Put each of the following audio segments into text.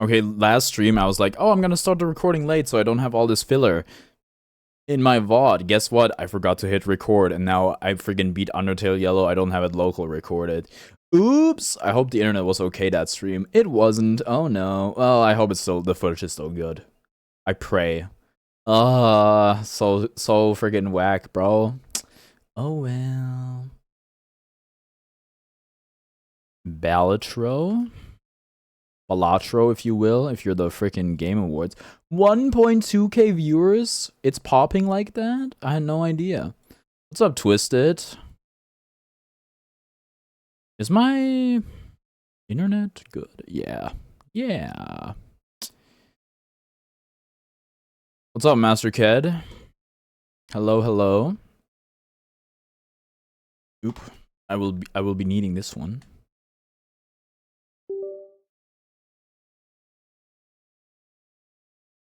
Okay, last stream I was like, oh, I'm gonna start the recording late so I don't have all this filler in my VOD. Guess what? I forgot to hit record and now I freaking beat Undertale Yellow. I don't have it local recorded. Oops! I hope the internet was okay that stream. It wasn't. Oh no. Well, I hope the footage is still good. I pray. So freaking whack, bro. Oh well. Balatro, if you will, if you're the freaking Game Awards. 1.2k viewers? It's popping like that? I had no idea. What's up, Twisted? Is my internet good? Yeah. Yeah. What's up, Master Ked? Hello, hello. Oop. I will be needing this one.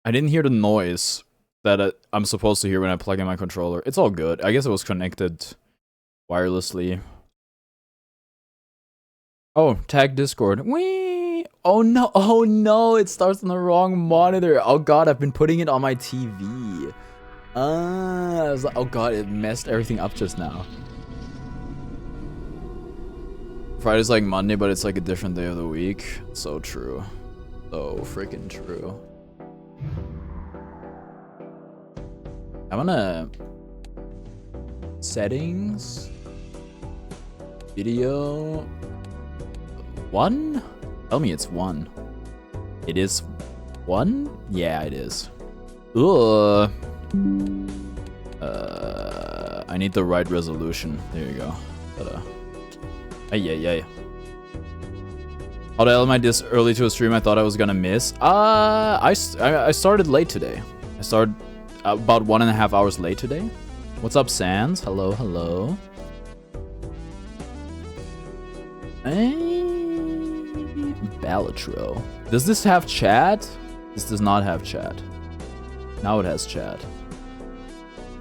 I didn't hear the noise that I'm supposed to hear when I plug in my controller. It's all good. I guess it was connected wirelessly. Oh, tag Discord. Whee! Oh no, it starts on the wrong monitor. Oh god, I've been putting it on my TV. I was like, oh god, it messed everything up just now. Friday's like Monday, but it's like a different day of the week. So true. So freaking true. I'm gonna settings, video, 1? Tell me it's 1. It is 1? Yeah, it is. Ugh. I need the right resolution. There you go. Yeah. How the hell am I this early to a stream? I thought I was gonna miss. I started late today. I started about 1.5 hours late today. What's up, Sans? Hello, hello. Hey, Balatro. Does this have chat? This does not have chat. Now it has chat.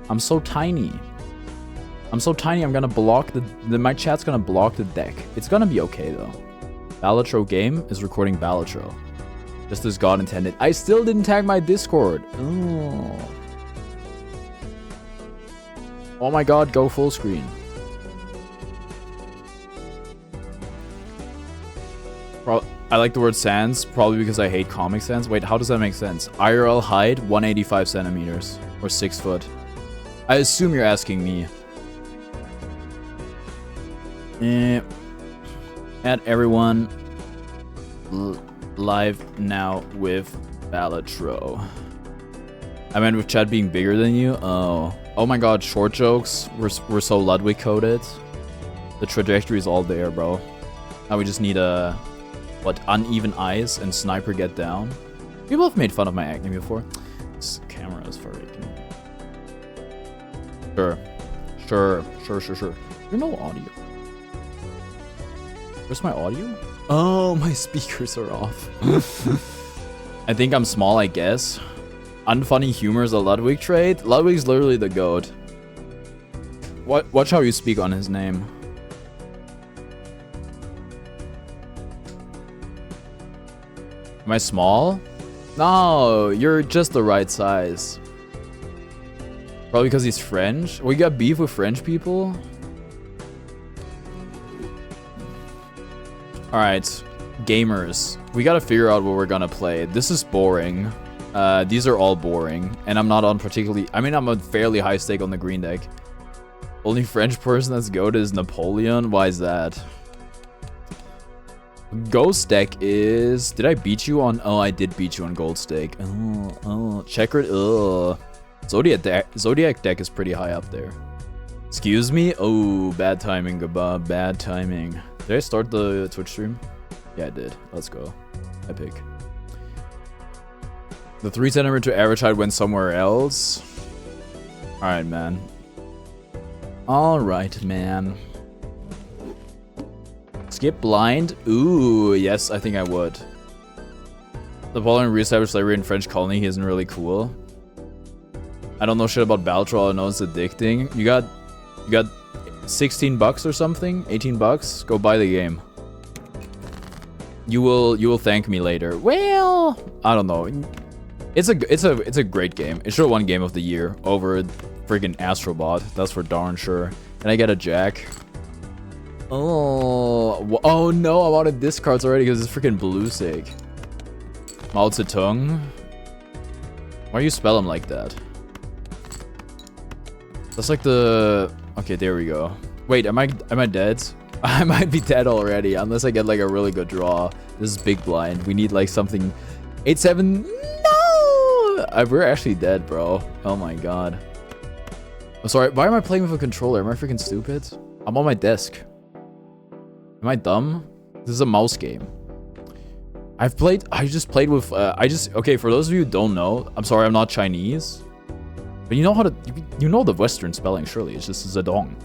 I'm so tiny. I'm gonna block my chat's gonna block the deck. It's gonna be okay though. Balatro game is recording Balatro. Just as God intended. I still didn't tag my Discord. Oh my god, go full screen. I like the word sans, probably because I hate Comic Sans. Wait, how does that make sense? IRL height, 185 centimeters. Or 6 foot. I assume you're asking me. Add everyone live now with Balatro. I meant with chat being bigger than you? Oh my god, short jokes. We're so Ludwig coded. The trajectory is all there, bro. Now we just need uneven eyes and sniper get down. People have made fun of my acne before. This camera is freaking. Sure. There's no audio. Where's my audio? Oh, my speakers are off. I think I'm small, I guess. Unfunny humor is a Ludwig trait. Ludwig's literally the goat. Watch how you speak on his name. Am I small? No, you're just the right size. Probably because he's French. We got beef with French people. Alright, gamers. We gotta figure out what we're gonna play. This is boring. These are all boring. And I'm not on particularly... I mean, I'm a fairly high stake on the green deck. Only French person that's goated is Napoleon? Why is that? Ghost deck is... Did I beat you on... Oh, I did beat you on gold stake. Oh. Checkered... Ugh. Zodiac deck is pretty high up there. Excuse me? Oh, bad timing, Gaba. Bad timing. Did I start the Twitch stream? Yeah, I did. Let's go. Epic. The 3 centimeter average height went somewhere else. Alright, man. Alright, man. Skip blind? Ooh, yes, I think I would. The following reestablished slavery in French colony, he isn't really cool. I don't know shit about Balatro, all I know it's addicting. You got 16 bucks or something? 18 bucks? Go buy the game. You will thank me later. Well, I don't know. It's a great game. It should have won Game of the Year over freaking Astrobot. That's for darn sure. Can I get a jack? Oh no, I wanted discards already because it's freaking blue sick. Mao Zedong. Why do you spell him like that? That's like the... Okay, there we go. Wait, am I dead? I might be dead already, unless I get like a really good draw. This is big blind. We need like something... 8-7... No! We're actually dead, bro. Oh my god. I'm sorry, why am I playing with a controller? Am I freaking stupid? I'm on my desk. Am I dumb? This is a mouse game. I just played with, okay, for those of you who don't know, I'm sorry, I'm not Chinese. But you know how to, you know the Western spelling, surely. It's just Zedong.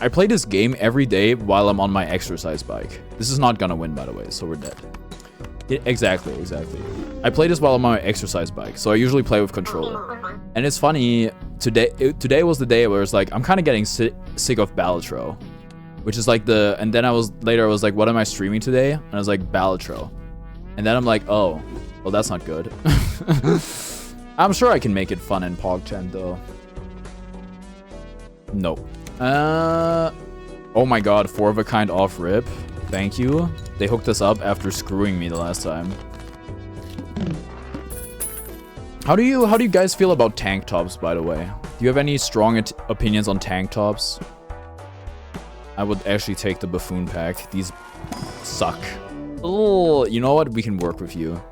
I play this game every day while I'm on my exercise bike. This is not gonna win, by the way, so we're dead. Exactly. I play this while I'm on my exercise bike, so I usually play with controller. And it's funny, today was the day where it's like, I'm kind of getting sick of Balatro. Which is like and then I was like, what am I streaming today? And I was like, Balatro. And then I'm like, oh, well, that's not good. I'm sure I can make it fun in PogChamp though. Nope. Oh my god, 4 of a kind off rip. Thank you. They hooked us up after screwing me the last time. How do you guys feel about tank tops, by the way? Do you have any strong opinions on tank tops? I would actually take the buffoon pack. These suck. Oh, you know what? We can work with you.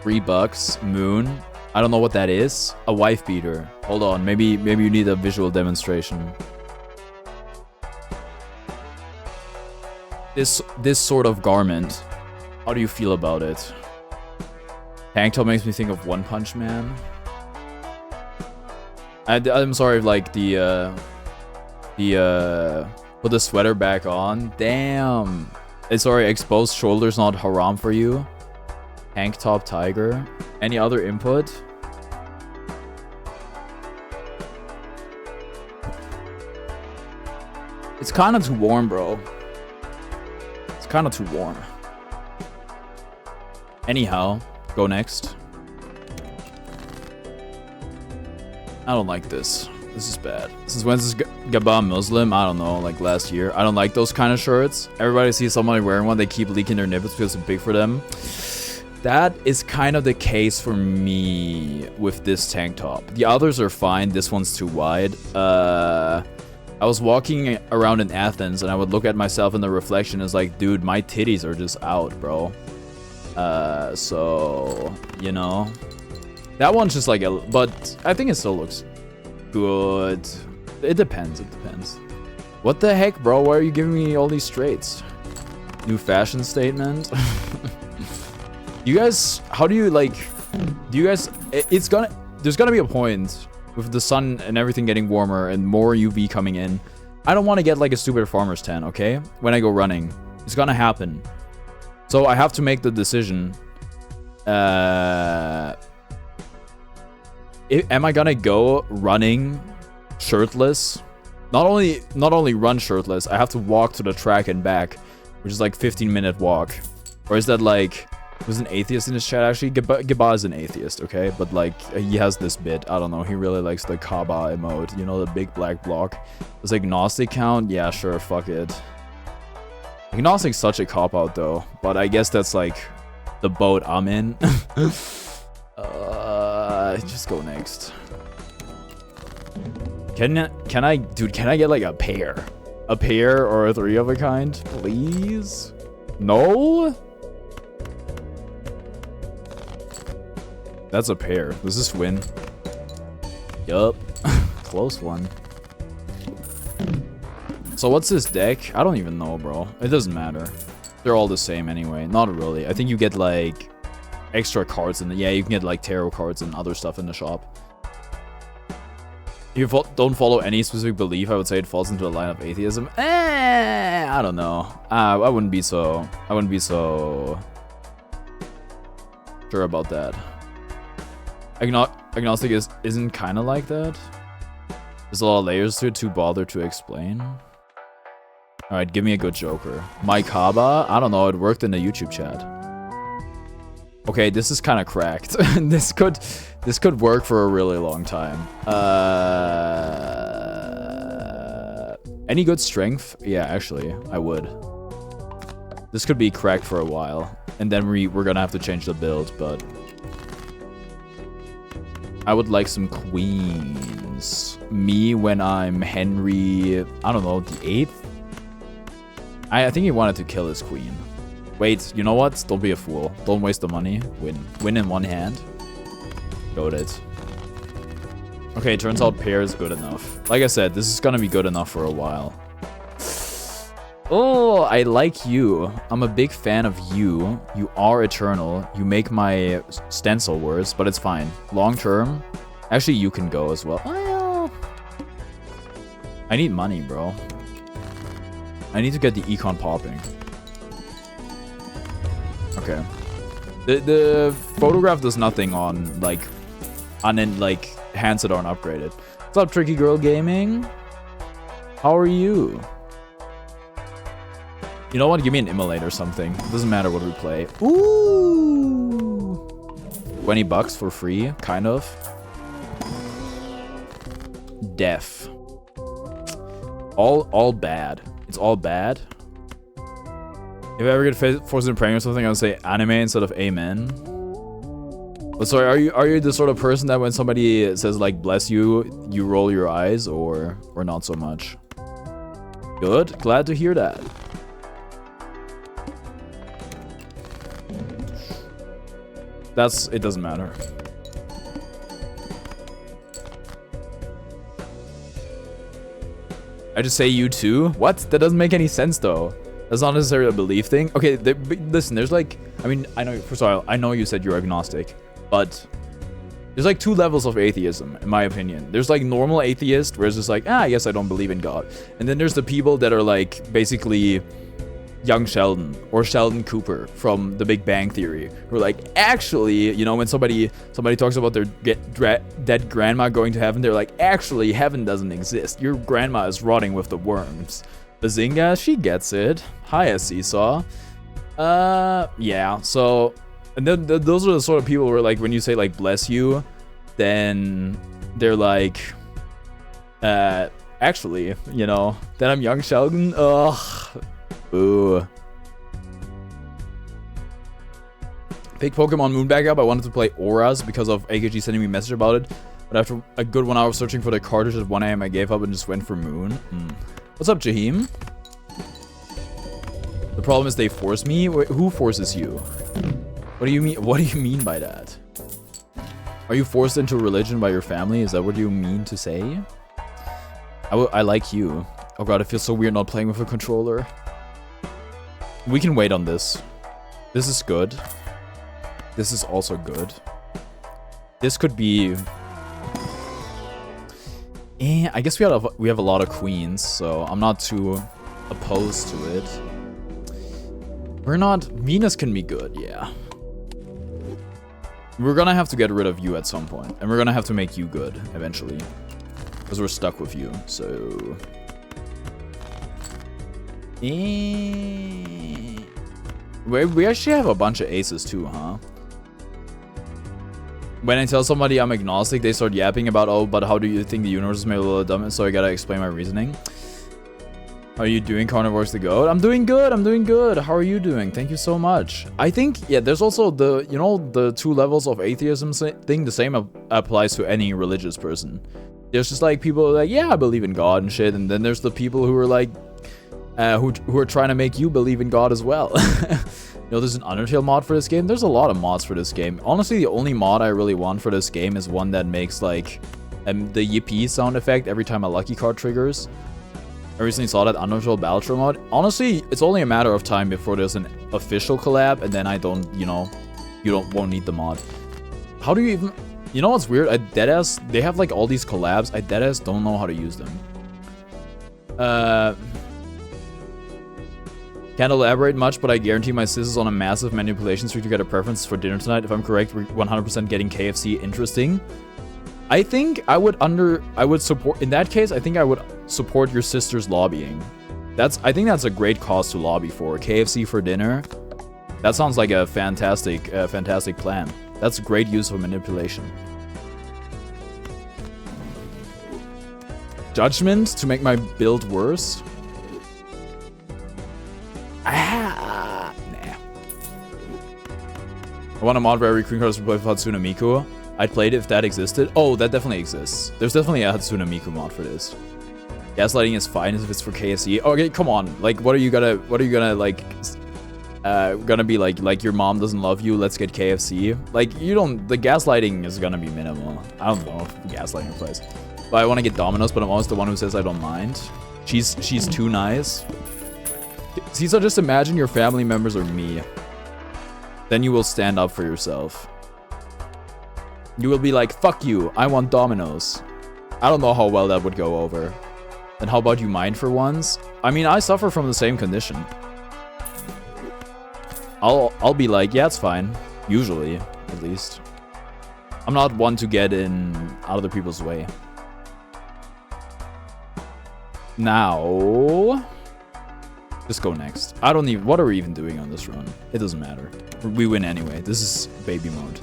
$3. Moon. I don't know what that is. A wife beater. Hold on. Maybe you need a visual demonstration. This sort of garment. How do you feel about it? Tank top makes me think of One Punch Man. I'm sorry, like put the sweater back on. Damn. Sorry, exposed shoulders not haram for you. Tank top tiger. Any other input? It's kind of too warm, bro. It's kind of too warm. Anyhow, go next. I don't like this. This is bad. Since when's this Gaba Muslim? I don't know, like last year. I don't like those kind of shirts. Everybody sees somebody wearing one, they keep leaking their nipples because it's big for them. That is kind of the case for me with this tank top. The others are fine. This one's too wide. I was walking around in Athens and I would look at myself in the reflection and it's like, dude, my titties are just out, bro. So, you know. That one's just like but I think it still looks good. It depends. What the heck, bro? Why are you giving me all these straights? New fashion statement. You guys, how do you like? Do you guys? There's gonna be a point with the sun and everything getting warmer and more UV coming in. I don't want to get like a stupid farmer's tan. Okay, when I go running, it's gonna happen. So I have to make the decision. Am I gonna go running shirtless? Not only run shirtless, I have to walk to the track and back, which is like 15-minute walk. Or is that like, there's an atheist in his chat actually? Gaba is an atheist, okay? But like, he has this bit, I don't know, he really likes the Kaaba emote, you know, the big black block. Does agnostic count? Yeah, sure, fuck it. Agnostic's such a cop-out though, but I guess that's like the boat I'm in. Just go next. Can I get like a pair or a 3 of a kind, please? No. That's a pair. Does this win? Yup. Close one. So what's this deck? I don't even know, bro. It doesn't matter. They're all the same anyway. Not really. I think you get like extra cards in the... Yeah, you can get like tarot cards and other stuff in the shop. If you don't follow any specific belief, I would say it falls into a line of atheism. I don't know. I wouldn't be so sure about that. Agnostic isn't kind of like that. There's a lot of layers to it, too bother to explain. Alright, give me a good Joker. Mike Haba? I don't know, it worked in the YouTube chat. Okay, this is kind of cracked. This could work for a really long time. Any good strength? Yeah, actually, I would. This could be cracked for a while. And then we're gonna have to change the build, but... I would like some queens. Me when I'm Henry... I don't know, the 8th? I think he wanted to kill his queen. Wait, you know what? Don't be a fool. Don't waste the money. Win. Win in one hand. Got it. Okay, turns out pair is good enough. Like I said, this is gonna be good enough for a while. Oh, I like you. I'm a big fan of you. You are eternal. You make my stencil worse, but it's fine. Long term, actually, you can go as well. Well, I need money, bro. I need to get the econ popping. Okay. The photograph does nothing on like hands that aren't upgraded. What's up, Tricky Girl Gaming? How are you? You know what? Give me an immolate or something. It doesn't matter what we play. Ooh! $20 for free, kind of. Def. All bad. It's all bad. If I ever get forced into praying or something, I would say anime instead of amen. But sorry, are you the sort of person that when somebody says like bless you, you roll your eyes or not so much? Good. Glad to hear that. It doesn't matter. I just say you too? What? That doesn't make any sense though. That's not necessarily a belief thing. Okay, listen, there's like, I mean, I know, first of all, I know you said you're agnostic, but there's like 2 levels of atheism, in my opinion. There's like normal atheist, where it's just like, I guess I don't believe in God. And then there's the people that are like, basically, young Sheldon or Sheldon Cooper from The Big Bang Theory, who are like, actually, you know, when somebody talks about their dead grandma going to heaven, they're like, actually, heaven doesn't exist. Your grandma is rotting with the worms. Bazinga, she gets it. Hiya, Seesaw. Yeah, so, and then those are the sort of people where, like, when you say, like, bless you, then they're like, actually, you know, then I'm young Sheldon. Ugh. Boo. Pick Pokemon Moon back up. I wanted to play Auras because of AKG sending me a message about it. But after a good 1 hour of searching for the cartridge at 1 AM, I gave up and just went for Moon. What's up, Jaheim? The problem is they force me? Wait, who forces you? What do you mean? What do you mean by that? Are you forced into religion by your family? Is that what you mean to say? I like you. Oh god, it feels so weird not playing with a controller. We can wait on this. This is good. This is also good. This could be... I guess we have a lot of queens, so I'm not too opposed to it. We're not... Venus can be good, yeah. We're gonna have to get rid of you at some point, and we're gonna have to make you good eventually. Because we're stuck with you, so... We actually have a bunch of aces too, huh? When I tell somebody I'm agnostic, they start yapping about, oh, but how do you think the universe is made a little dumb? So I gotta explain my reasoning. How are you doing, CarniVoreX the GOAT? I'm doing good, I'm doing good. How are you doing? Thank you so much. I think, yeah, there's also the, you know, the 2 levels of atheism thing. The same applies to any religious person. There's just like people who are like, yeah, I believe in God and shit. And then there's the people who are like, who are trying to make you believe in God as well. You know, there's an Undertale mod for this game. There's a lot of mods for this game. Honestly, the only mod I really want for this game is one that makes like the yippee sound effect every time a lucky card triggers. I recently saw that Undertale Balatro mod. Honestly, it's only a matter of time before there's an official collab, and then I don't, you know, won't need the mod. How do you even... You know what's weird? I deadass... They have like all these collabs. I deadass don't know how to use them. Can't elaborate much, but I guarantee my sis is on a massive manipulation streak to get a preference for dinner tonight. If I'm correct, we're 100% getting KFC. Interesting. I think I would support... In that case, I think I would support your sister's lobbying. I think that's a great cause to lobby for. KFC for dinner. That sounds like a fantastic plan. That's great use of manipulation. Judgment to make my build worse. Nah. I want a mod where every Queen card is replaced with Hatsune Miku. I'd play it if that existed. Oh, that definitely exists. There's definitely a Hatsune Miku mod for this. Gaslighting is fine if it's for KFC. Okay, come on. Like, what are you gonna like? Gonna be like your mom doesn't love you. Let's get KFC. Like, you don't. The gaslighting is gonna be minimal. I don't know if gaslighting applies. But I want to get Domino's, but I'm always the one who says I don't mind. She's too nice. See, so just imagine your family members are me. Then you will stand up for yourself. You will be like, fuck you, I want Domino's. I don't know how well that would go over. And how about you mind for once? I mean, I suffer from the same condition. I'll be like, yeah, it's fine. Usually, at least. I'm not one to get in other people's way. Now, just go next. I don't even. What are we even doing on this run? It doesn't matter. We win anyway. This is baby mode.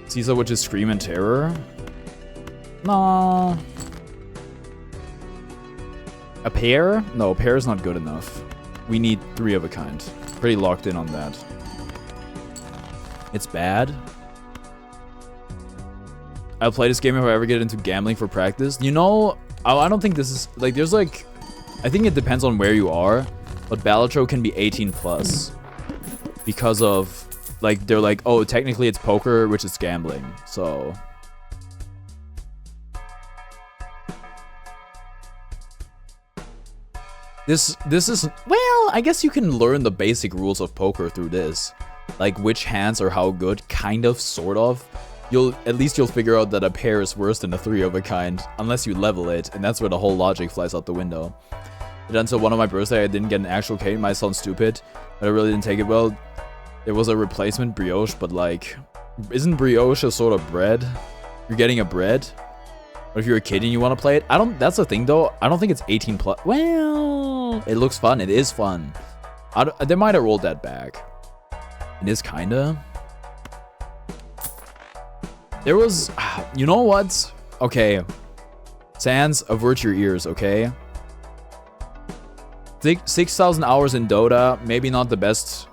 Caesar would just scream in terror. No. A pair? No, a pair is not good enough. We need 3 of a kind. Pretty locked in on that. It's bad. I'll play this game if I ever get into gambling for practice. You know, I don't think this is... Like, there's like... I think it depends on where you are. But Balatro can be 18 plus. Because of... Like, they're like, oh, technically it's poker, which is gambling. So... This is... Well, I guess you can learn the basic rules of poker through this. Like, which hands are how good, kind of, sort of. At least you'll figure out that a pair is worse than a 3 of a kind, unless you level it, and that's where the whole logic flies out the window. But until one of my birthday, I didn't get an actual cake. Might sound stupid, but I really didn't take it well. It was a replacement brioche, but like, isn't brioche a sort of bread? You're getting a bread? Or if you're a kid and you want to play it, that's the thing though. I don't think it's 18 plus. Well, it looks fun. It is fun. They might have rolled that back. It is kinda. There was, you know what? Okay. Sans, avert your ears, okay? 6,000 hours in Dota, maybe not the best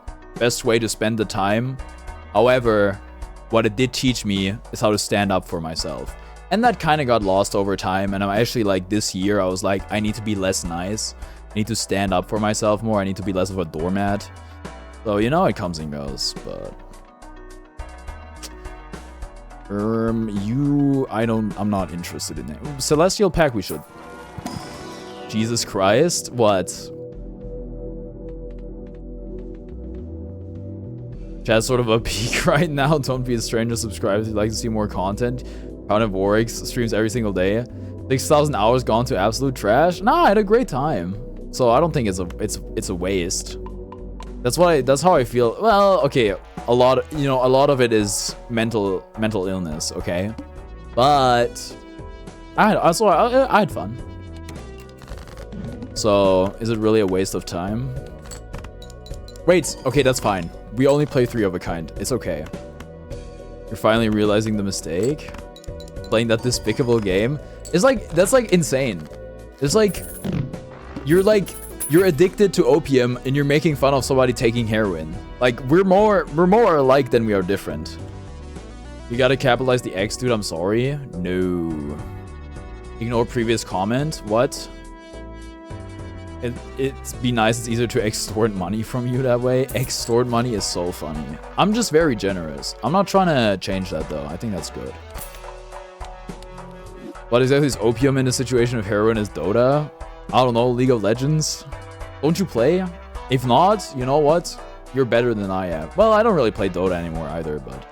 way to spend the time. However, what it did teach me is how to stand up for myself. And that kind of got lost over time. And I'm actually like, this year, I was like, I need to be less nice. I need to stand up for myself more. I need to be less of a doormat. So, you know, it comes and goes, but... I'm not interested in it. Celestial Pack, we should. Jesus Christ, what? Chat's sort of a peak right now. Don't be a stranger. Subscribe if you'd like to see more content. CarniVoreX streams every single day. 6,000 hours gone to absolute trash. Nah, I had a great time. So I don't think it's a waste. That's how I feel. Well, okay, a lot of it is mental illness, okay? But I had fun. So, is it really a waste of time? Wait, okay, that's fine. We only play 3 of a kind. It's okay. You're finally realizing the mistake. Playing that despicable game is like, that's like insane. It's like you're addicted to opium and you're making fun of somebody taking heroin. Like, we're more alike than we are different. You gotta capitalize the X, dude. I'm sorry. No. Ignore previous comment. What? It's be nice. It's easier to extort money from you that way. Extort money is so funny. I'm just very generous. I'm not trying to change that though. I think that's good. What exactly is opium in the situation of heroin is Dota? I don't know, League of Legends? Don't you play? If not, you know what? You're better than I am. Well, I don't really play Dota anymore either, but...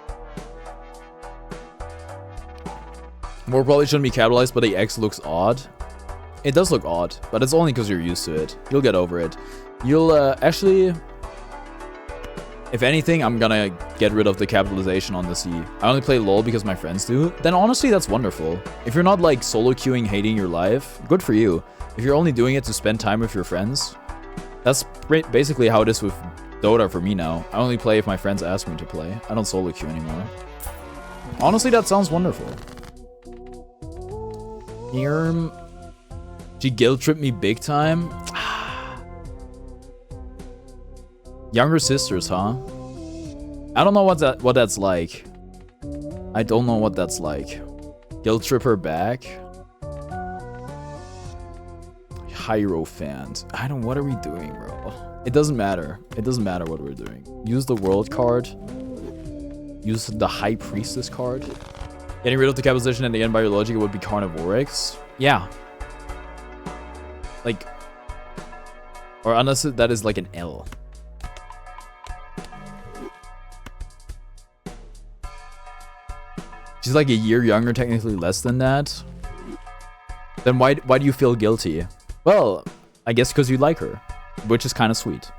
More probably shouldn't be capitalized, but the X looks odd. It does look odd, but it's only because you're used to it. You'll get over it. You'll, actually... If anything, I'm gonna get rid of the capitalization on the C. I only play LoL because my friends do. Then honestly, that's wonderful. If you're not like solo queuing, hating your life, good for you. If you're only doing it to spend time with your friends, that's basically how it is with Dota for me now. I only play if my friends ask me to play. I don't solo queue anymore. Honestly, that sounds wonderful. She guilt tripped me big time. Younger sisters, huh? I don't know what that's like. I don't know what that's like. Guilt trip her back. Hierophant. I don't. What are we doing, bro? It doesn't matter. It doesn't matter what we're doing. Use the world card. Use the high priestess card. Getting rid of the capitalization at the end by your logic would be CarniVoreX. Yeah. Like, or unless that is like an L. She's like a year younger, technically less than that. Then why do you feel guilty? Well, I guess because you like her, which is kind of sweet.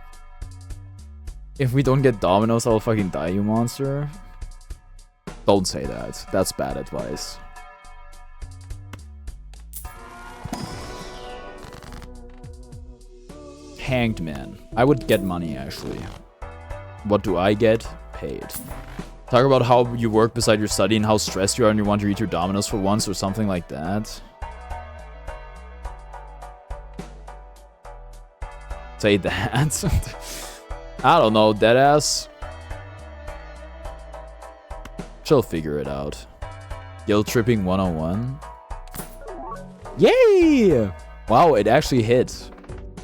If we don't get Dominoes, I'll fucking die, you monster. Don't say that. That's bad advice. Hanged man. I would get money, actually. What do I get? Paid. Talk about how you work beside your study and how stressed you are and you want to eat your Dominoes for once or something like that. Say that. I don't know, deadass. She'll figure it out. Guilt tripping 101. Yay! Wow, it actually hit.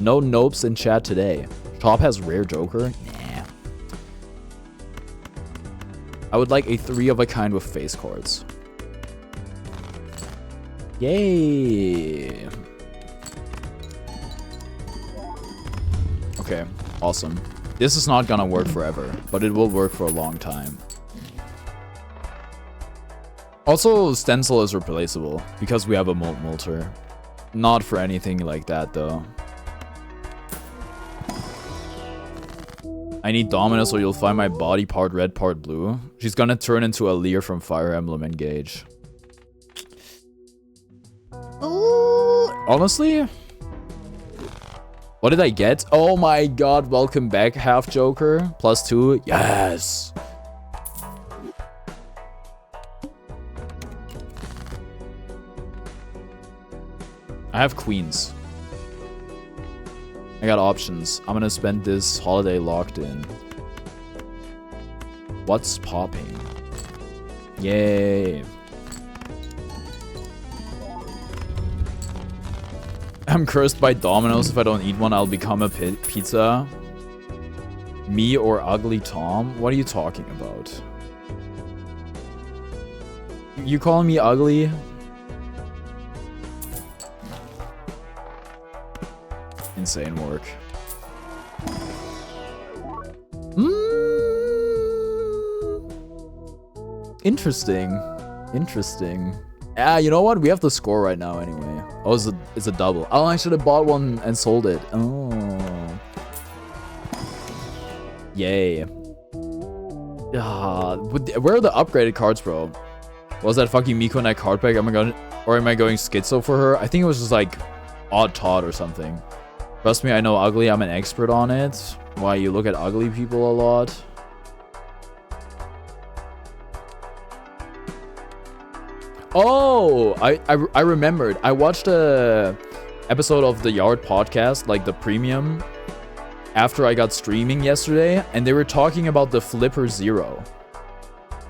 No nopes in chat today. Top has rare Joker. Nah. I would like a 3 of a kind with face cards. Yay! Okay, awesome. This is not gonna work forever, but it will work for a long time. Also, Stencil is replaceable because we have a Molt Molter. Not for anything like that, though. I need Dominus or you'll find my body part red, part blue. She's gonna turn into a Lear from Fire Emblem Engage. Ooh. Honestly? What did I get? Oh my god, welcome back, half Joker. +2. Yes! I have queens. I got options. I'm gonna spend this holiday locked in. What's popping? Yay. I'm cursed by Domino's. If I don't eat one, I'll become a pizza. Me or Ugly Tom? What are you talking about? You calling me ugly? Insane work. Interesting. Interesting. Yeah, you know what? We have the score right now anyway. Oh, it's a double. Oh, I should have bought one and sold it. Oh. Yay. Where are the upgraded cards, bro? Was that fucking Miko Knight card pack? Am I going schizo for her? I think it was just like Odd Todd or something. Trust me, I know ugly. I'm an expert on it. Why, you look at ugly people a lot? Oh, I remembered. I watched a episode of the Yard podcast, like the premium, after I got streaming yesterday, and they were talking about the Flipper Zero.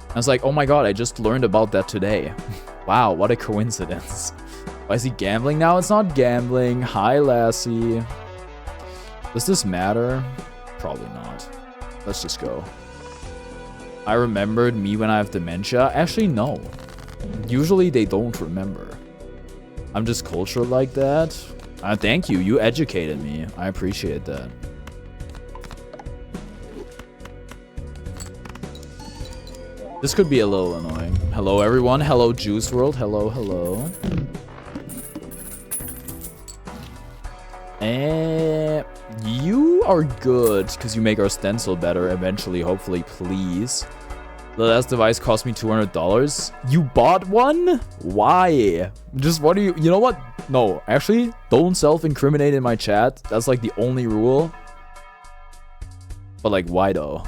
I was like, oh my god, I just learned about that today. Wow, what a coincidence. Why is he gambling now? It's not gambling. Hi, Lassie. Does this matter? Probably not. Let's just go. I remembered me when I have dementia. Actually, no. Usually they don't remember. I'm just cultured like that. Thank you. You educated me. I appreciate that. This could be a little annoying. Hello, everyone. Hello, Juice World. Hello, hello. You are good because you make our stencil better eventually, hopefully, please. The last device cost me $200. You bought one? Why? Just what do you... You know what? No, actually, don't self-incriminate in my chat. That's like the only rule. But like, why though?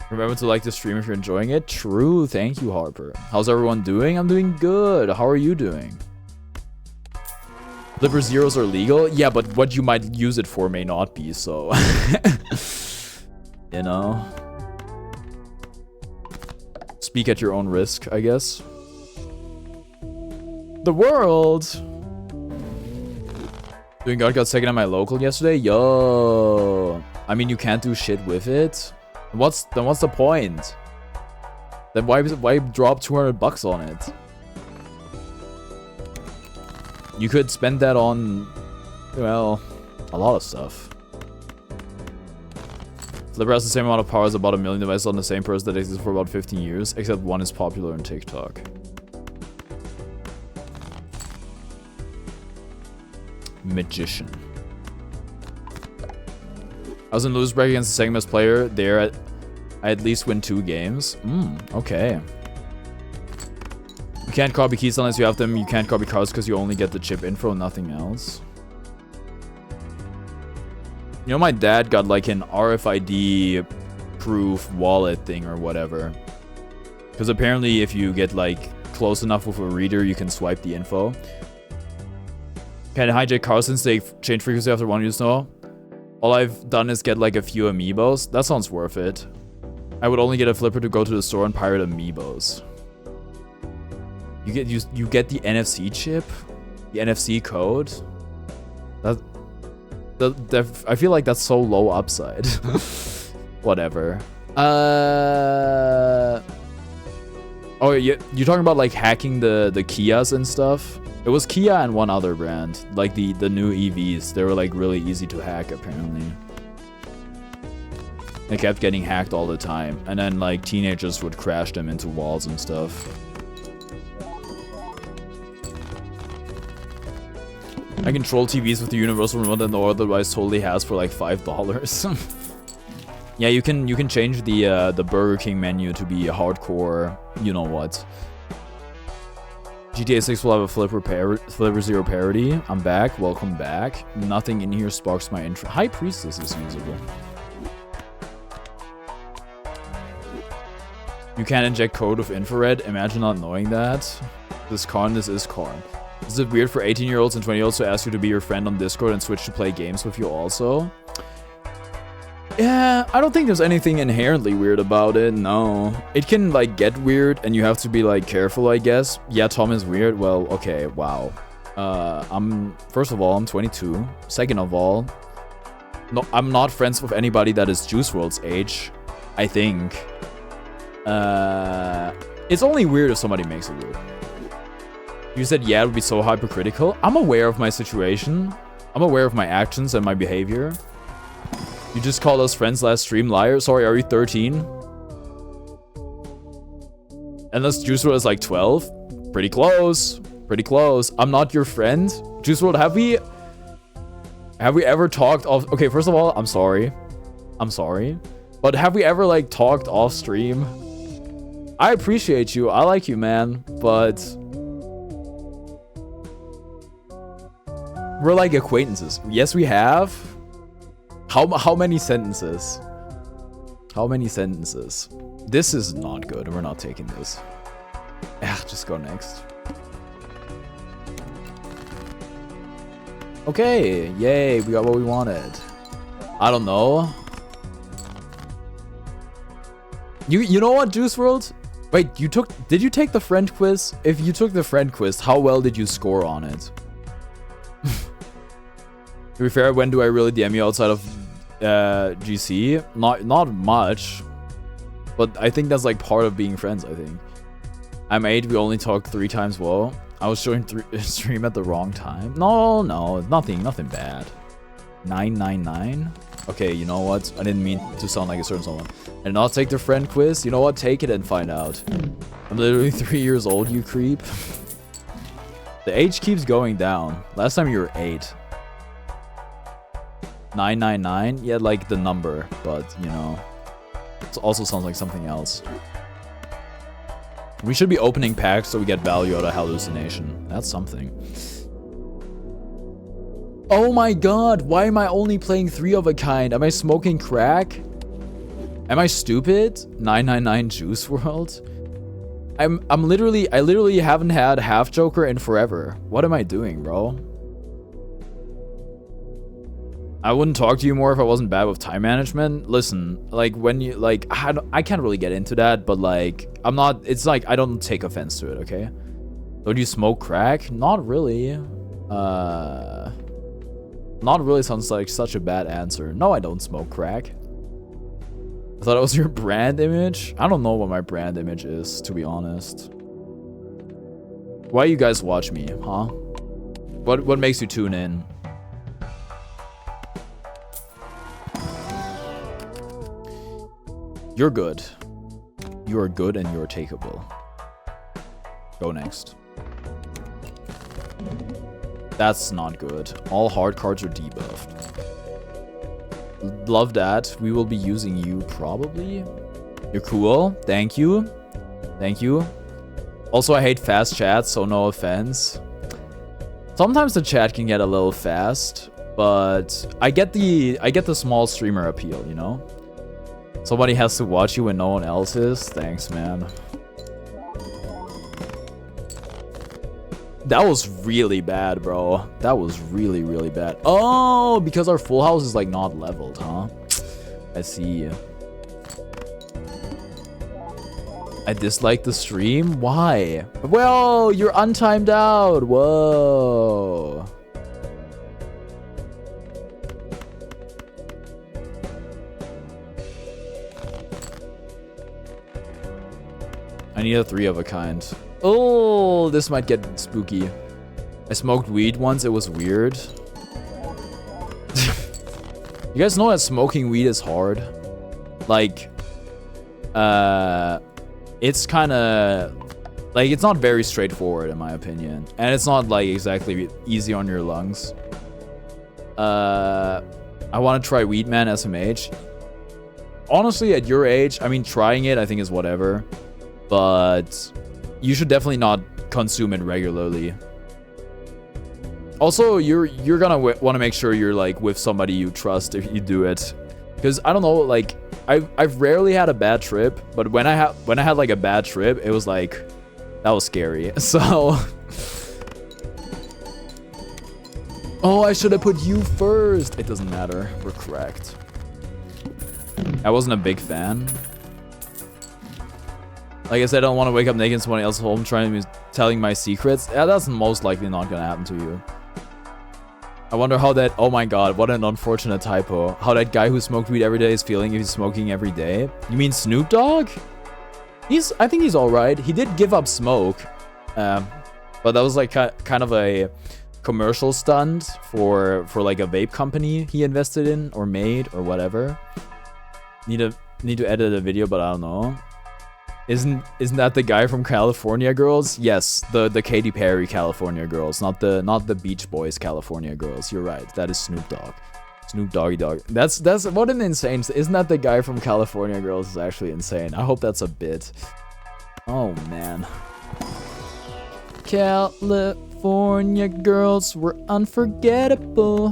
Remember to like the stream if you're enjoying it. True. Thank you, Harper. How's everyone doing? I'm doing good. How are you doing? Flipper zeros are legal? Yeah, but what you might use it for may not be, so... You know? Speak at your own risk, I guess. The world! Doing God got second at my local yesterday? Yo! I mean, you can't do shit with it. What's the point? Then why drop 200 bucks on it? You could spend that on, well, a lot of stuff. Flipper has the same amount of power as about 1 million devices on the same person that exists for about 15 years, except one is popular on TikTok. Magician. I was in lose break against the second best player there. I at least win 2 games. Okay. You can't copy keys unless you have them. You can't copy cards because you only get the chip info, nothing else. You know, my dad got like an RFID proof wallet thing or whatever. Because apparently if you get like close enough with a reader, you can swipe the info. Can hijack cars since they change frequency after 1 use? No. All I've done is get like a few amiibos. That sounds worth it. I would only get a flipper to go to the store and pirate amiibos. You get the NFC chip, the NFC code. I feel like that's so low upside. Whatever. Oh, you're talking about like hacking the Kias and stuff? It was Kia and one other brand, like the new EVs. They were like really easy to hack apparently. They kept getting hacked all the time, and then like teenagers would crash them into walls and stuff. I control TVs with the universal remote that no other device totally has for like $5. Yeah, you can change the Burger King menu to be a hardcore, you know what. GTA 6 will have a Flipper Zero parody. I'm back. Welcome back. Nothing in here sparks my interest. High Priestess is usable. You can't inject code with infrared. Imagine not knowing that. This is Karn. Is it weird for 18-year-olds and 20-year-olds to ask you to be your friend on Discord and switch to play games with you also? Yeah, I don't think there's anything inherently weird about it, no. It can, like, get weird, and you have to be, like, careful, I guess. Yeah, Tom is weird. Well, okay, wow. First of all, I'm 22. Second of all, no, I'm not friends with anybody that is Juice WRLD's age, I think. It's only weird if somebody makes it weird. You said, yeah, it would be so hypercritical. I'm aware of my situation. I'm aware of my actions and my behavior. You just called us friends last stream, liar. Sorry, are you 13? Unless Juice WRLD is like 12. Pretty close. Pretty close. I'm not your friend. Juice WRLD, have we ever talked off... Okay, first of all, I'm sorry. I'm sorry. But have we ever, like, talked off stream? I appreciate you. I like you, man. But... we're like acquaintances. Yes, we have. How many sentences? How many sentences? This is not good. We're not taking this. Just go next. Okay, yay, we got what we wanted. I don't know. You know what, Juice WRLD? Wait, did you take the friend quiz? If you took the friend quiz, how well did you score on it? To be fair, when do I really DM you outside of GC? Not much. But I think that's like part of being friends, I think. I'm 8, we only talked 3 times. Whoa. I was showing stream at the wrong time. No, nothing bad. 999? Okay, you know what? I didn't mean to sound like a certain someone. And not take the friend quiz? You know what? Take it and find out. I'm literally 3 years old, you creep. The age keeps going down. Last time you were 8. 999? Yeah, like the number, but, you know, it also sounds like something else. We should be opening packs so we get value out of hallucination. That's something. Oh my god, why am I only playing 3 of a kind? Am I smoking crack? Am I stupid? 999 Juice WRLD? I literally haven't had Half Joker in forever. What am I doing, bro? I wouldn't talk to you more if I wasn't bad with time management. Listen, like when you like, I can't really get into that, but like, I'm not. It's like I don't take offense to it. Okay. Don't you smoke crack? Not really. Not really sounds like such a bad answer. No, I don't smoke crack. I thought it was your brand image. I don't know what my brand image is, to be honest. Why you guys watch me, huh? What makes you tune in? You're good. You are good and you're takeable. Go next. That's not good. All hard cards are debuffed. Love that. We will be using you probably. You're cool. Thank you. Thank you. Also, I hate fast chat, so no offense. Sometimes the chat can get a little fast, but I get the small streamer appeal, you know? Somebody has to watch you when no one else is. Thanks, man. That was really bad, bro. That was really, really bad. Oh, because our full house is like not leveled, huh? I see. I dislike the stream? Why? Well, you're untimed out. Whoa. I need a 3 of a kind. Oh, this might get spooky. I smoked weed once. It was weird. You guys know that smoking weed is hard? Like, it's kind of like, it's not very straightforward in my opinion, and it's not like exactly easy on your lungs. I want to try Weed Man SMH. Honestly, at your age, I mean, trying it I think is whatever, but you should definitely not consume it regularly. Also, you're gonna want to make sure you're like with somebody you trust if you do it, because I don't know, like I've rarely had a bad trip, but when I had like a bad trip, it was like, that was scary. So oh, I should have put you first. It doesn't matter. We're correct. I wasn't a big fan. Like I said, I don't want to wake up naked in somebody else's home trying to be telling my secrets. Yeah, that's most likely not gonna happen to you. I wonder how that, oh my god, what an unfortunate typo. How that guy who smoked weed every day is feeling if he's smoking every day. You mean Snoop Dogg? I think he's alright. He did give up smoke. But that was like kind of a commercial stunt for like a vape company he invested in or made or whatever. Need to edit a video, but I don't know. Isn't that the guy from California Girls? Yes, the Katy Perry California Girls, not the Beach Boys California Girls. You're right. That is Snoop Dogg. Snoop Doggy Dogg. That's what an insane. Isn't that the guy from California Girls? Is actually insane. I hope that's a bit. Oh man. California girls were unforgettable.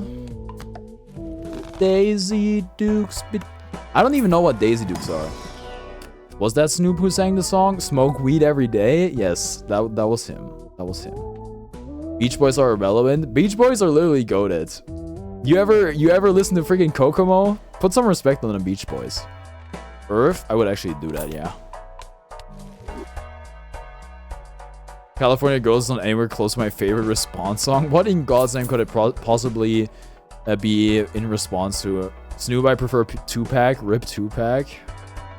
Daisy Dukes. I don't even know what Daisy Dukes are. Was that Snoop who sang the song? Smoke weed every day? Yes, that was him. That was him. Beach Boys are irrelevant. Beach Boys are literally goated. You ever listen to freaking Kokomo? Put some respect on the Beach Boys. Earth? I would actually do that, yeah. California Girls is not anywhere close to my favorite response song. What in God's name could it possibly be in response to? Snoop, I prefer Tupac. Rip Tupac.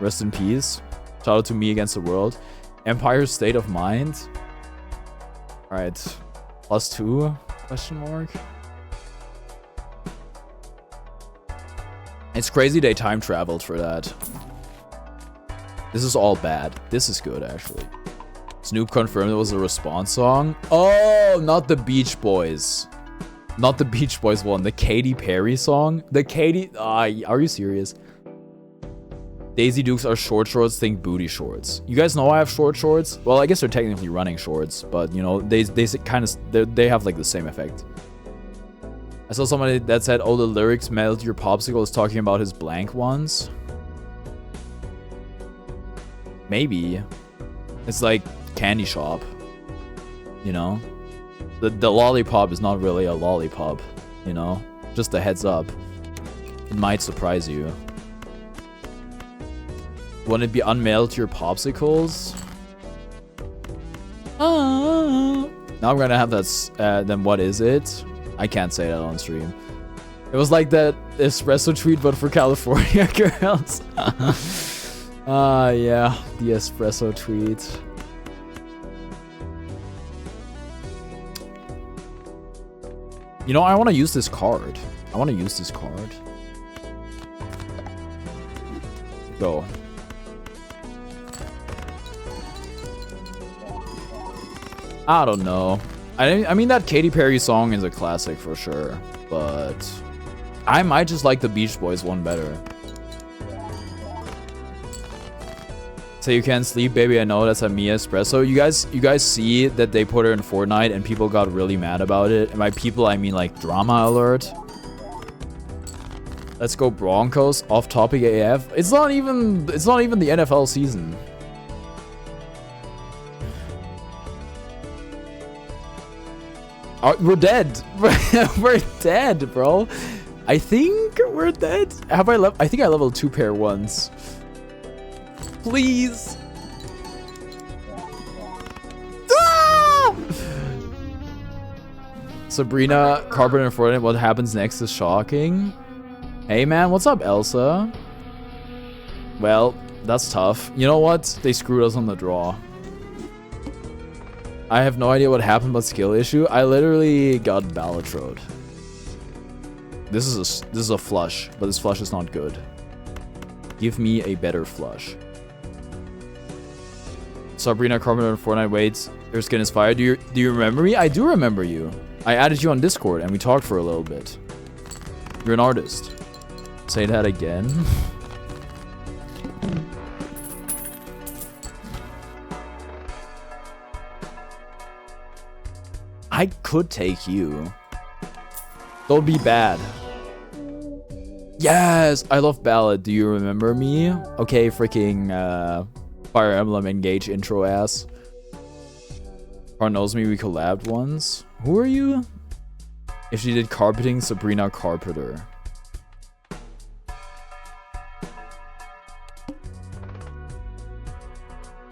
Rest in peace. Shout out to Me Against the World. Empire State of Mind. Alright. +2? Question mark. It's crazy they time traveled for that. This is all bad. This is good, actually. Snoop confirmed it was a response song. Oh, not the Beach Boys. Not the Beach Boys one, the Katy Perry song. The Katy... are you serious? Daisy Dukes are short shorts, think booty shorts. You guys know I have short shorts? Well, I guess they're technically running shorts, but you know, they kind of... They have like the same effect. I saw somebody that said, oh, the lyrics melt your popsicle is talking about his blank ones. Maybe. It's like candy shop. You know? The lollipop is not really a lollipop. You know? Just a heads up. It might surprise you. Wouldn't it be unmelt your popsicles? Now I'm gonna have that, then what is it? I can't say that on stream. It was like that espresso tweet, but for California girls. Yeah, the espresso tweet. You know, I want to use this card. Go. I don't know. I mean, that Katy Perry song is a classic for sure, but I might just like the Beach Boys one better. Say you can't sleep, baby. I know that's a Mia espresso. You guys see that they put her in Fortnite and people got really mad about it. And by people, I mean like drama alert. Let's go Broncos. Off topic AF. It's not even the NFL season. We're dead. We're dead, bro. I think we're dead. Have I I think I leveled 2 pair once. Please. Ah! Sabrina, Carpenter, and Fortnite. What happens next is shocking. Hey, man. What's up, Elsa? Well, that's tough. You know what? They screwed us on the draw. I have no idea what happened, but skill issue. I literally got Balatroed. This is a flush, but this flush is not good. Give me a better flush. Sabrina, Carpenter, and Fortnite. Wait, your skin is fire. Do you remember me? I do remember you. I added you on Discord and we talked for a little bit. You're an artist. Say that again. I could take you. Don't be bad. Yes, I love Ballad. Do you remember me? Okay, freaking Fire Emblem Engage intro ass. Car knows me. We collabed once. Who are you? If she did carpeting, Sabrina Carpenter.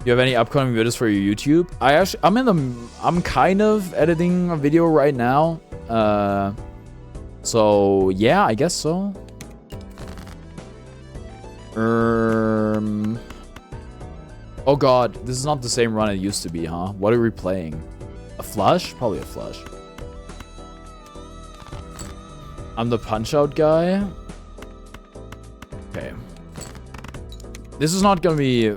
You have any upcoming videos for your YouTube? I'm kind of editing a video right now. So yeah, I guess so. Oh god, this is not the same run it used to be, huh? What are we playing? A flush? Probably a flush. I'm the punch-out guy. Okay. This is not gonna be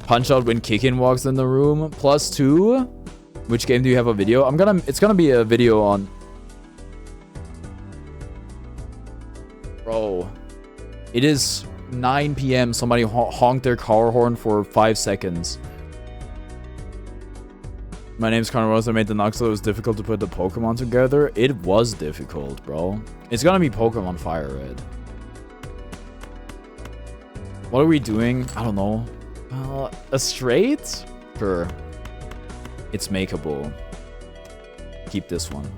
punch-out when Kikin walks in the room. +2. Which game do you have a video? It's gonna be a video on... Bro. It is 9 p.m. Somebody honked their car horn for 5 seconds. My name's CarniVoreX. I made the Nox, so it was difficult to put the Pokemon together. It was difficult, bro. It's gonna be Pokemon Fire Red. What are we doing? I don't know. A straight? Sure. It's makeable. Keep this one.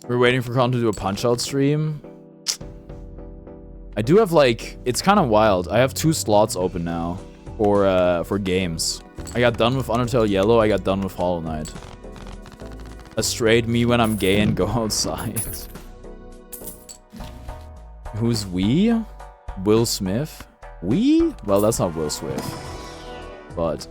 We're waiting for Con to do a Punch-Out stream. I do have, like... It's kind of wild. I have 2 slots open now for games. I got done with Undertale Yellow. I got done with Hollow Knight. A straight me when I'm gay and go outside. Who's we? Will Smith? We? Well, that's not Will Smith. But...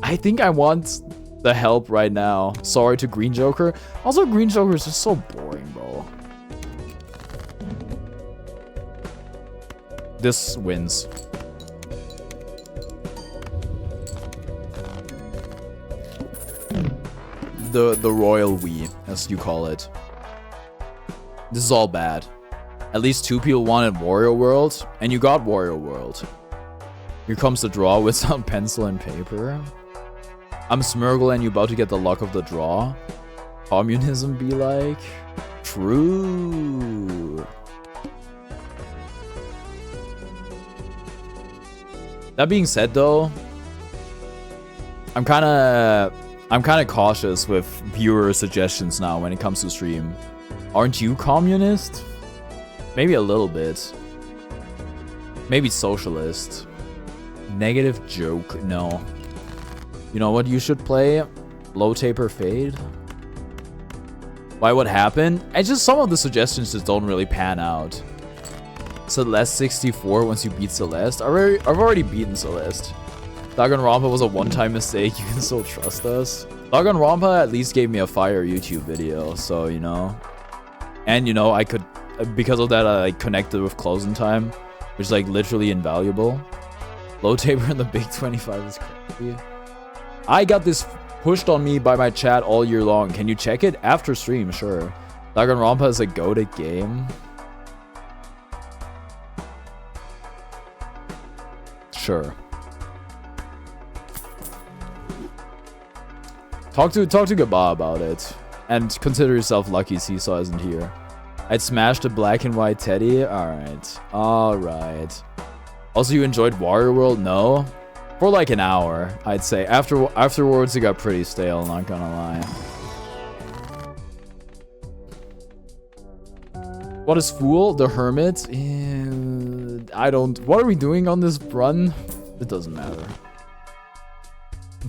I think I want the help right now. Sorry to Green Joker. Also, Green Joker is just so boring, bro. This wins. the royal we, as you call it. This is all bad. At least 2 people wanted Wario World, and you got Wario World. Here comes the draw with some pencil and paper. I'm Smurgle and you about to get the luck of the draw. Communism be like? True. That being said though, I'm kind of cautious with viewer suggestions now when it comes to stream. Aren't you communist? Maybe a little bit. Maybe socialist. Negative joke, no. You know what you should play? Low taper fade. Why, what happened? It's just some of the suggestions just don't really pan out. Celeste 64 once you beat Celeste. I've already beaten Celeste. Danganronpa was a one-time mistake. You can still trust us. Danganronpa at least gave me a fire YouTube video, so you know. And you know, I could, because of that, I like connected with closing time, which is like literally invaluable. Low taper in the big 25 is crazy. I got this pushed on me by my chat all year long. Can you check it after stream? Sure. Danganronpa is a goated game. Sure. Talk to Gaba about it, and consider yourself lucky Seesaw isn't here. I'd smash the black and white teddy. All right. Also, you enjoyed Wario World? No, for like an hour, I'd say. Afterwards, it got pretty stale. Not gonna lie. What is Fool? The Hermit? I don't. What are we doing on this run? It doesn't matter.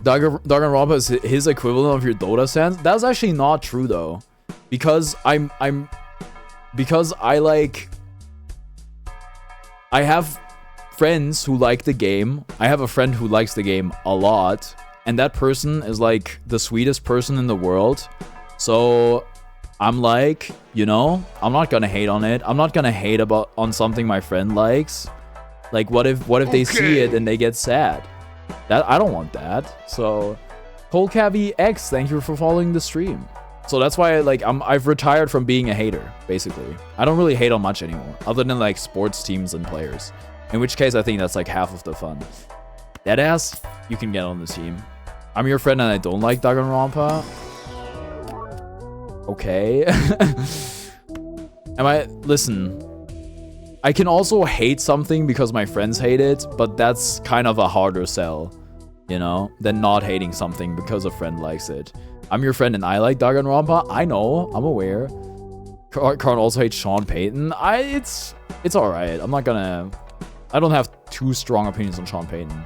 Danganronpa is his equivalent of your Dota sans. That's actually not true though, because because I have friends who like the game. I have a friend who likes the game a lot, and that person is like the sweetest person in the world. So I'm like, you know, I'm not gonna hate on it. I'm not gonna hate on something my friend likes. Like, what if they see it and they get sad? That I don't want that. So, CarniVoreX, thank you for following the stream. So that's why I've retired from being a hater, basically. I don't really hate on much anymore, other than like sports teams and players. In which case, I think that's like half of the fun. Deadass, you can get on the team. I'm your friend and I don't like Danganronpa. Okay. Listen. I can also hate something because my friends hate it, but that's kind of a harder sell, you know, than not hating something because a friend likes it. I'm your friend and I like Danganronpa. I know, I'm aware. Karn also hates Sean Payton. It's alright. I don't have too strong opinions on Sean Payton.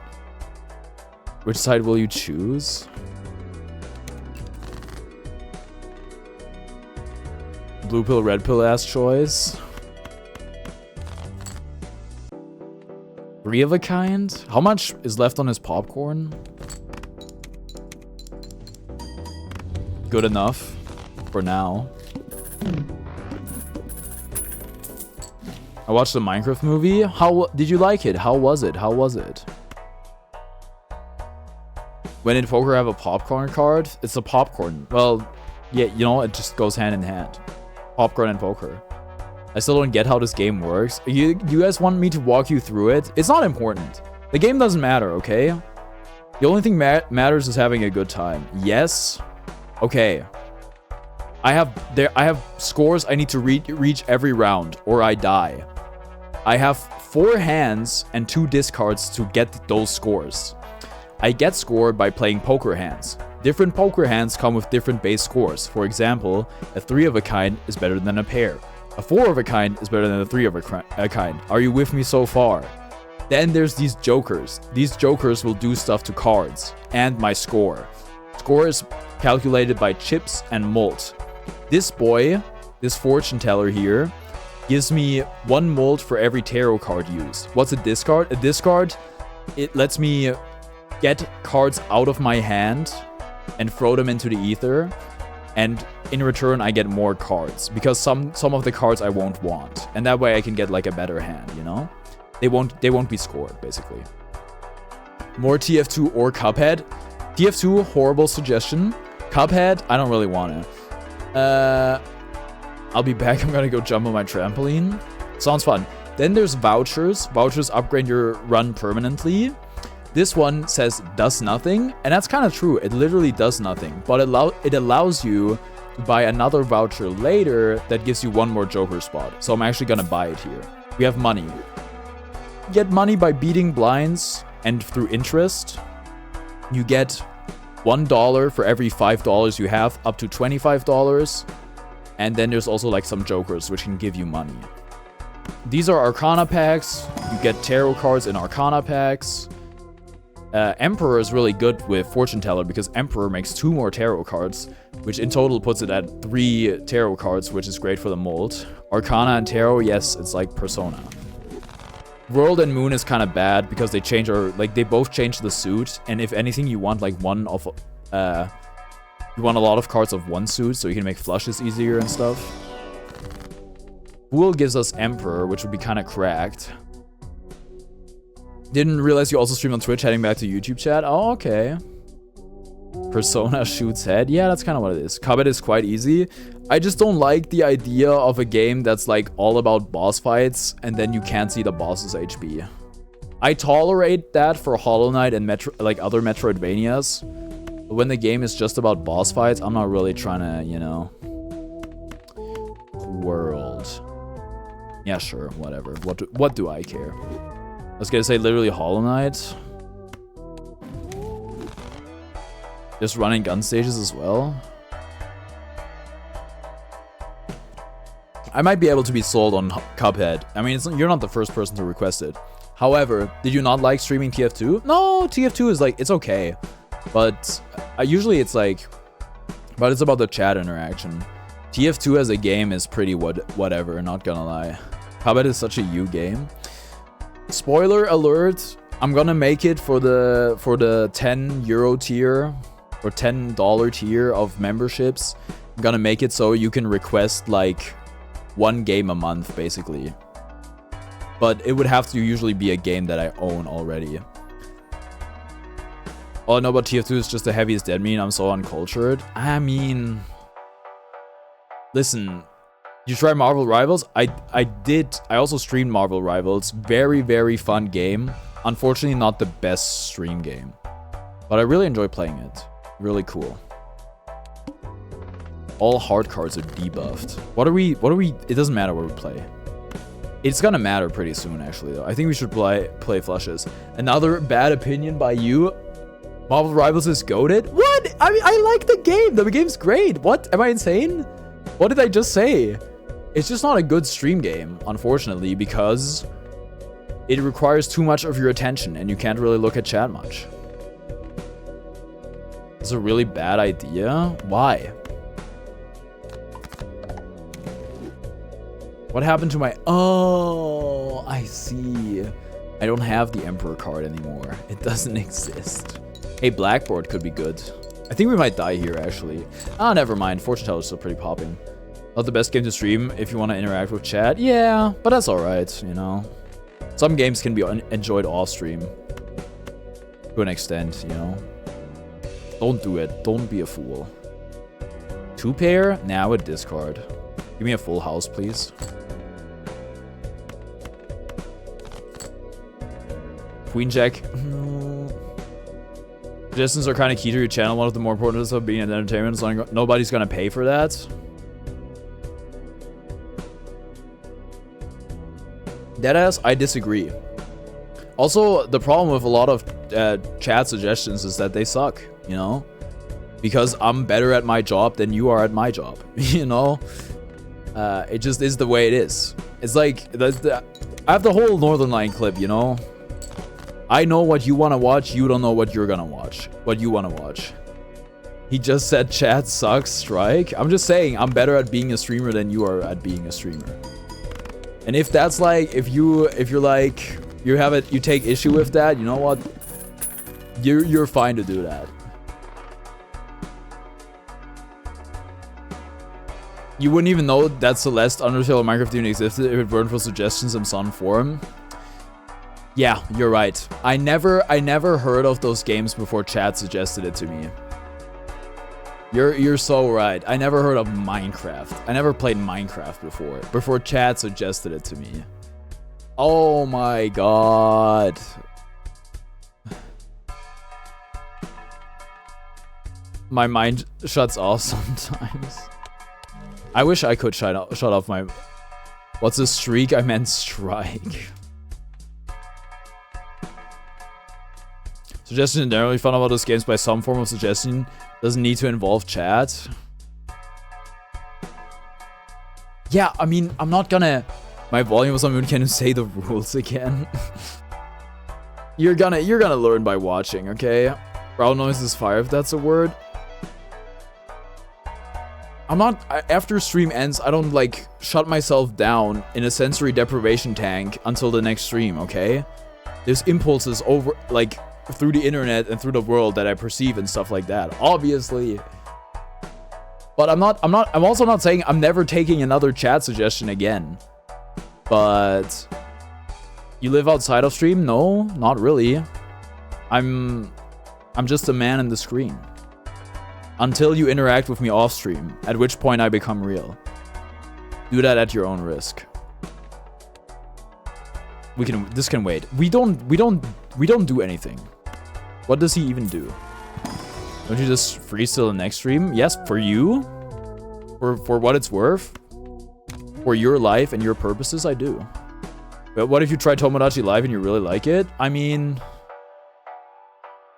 Which side will you choose? Blue pill, red pill ass choice. 3 of a kind? How much is left on his popcorn? Good enough for now. I watched the Minecraft movie. How did you like it? How was it? How was it? When did poker have a popcorn card? It's a popcorn. Well, yeah, you know, it just goes hand in hand. Popcorn and poker. I still don't get how this game works. You guys want me to walk you through it? It's not important. The game doesn't matter, okay? The only thing matters is having a good time. Yes. Okay. I have scores I need to reach every round or I die. I have 4 hands and 2 discards to get those scores. I get scored by playing poker hands. Different poker hands come with different base scores. For example, a 3 of a kind is better than a pair. A 4 of a kind is better than a 3 of a kind. Are you with me so far? Then there's these jokers. These jokers will do stuff to cards and my score. Score is calculated by chips and mult. This boy, this fortune teller here, gives me 1 mult for every tarot card used. What's a discard? A discard, it lets me get cards out of my hand and throw them into the ether. And in return, I get more cards because some of the cards I won't want, and that way I can get like a better hand. You know, they won't be scored basically. More TF2 or Cuphead. TF2, horrible suggestion. Cuphead, I don't really want to. I'll be back. I'm gonna go jump on my trampoline. Sounds fun. Then there's vouchers. Vouchers upgrade your run permanently. This one says does nothing, and that's kind of true. It literally does nothing, but it allows you to buy another voucher later that gives you one more Joker spot. So I'm actually gonna buy it here. We have money. Get money by beating blinds and through interest. You get $1 for every $5 you have, up to $25. And then there's also like some Jokers which can give you money. These are Arcana packs. You get tarot cards in Arcana packs. Emperor is really good with Fortune Teller because Emperor makes 2 more tarot cards, which in total puts it at 3 tarot cards, which is great for the mold. Arcana and Tarot, yes, it's like Persona. World and Moon is kind of bad because they change they both change the suit, and if anything, you want like one of you want a lot of cards of one suit so you can make flushes easier and stuff. Fool gives us Emperor, which would be kind of cracked. Didn't realize you also stream on Twitch, heading back to YouTube chat. Oh, okay. Persona shoots head. Yeah, that's kind of what it is. Cuphead is quite easy. I just don't like the idea of a game that's like all about boss fights and then you can't see the boss's HP. I tolerate that for Hollow Knight and other Metroidvanias. But when the game is just about boss fights, I'm not really trying to, you know. World. Yeah, sure, whatever. What do I care? I was gonna say literally Hollow Knight. Just running gun stages as well. I might be able to be sold on Cuphead. I mean, you're not the first person to request it. However, did you not like streaming TF2? No, TF2 is like, it's okay. But usually it's like, but it's about the chat interaction. TF2 as a game is pretty whatever, not gonna lie. Cuphead is such a you game. Spoiler alert, I'm gonna make it for the 10 euro tier or $10 tier of memberships. I'm gonna make it so you can request like 1 game a month basically. But it would have to usually be a game that I own already. All I know about TF2 is just the heaviest dead meme. I'm so uncultured. I mean, listen, you try Marvel Rivals? I did. I also streamed Marvel Rivals. Very, very fun game. Unfortunately, not the best stream game. But I really enjoy playing it. Really cool. All hard cards are debuffed. What are we? It doesn't matter what we play. It's gonna matter pretty soon, actually, though. I think we should play flushes. Another bad opinion by you. Marvel Rivals is goated? What? I mean, I like the game. The game's great. What? Am I insane? What did I just say? It's just not a good stream game, unfortunately, because it requires too much of your attention and you can't really look at chat much. It's a really bad idea. Why? What happened to my... Oh, I see. I don't have the Emperor card anymore. It doesn't exist. Hey, Blackboard could be good. I think we might die here, actually. Ah, never mind. Fortune Teller is still pretty popping. Not the best game to stream if you want to interact with chat. Yeah, but that's alright, you know. Some games can be enjoyed off-stream. To an extent, you know. Don't do it. Don't be a fool. 2-pair? Now with discard. Give me a full house, please. Queen Jack. Suggestions are kind of key to your channel. One of the more important of being an entertainment is nobody's gonna pay for that. Deadass, I disagree. Also, the problem with a lot of chat suggestions is that they suck, you know? Because I'm better at my job than you are at my job, you know? It just is the way it is. It's like, I have the whole Northern Line clip, you know? I know what you want to watch, you don't know what you're gonna watch. What you want to watch. He just said chat sucks, strike. I'm just saying, I'm better at being a streamer than you are at being a streamer. And if that's like, if you're like, you take issue with that, you know what? You're fine to do that. You wouldn't even know that Celeste, Undertale, or Minecraft even existed if it weren't for suggestions in some forum. Yeah, you're right. I never heard of those games before chat suggested it to me. You're so right. I never heard of Minecraft. I never played Minecraft before Chad suggested it to me. Oh my god. My mind shuts off sometimes. I wish I could shut off my... What's a streak? I meant strike. Suggestion generally fun about those games by some form of suggestion. Doesn't need to involve chat. Yeah, I mean, I'm not gonna... My volume was on mute. Can you say the rules again? You're gonna learn by watching, okay? Brown noise is fire, if that's a word. I'm not... After stream ends, I don't, like, shut myself down in a sensory deprivation tank until the next stream, okay? There's impulses over, like, through the internet and through the world that I perceive and stuff like that, obviously. But I'm also not saying I'm never taking another chat suggestion again. But... You live outside of stream? No, not really. I'm just a man in the screen. Until you interact with me off stream, at which point I become real. Do that at your own risk. This can wait. We don't do anything. What does he even do? Don't you just freestyle the next stream? Yes, for you. For what it's worth. For your life and your purposes, I do. But what if you try Tomodachi Live and you really like it? I mean...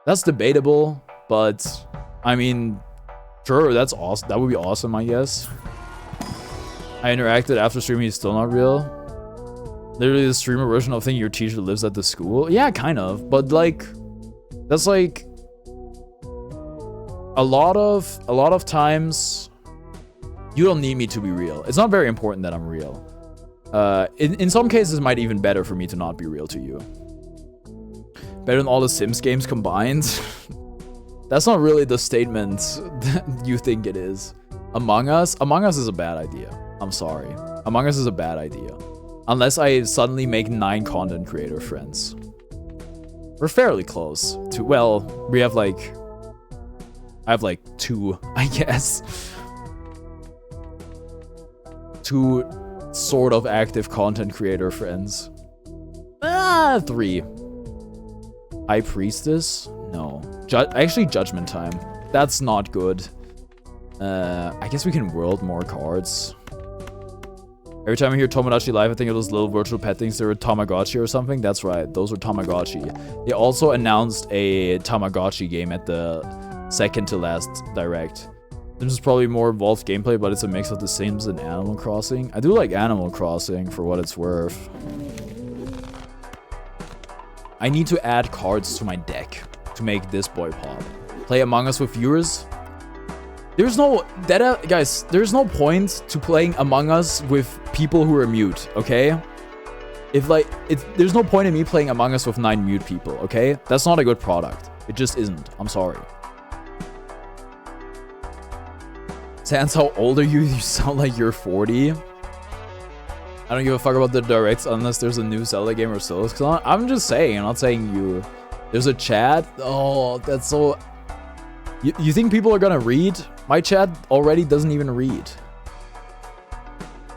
That's debatable, but... I mean... Sure, that's awesome. That would be awesome, I guess. I interacted after streaming, he's still not real. Literally the streamer version of thinking your teacher lives at the school? Yeah, kind of. But, like... That's, like... A lot of times... You don't need me to be real. It's not very important that I'm real. In some cases, it might even better for me to not be real to you. Better than all the Sims games combined? That's not really the statement that you think it is. Among Us? Among Us is a bad idea. I'm sorry. Among Us is a bad idea. Unless I suddenly make 9 content creator friends. We're fairly close to, well, we have like... I have like 2, I guess. 2 sort of active content creator friends. 3. High Priestess? No. Actually, Judgment Time. That's not good. I guess we can world more cards. Every time I hear Tomodachi Live, I think of those little virtual pet things. They were Tamagotchi or something. That's right. Those were Tamagotchi. They also announced a Tamagotchi game at the second to last Direct. Sims is probably more involved gameplay, but it's a mix of The Sims and Animal Crossing. I do like Animal Crossing for what it's worth. I need to add cards to my deck to make this boy pop. Play Among Us with viewers. There's no... guys, there's no point to playing Among Us with people who are mute, okay? There's no point in me playing Among Us with 9 mute people, okay? That's not a good product. It just isn't. I'm sorry. Sans, how old are you? You sound like you're 40. I don't give a fuck about the directs unless there's a new Zelda game or Solos. I'm just saying, I'm not saying you. There's a chat. Oh, that's so... You think people are gonna read? My chat already doesn't even read.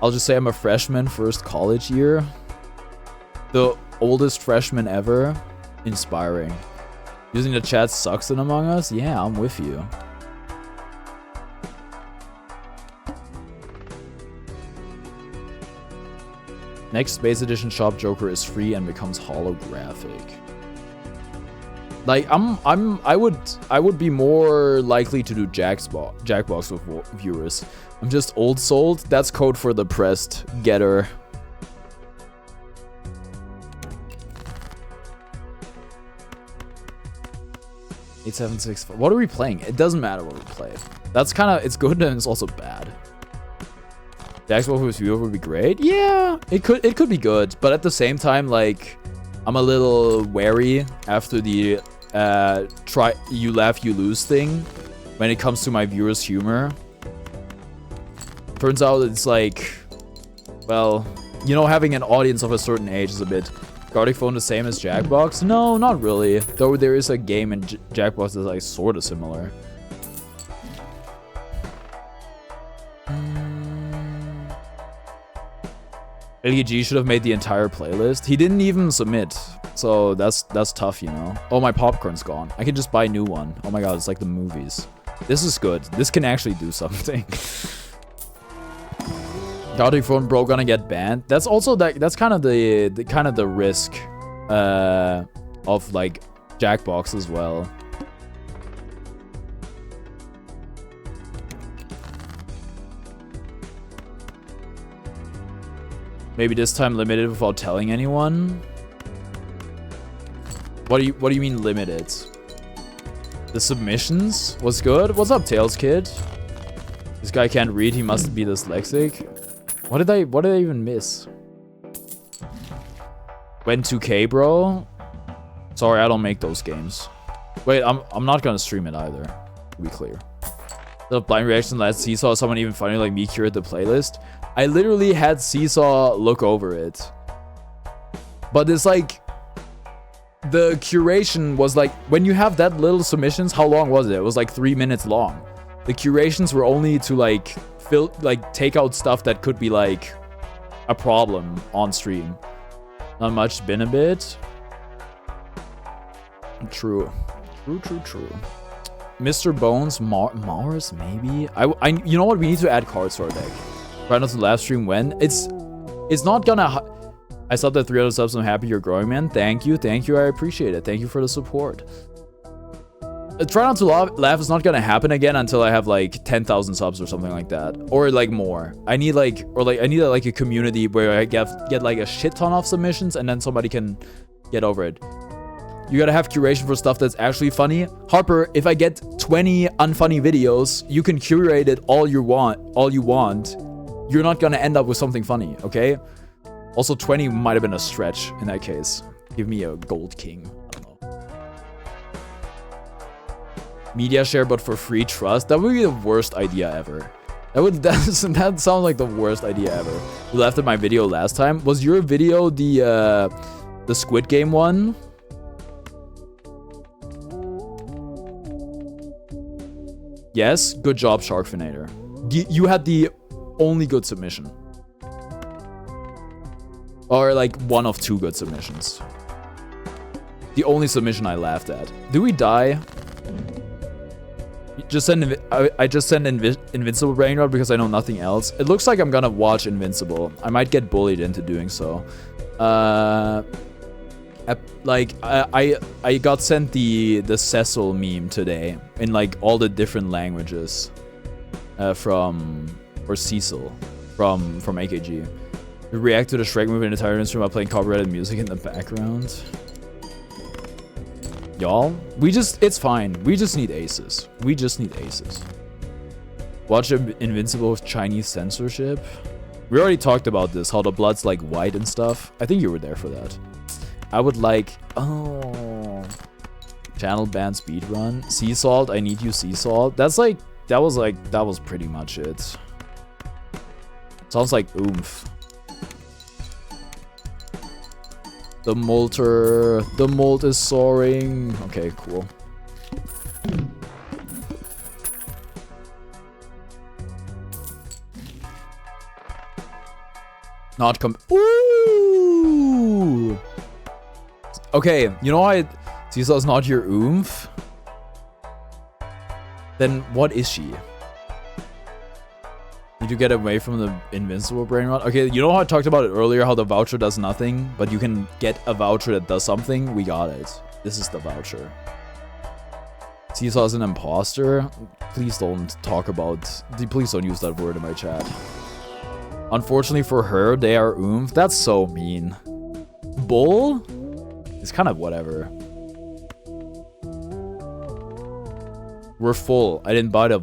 I'll just say I'm a freshman, first college year. The oldest freshman ever. Inspiring. Using the chat sucks in Among Us? Yeah, I'm with you. Next Space Edition Shop Joker is free and becomes holographic. Like I would be more likely to do Jackbox with viewers. I'm just old souled. That's code for the pressed getter. What are we playing? It doesn't matter what we play. That's kind of, it's good and it's also bad. Jackbox with viewer would be great. Yeah, it could be good, but at the same time, like, I'm a little wary after the try you laugh you lose thing when it comes to my viewers' humor. Turns out it's like, well, you know, having an audience of a certain age is a bit... Gartic Phone the same as Jackbox? No, not really. Though there is a game in Jackbox that's like sort of similar. LEG should have made the entire playlist. He didn't even submit, so that's tough, you know. Oh, my popcorn's gone. I can just buy a new one. Oh my god, it's like the movies. This is good. This can actually do something. Chaotic phone bro gonna get banned. That's also that's kind of the risk of like Jackbox as well. Maybe this time limited without telling anyone. What do you mean limited? The submissions was good. What's up, Tails Kid? This guy can't read. He must be dyslexic. What did I even miss? When 2K, bro? Sorry, I don't make those games. Wait, I'm not gonna stream it either. To be clear. The blind reaction last Seesaw, someone even funny like me curated the playlist. I literally had Seesaw look over it. But it's like the curation was like when you have that little submissions, how long was it? It was like 3 minutes long. The curations were only to like take out stuff that could be like a problem on stream. Not much, been a bit. True. Mr. Bones, Mars, maybe? You know what? We need to add cards to our deck. Try not to live stream when. It's not gonna... I subbed at 300 subs. I'm happy you're growing, man. Thank you. I appreciate it. Thank you for the support. Try not to laugh is not gonna happen again until I have like 10,000 subs or something like that, or like more. I need like a community where I get like a shit ton of submissions and then somebody can get over it. You gotta have curation for stuff that's actually funny. Harper, if I get 20 unfunny videos, you can curate it all you want. You're not gonna end up with something funny, okay? Also, 20 might have been a stretch in that case. Give me a gold king. Media share, but for free trust. That would be the worst idea ever. That sounds like the worst idea ever. You laughed at my video last time. Was your video the Squid Game one? Yes. Good job, Sharkfinator. You had the only good submission. Or like one of two good submissions. The only submission I laughed at. Do we die? I just send Invincible Brainrot because I know nothing else. It looks like I'm gonna watch Invincible. I might get bullied into doing so. I got sent the Cecil meme today in like all the different languages or Cecil from AKG. We react to the Shrek movie in the entire instrument while playing copyrighted music in the background. Y'all, it's fine. We just need aces. Watch Invincible with Chinese censorship. We already talked about this, how the blood's like white and stuff. I think you were there for that. I would like, channel ban speedrun. Sea salt, I need you sea salt. That was pretty much it. Sounds like oomph. The molt is soaring. Okay, cool. Not Ooh! Okay, you know why Seesaw's not your oomph? Then what is she? Need to get away from the Invincible Brainrot. Okay, you know how I talked about it earlier, how the voucher does nothing, but you can get a voucher that does something? We got it. This is the voucher. Seesaw's an imposter? Please don't use that word in my chat. Unfortunately for her, they are oomph. That's so mean. Bull? It's kind of whatever. We're full. I didn't buy a...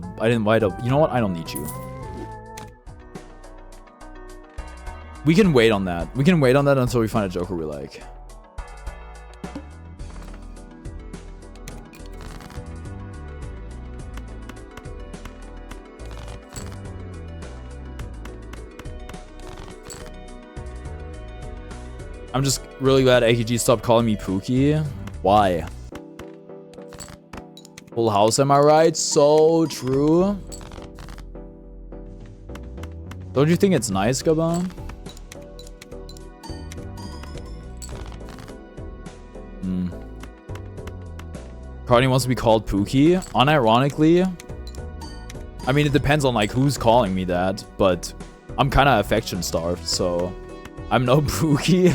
You know what? I don't need you. We can wait on that. We can wait on that until we find a Joker we like. I'm just really glad AKG stopped calling me Pookie. Why? Full house, am I right? So true. Don't you think it's nice, Gabon? Carney wants to be called Pookie. Unironically, I mean, it depends on like who's calling me that, but I'm kind of affection starved, so I'm no Pookie.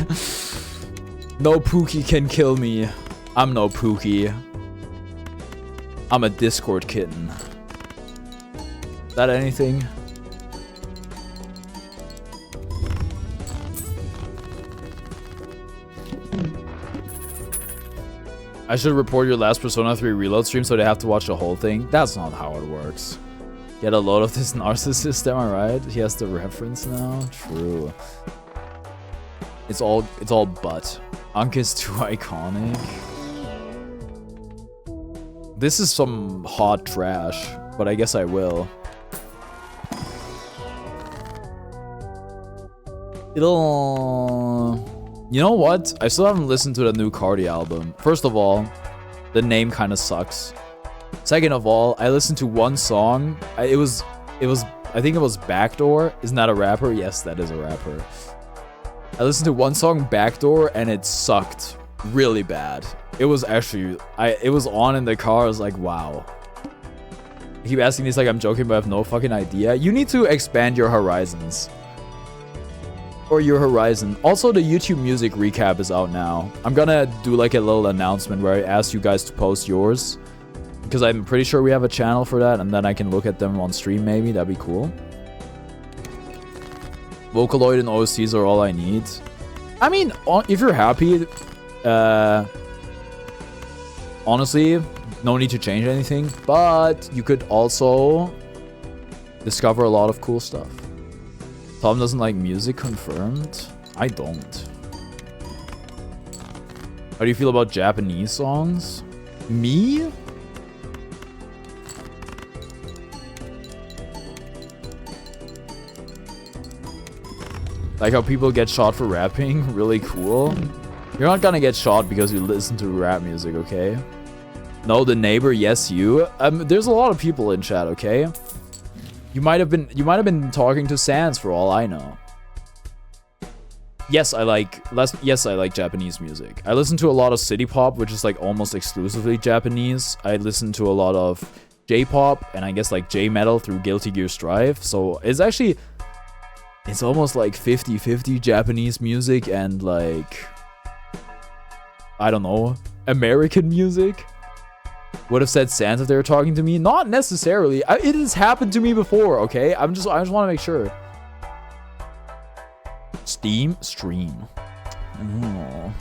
No Pookie can kill me. I'm no Pookie. I'm a Discord kitten. Is that anything? I should report your last Persona 3 reload stream so they have to watch the whole thing. That's not how it works. Get a load of this narcissist, am I right? He has the reference now? True. It's all butt. Ankh is too iconic. This is some hot trash, but I guess I will. You know what? I still haven't listened to the new Cardi album. First of all, the name kind of sucks. Second of all, I listened to one song. I think it was Backdoor. Isn't that a rapper? Yes, that is a rapper. I listened to one song, Backdoor, and it sucked really bad. It was actually, it was on in the car. I was like, wow. I keep asking these like I'm joking, but I have no fucking idea. You need to expand your horizons. Or your horizon. Also, the YouTube music recap is out now. I'm gonna do like a little announcement where I ask you guys to post yours. Because I'm pretty sure we have a channel for that, and then I can look at them on stream maybe. That'd be cool. Vocaloid and OSTs are all I need. I mean, if you're happy, honestly, no need to change anything. But you could also discover a lot of cool stuff. Tom doesn't like music, confirmed. I don't. How do you feel about Japanese songs? Me? Like how people get shot for rapping? Really cool. You're not gonna get shot because you listen to rap music, okay? No, the neighbor, yes, you. There's a lot of people in chat, okay? You might have been talking to Sans for all I know. Yes, I like Japanese music. I listen to a lot of city pop, which is like almost exclusively Japanese. I listen to a lot of J-pop and I guess like J-metal through Guilty Gear Strive. So it's almost like 50-50 Japanese music and like, I don't know, American music. Would have said Sans if they were talking to me. Not necessarily. It has happened to me before, okay? I just want to make sure. Stream. Oh.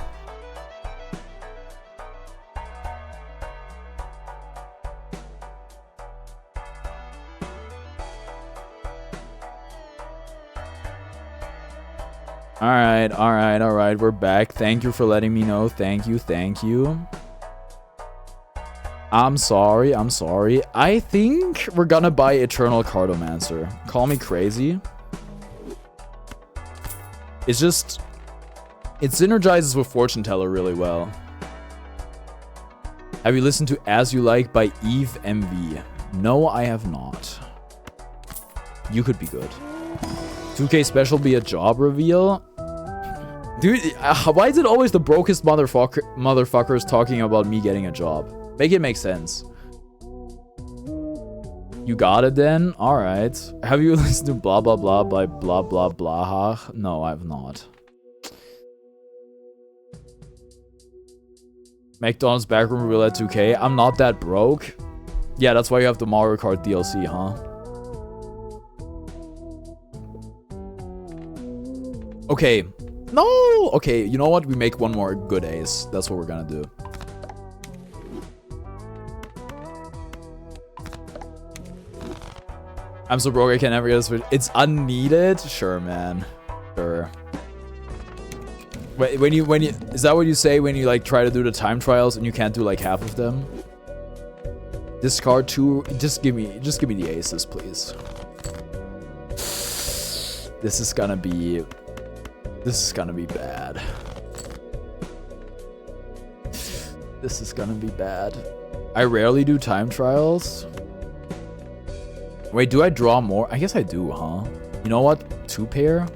All right. We're back. Thank you for letting me know. Thank you. I'm sorry. I think we're gonna buy Eternal Cardomancer. Call me crazy. It synergizes with Fortune Teller really well. Have you listened to As You Like by Eve MV? No, I have not. You could be good. 2K special be a job reveal? Dude, why is it always the brokest motherfuckers talking about me getting a job? Make it make sense. You got it then? Alright. Have you listened to blah blah blah by blah blah blah? No, I've not. McDonald's Backroom Roulette 2K. I'm not that broke. Yeah, that's why you have the Mario Kart DLC, huh? Okay. No! Okay, you know what? We make one more good ace. That's what we're gonna do. I'm so broke I can never get a Switch. It's unneeded? Sure, man. Sure. When you is that what you say when you like try to do the time trials and you can't do like half of them? Discard 2. Just give me the aces, please. This is gonna be bad. This is gonna be bad. I rarely do time trials. Wait, do I draw more? I guess I do, huh? You know what? 2 pair?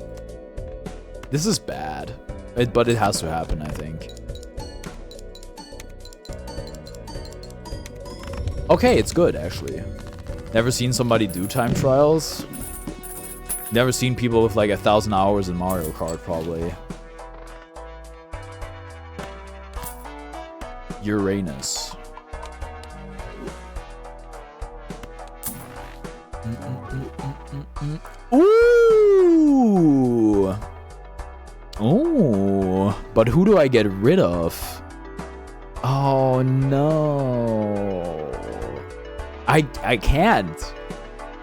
This is bad. But it has to happen, I think. Okay, it's good, actually. Never seen somebody do time trials. Never seen people with like 1,000 hours in Mario Kart, probably. Uranus. Ooh! Oh, but who do I get rid of? Oh no. I can't.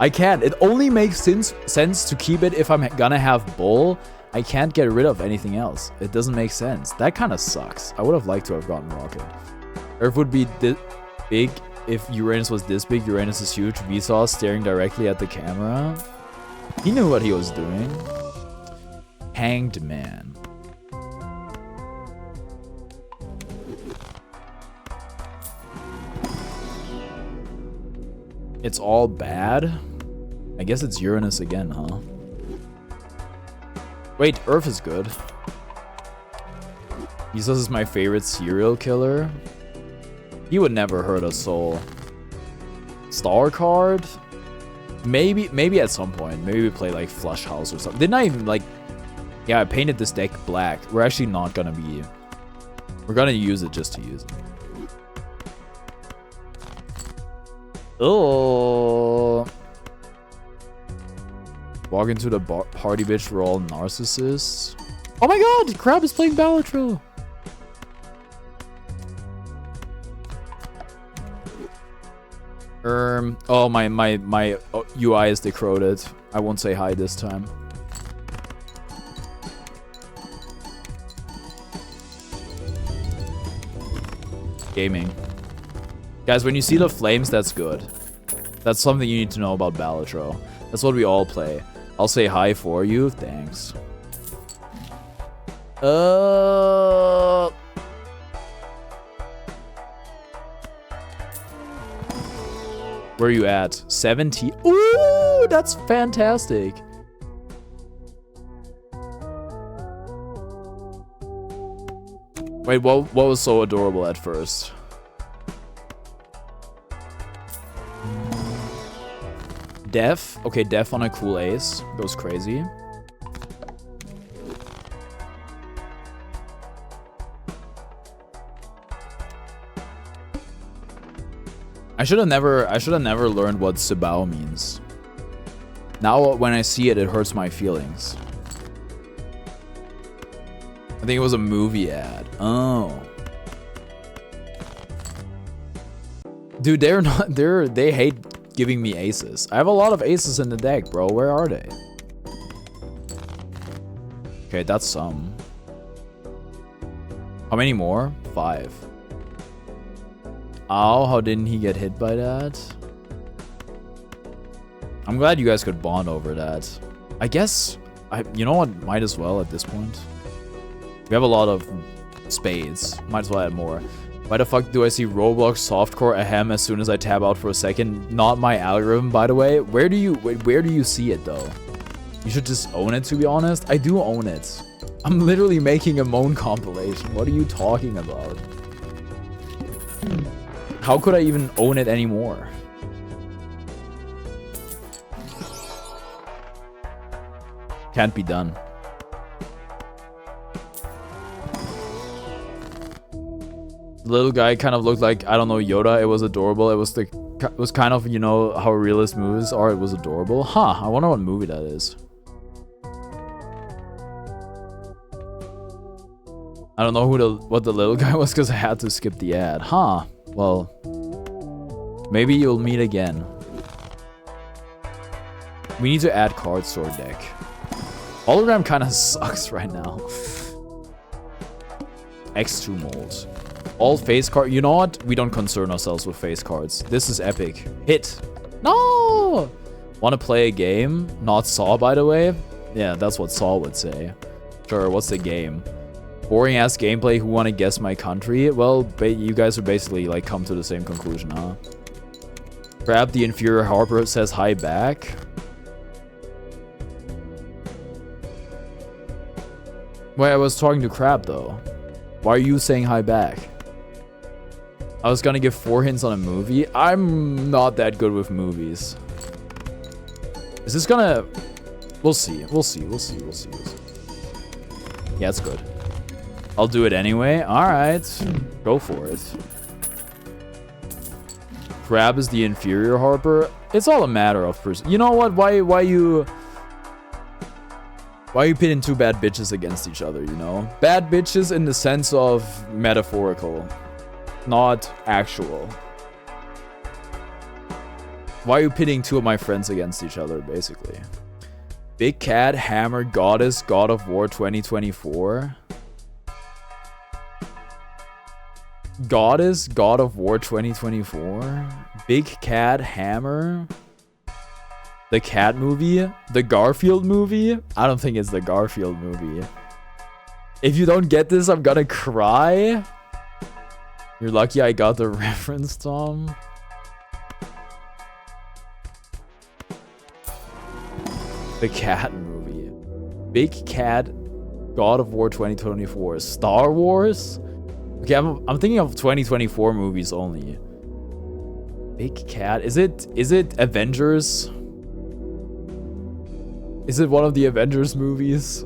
I can't. It only makes sense to keep it if I'm gonna have Bull. I can't get rid of anything else. It doesn't make sense. That kind of sucks. I would have liked to have gotten Rocket. Earth would be this big if Uranus was this big. Uranus is huge. Vsauce staring directly at the camera. He knew what he was doing. Hanged Man. It's all bad? I guess it's Uranus again, huh? Wait, Earth is good. Vsauce is my favorite serial killer. He would never hurt a soul. Star card? Maybe at some point. Maybe we play like Flush House or something. Didn't I even like... Yeah, I painted this deck black. We're actually not gonna be... We're gonna use it just to use it. Oh. Walk into the party, bitch. We're all narcissists. Oh my god! Crab is playing Balatro. Oh, my UI is decoded. I won't say hi this time. Gaming. Guys, when you see the flames, that's good. That's something you need to know about Balatro. That's what we all play. I'll say hi for you. Thanks. Where are you at? 70. Ooh, that's fantastic. Wait, what was so adorable at first? Def. Okay, Def on a cool ace. Goes crazy. I should have never learned what Sibao means. Now when I see it, it hurts my feelings. I think it was a movie ad. Oh. Dude, they hate giving me aces. I have a lot of aces in the deck, bro. Where are they? Okay, that's some. How many more? 5. Ow, how didn't he get hit by that? I'm glad you guys could bond over that. I guess, you know what? Might as well at this point. We have a lot of spades. Might as well add more. Why the fuck do I see Roblox softcore ahem as soon as I tab out for a second? Not my algorithm, by the way. Where do you see it though? You should just own it, to be honest. I do own it. I'm literally making a Moan compilation. What are you talking about? How could I even own it anymore? Can't be done. The little guy kind of looked like, I don't know, Yoda. It was adorable. It was kind of, you know, how realist movies are. It was adorable. Huh, I wonder what movie that is. I don't know what the little guy was because I had to skip the ad. Huh. Well, maybe you'll meet again. We need to add cards to our deck. Hologram kind of sucks right now. X2 molds. All face card. You know what? We don't concern ourselves with face cards. This is epic. Hit. No! Want to play a game? Not Saw, by the way. Yeah, that's what Saw would say. Sure, what's the game? Boring ass gameplay. Who want to guess my country? Well, you guys are basically like come to the same conclusion, huh? Crab the inferior Harper says hi back. Wait, I was talking to Crab though. Why are you saying hi back? I was gonna give 4 hints on a movie. I'm not that good with movies. Is this gonna... We'll see. We'll see. We'll see. We'll see. We'll see. Yeah, it's good. I'll do it anyway. Alright. Go for it. Crab is the inferior Harper. It's all a matter of person. You know what? Why you pitting 2 bad bitches against each other, you know? Bad bitches in the sense of metaphorical, not actual. Why are you pitting 2 of my friends against each other, basically? Big Cat, Hammer, Goddess, God of War 2024. Goddess, God of War 2024. Big Cat, Hammer. The Cat movie. The Garfield movie. I don't think it's the Garfield movie. If you don't get this, I'm gonna cry. You're lucky I got the reference, Tom. The Cat movie. Big Cat, God of War 2024. Star Wars? Okay, I'm thinking of 2024 movies only. Big Cat. Is it Avengers? Is it one of the Avengers movies?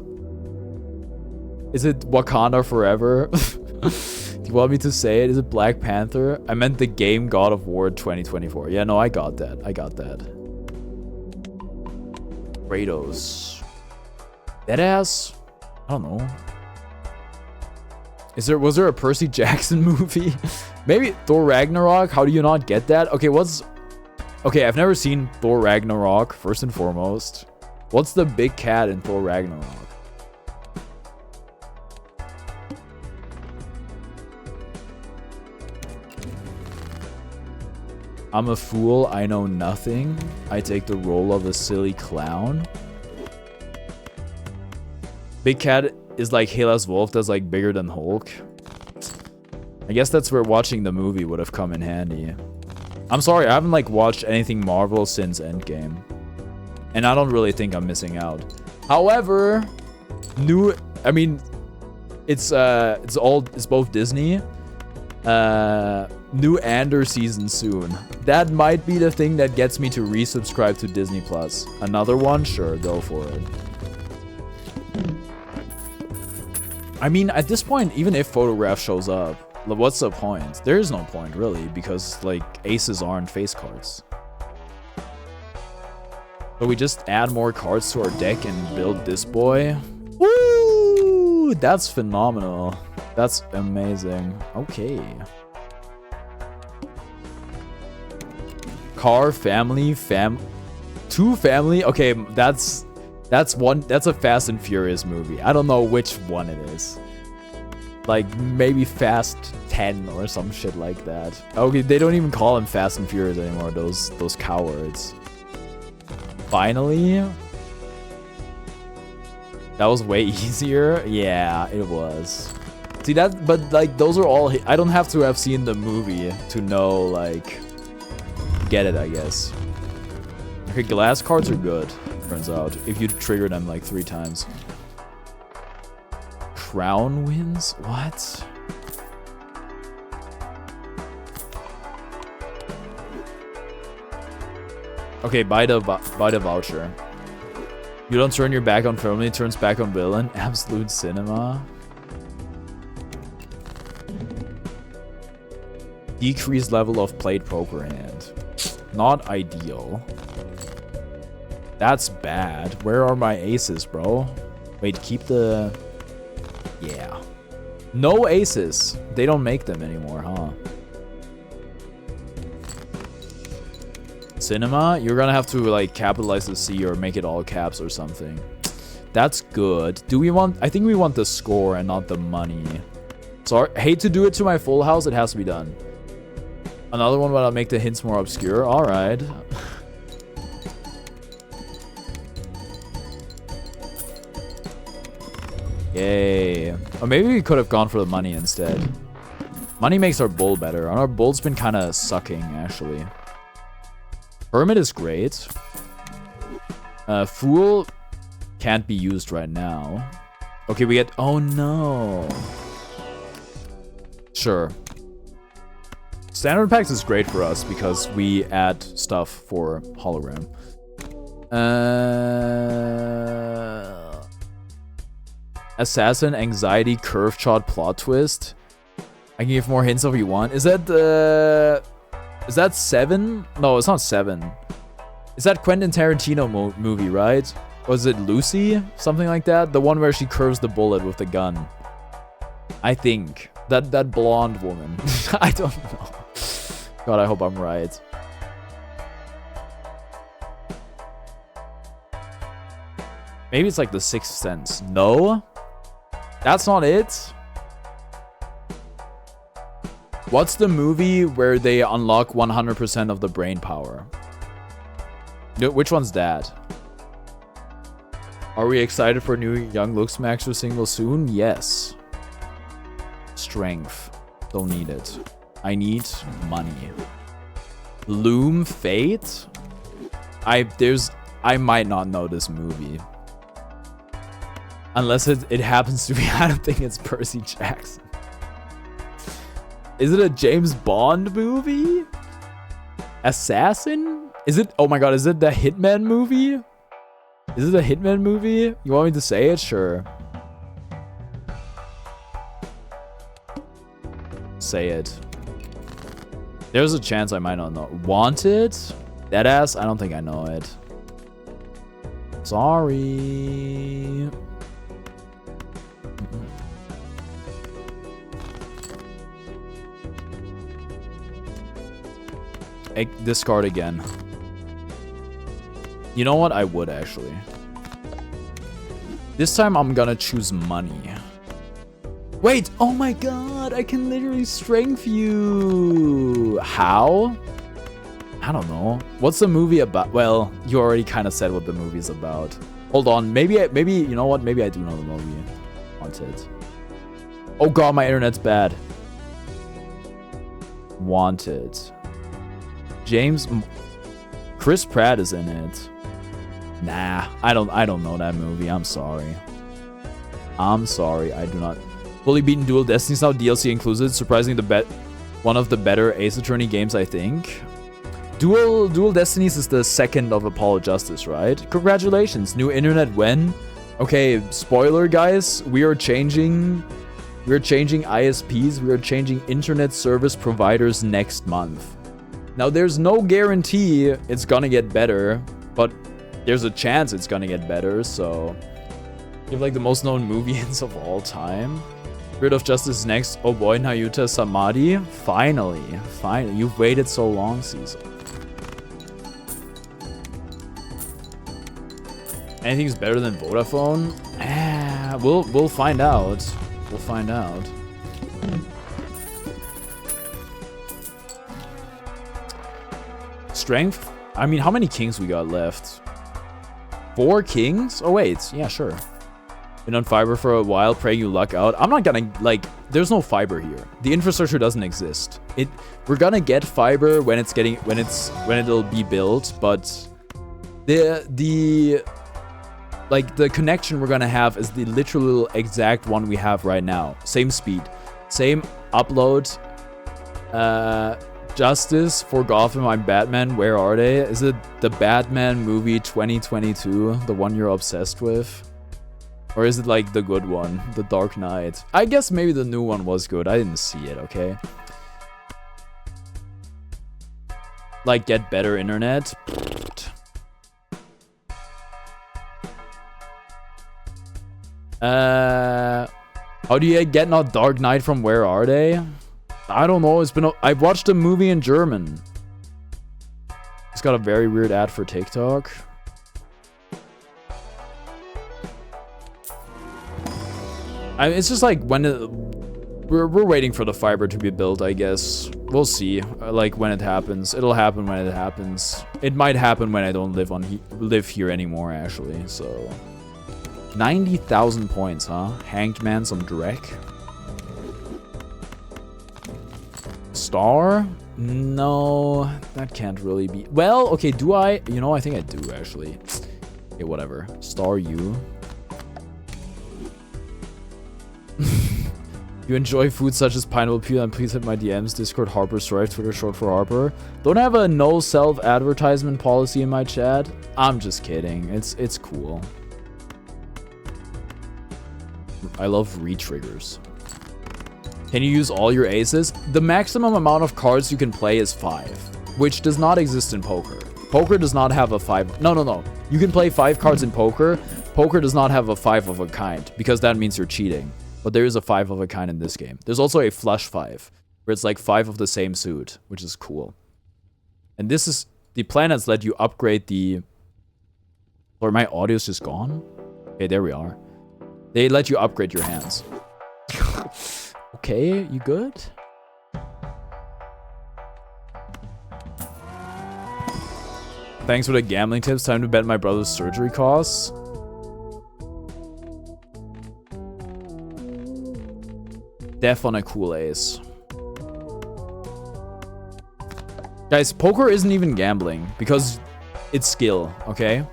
Is it Wakanda Forever? Do you want me to say it? Is it Black Panther? I meant the game God of War 2024. Yeah, no, I got that. I got that. Kratos. Deadass? I don't know. Was there a Percy Jackson movie? Maybe Thor Ragnarok? How do you not get that? Okay, okay, I've never seen Thor Ragnarok, first and foremost. What's the big cat in Thor Ragnarok? I'm a fool, I know nothing. I take the role of a silly clown. Big Cat is like Hela's Wolf that's like bigger than Hulk. I guess that's where watching the movie would have come in handy. I'm sorry, I haven't like watched anything Marvel since Endgame. And I don't really think I'm missing out. However, it's both Disney. New Ander season soon. That might be the thing that gets me to resubscribe to Disney Plus. Another one? Sure, go for it. I mean, at this point, even if Photograph shows up, what's the point? There is no point, really, because, like, aces aren't face cards. So we just add more cards to our deck and build this boy. Woo! That's phenomenal. That's amazing. Okay. Car, family, two family. Okay, that's a Fast and Furious movie. I don't know which one it is. Like maybe Fast 10 or some shit like that. Okay, they don't even call them Fast and Furious anymore. Those cowards. Finally. That was way easier. Yeah, it was. See that, but like those are all. I don't have to have seen the movie to know like. Get it, I guess. Okay, glass cards are good. Turns out, if you trigger them like 3 times. Crown wins? What? Okay, buy the voucher. You don't turn your back on family, turns back on villain. Absolute cinema. Decreased level of played poker hand. Not ideal. That's bad. Where are my aces, bro? Wait, keep the... Yeah. No aces. They don't make them anymore, huh? Cinema? You're gonna have to, like, capitalize the C or make it all caps or something. That's good. Do we want... I think we want the score and not the money. Sorry. Hate to do it to my full house. It has to be done. Another one, but I'll make the hints more obscure. Alright. Yay. Or maybe we could have gone for the money instead. Money makes our bull better. And our bull's been kind of sucking, actually. Hermit is great. Fool can't be used right now. Okay, we get... Oh, no. Sure. Standard packs is great for us because we add stuff for hologram. Assassin, anxiety, curve shot, plot twist. I can give more hints if you want. Is that 7? No, it's not 7. Is that Quentin Tarantino movie, right? Was it Lucy? Something like that? The one where she curves the bullet with the gun. I think. That blonde woman. I don't know. God, I hope I'm right. Maybe it's like The Sixth Sense. No? That's not it? What's the movie where they unlock 100% of the brain power? Which one's that? Are we excited for new Young Lux Max single soon? Yes. Strength. Don't need it. I need money. Loom Fate? I might not know this movie. Unless it happens to be, I don't think it's Percy Jackson. Is it a James Bond movie? Assassin? Is it, oh my god, is it the Hitman movie? Is it a Hitman movie? You want me to say it? Sure. Say it. There's a chance I might not know. Wanted? Deadass? I don't think I know it. Sorry. Discard again. You know what? I would actually. This time I'm gonna choose money. Wait! Oh my god! I can literally strength you! How? I don't know. What's the movie about? Well, you already kind of said what the movie's about. Hold on. Maybe you know what? Maybe I do know the movie. Wanted. Oh god, my internet's bad. Wanted. Chris Pratt is in it. Nah, I don't know that movie. I'm sorry. I do not. Fully beaten Dual Destinies now, DLC included. Surprisingly, one of the better Ace Attorney games, I think. Dual Destinies is the second of Apollo Justice, right? Congratulations. New internet when? Okay, spoiler guys, we are changing ISPs, we are changing internet service providers next month. Now, there's no guarantee it's gonna get better, but there's a chance it's gonna get better, so... You have, like, the most known movie of all time. Spirit of Justice next. Oh boy, Nayuta Samadhi. Finally. You've waited so long, Caesar. Anything's better than Vodafone? We'll find out. We'll find out. Strength? I mean, how many kings we got left? 4 kings? Oh, wait. Yeah, sure. Been on fiber for a while. Pray you luck out. I'm not gonna, like, there's no fiber here. The infrastructure doesn't exist. We're gonna get fiber when it'll be built, but the connection we're gonna have is the literal exact one we have right now. Same speed. Same upload. Justice for Gotham, I'm Batman. Where are they? Is it the Batman movie 2022? The one you're obsessed with? Or is it like the good one? The Dark Knight? I guess maybe the new one was good. I didn't see it, okay? Like, get better internet? How do you get not Dark Knight from Where Are They? I don't know. I've watched a movie in German. It's got a very weird ad for TikTok. It's just like when we're waiting for the fiber to be built, I guess. We'll see. Like when it happens. It'll happen when it happens. It might happen when I don't live here anymore, actually. So 90,000 points, huh? Hanged Man, some Drek. Star? No, that can't really be. Well, okay, do I? You know, I think I do, actually. Okay, whatever. Star U. You enjoy food such as pineapple peel, and please hit my DMs, Discord, Harper Strife, Twitter short for Harper. Don't have a no self-advertisement policy in my chat. I'm just kidding. It's cool. I love re-triggers. Can you use all your aces? The maximum amount of cards you can play is 5, which does not exist in poker. Poker does not have a 5. No. You can play 5 cards in poker. Poker does not have a 5 of a kind, because that means you're cheating. But there is a 5 of a kind in this game. There's also a flush 5, where it's like 5 of the same suit, which is cool. And this is... The planets let you upgrade the... Or my audio's just gone? Okay, there we are. They let you upgrade your hands. Okay, you good? Thanks for the gambling tips. Time to bet my brother's surgery costs. Def on a cool ace. Guys, poker isn't even gambling because it's skill, okay?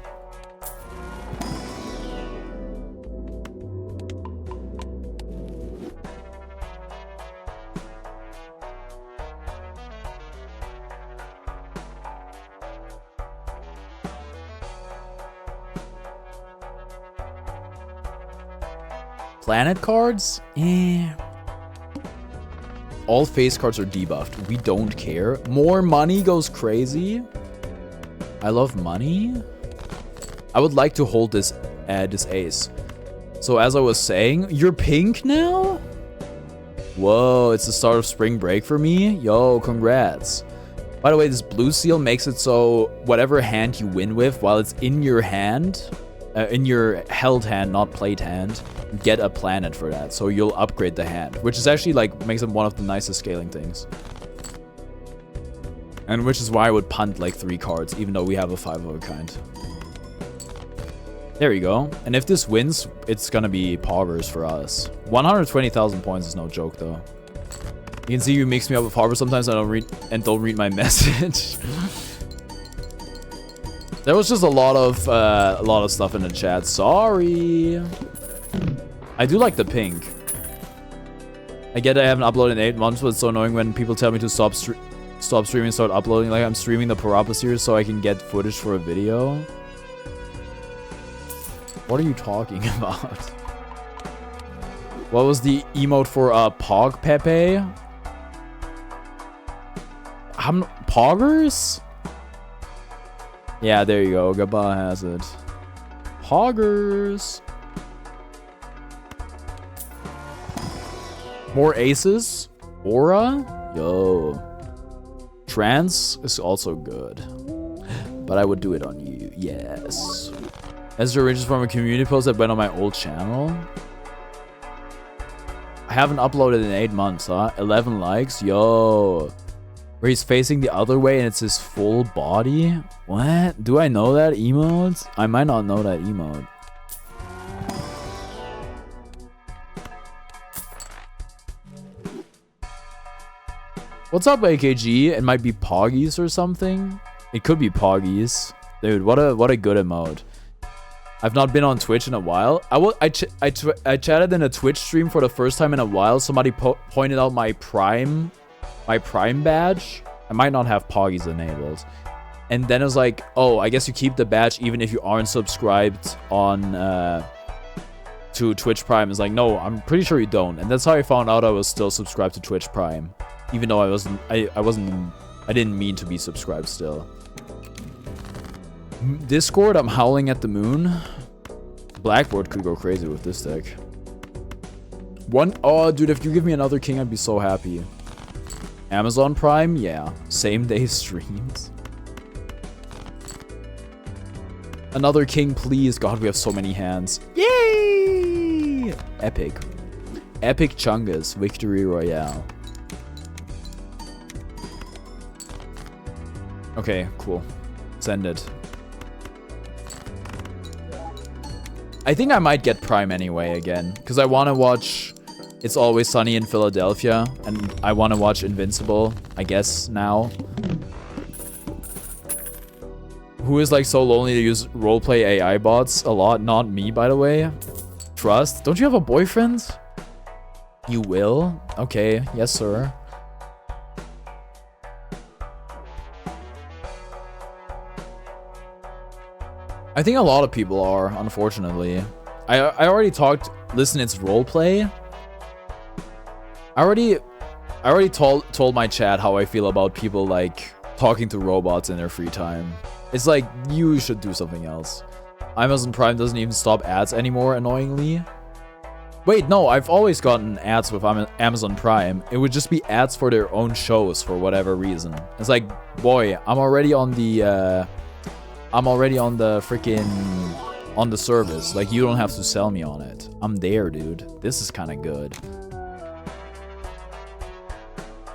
Planet cards? Eh. All face cards are debuffed. We don't care. More money goes crazy. I love money. I would like to hold this ace. So as I was saying, you're pink now? Whoa, it's the start of spring break for me? Yo, congrats. By the way, this blue seal makes it so whatever hand you win with, while it's in your hand, in your held hand, not played hand, get a planet for that, so you'll upgrade the hand, which is actually like makes it one of the nicest scaling things, and which is why I would punt like 3 cards even though we have a 5 of a kind. There you go. And if this wins, it's gonna be poggers for us. 120,000 points is no joke though. You can see you mix me up with Harper sometimes. I don't read my message. There was just a lot of stuff in the chat. Sorry. I do like the pink. I get I haven't uploaded in 8 months, but it's so annoying when people tell me to stop streaming and start uploading. Like I'm streaming the Parappa series so I can get footage for a video. What are you talking about? What was the emote for Pog Pepe? Poggers? Yeah, there you go. Gaba has it. Poggers. More aces. Aura. Yo. Trance is also good. But I would do it on you. Yes. As the origins from a community post that went on my old channel. I haven't uploaded in 8 months, huh? 11 likes. Yo. Where he's facing the other way and it's his full body? What? Do I know that emote? I might not know that emote. What's up, AKG? It might be Poggies or something. It could be Poggies. Dude, what a good emote. I've not been on Twitch in a while. I chatted in a Twitch stream for the first time in a while. Somebody pointed out my Prime badge. I might not have Poggies enabled. And then it was like, oh, I guess you keep the badge even if you aren't subscribed on to Twitch Prime. It's like, no, I'm pretty sure you don't. And that's how I found out I was still subscribed to Twitch Prime. Even though I didn't mean to be subscribed still. Discord, I'm howling at the moon. Blackboard could go crazy with this deck. Oh, dude, if you give me another king, I'd be so happy. Amazon Prime, yeah. Same day streams. Another king, please. God, we have so many hands. Yay! Epic. Epic Chungus, Victory Royale. Okay, cool. Send it. I think I might get Prime anyway again, because I want to watch It's Always Sunny in Philadelphia, and I want to watch Invincible, I guess, now. Who is like so lonely to use roleplay AI bots a lot? Not me, by the way. Trust. Don't you have a boyfriend? You will? Okay, yes, sir. I think a lot of people are, unfortunately. I already listen, it's roleplay. I already told my chat how I feel about people like talking to robots in their free time. It's like, you should do something else. Amazon Prime doesn't even stop ads anymore, annoyingly. Wait, no, I've always gotten ads with Amazon Prime. It would just be ads for their own shows for whatever reason. It's like, boy, I'm already on the freaking, on the service. Like, you don't have to sell me on it. I'm there, dude. This is kind of good.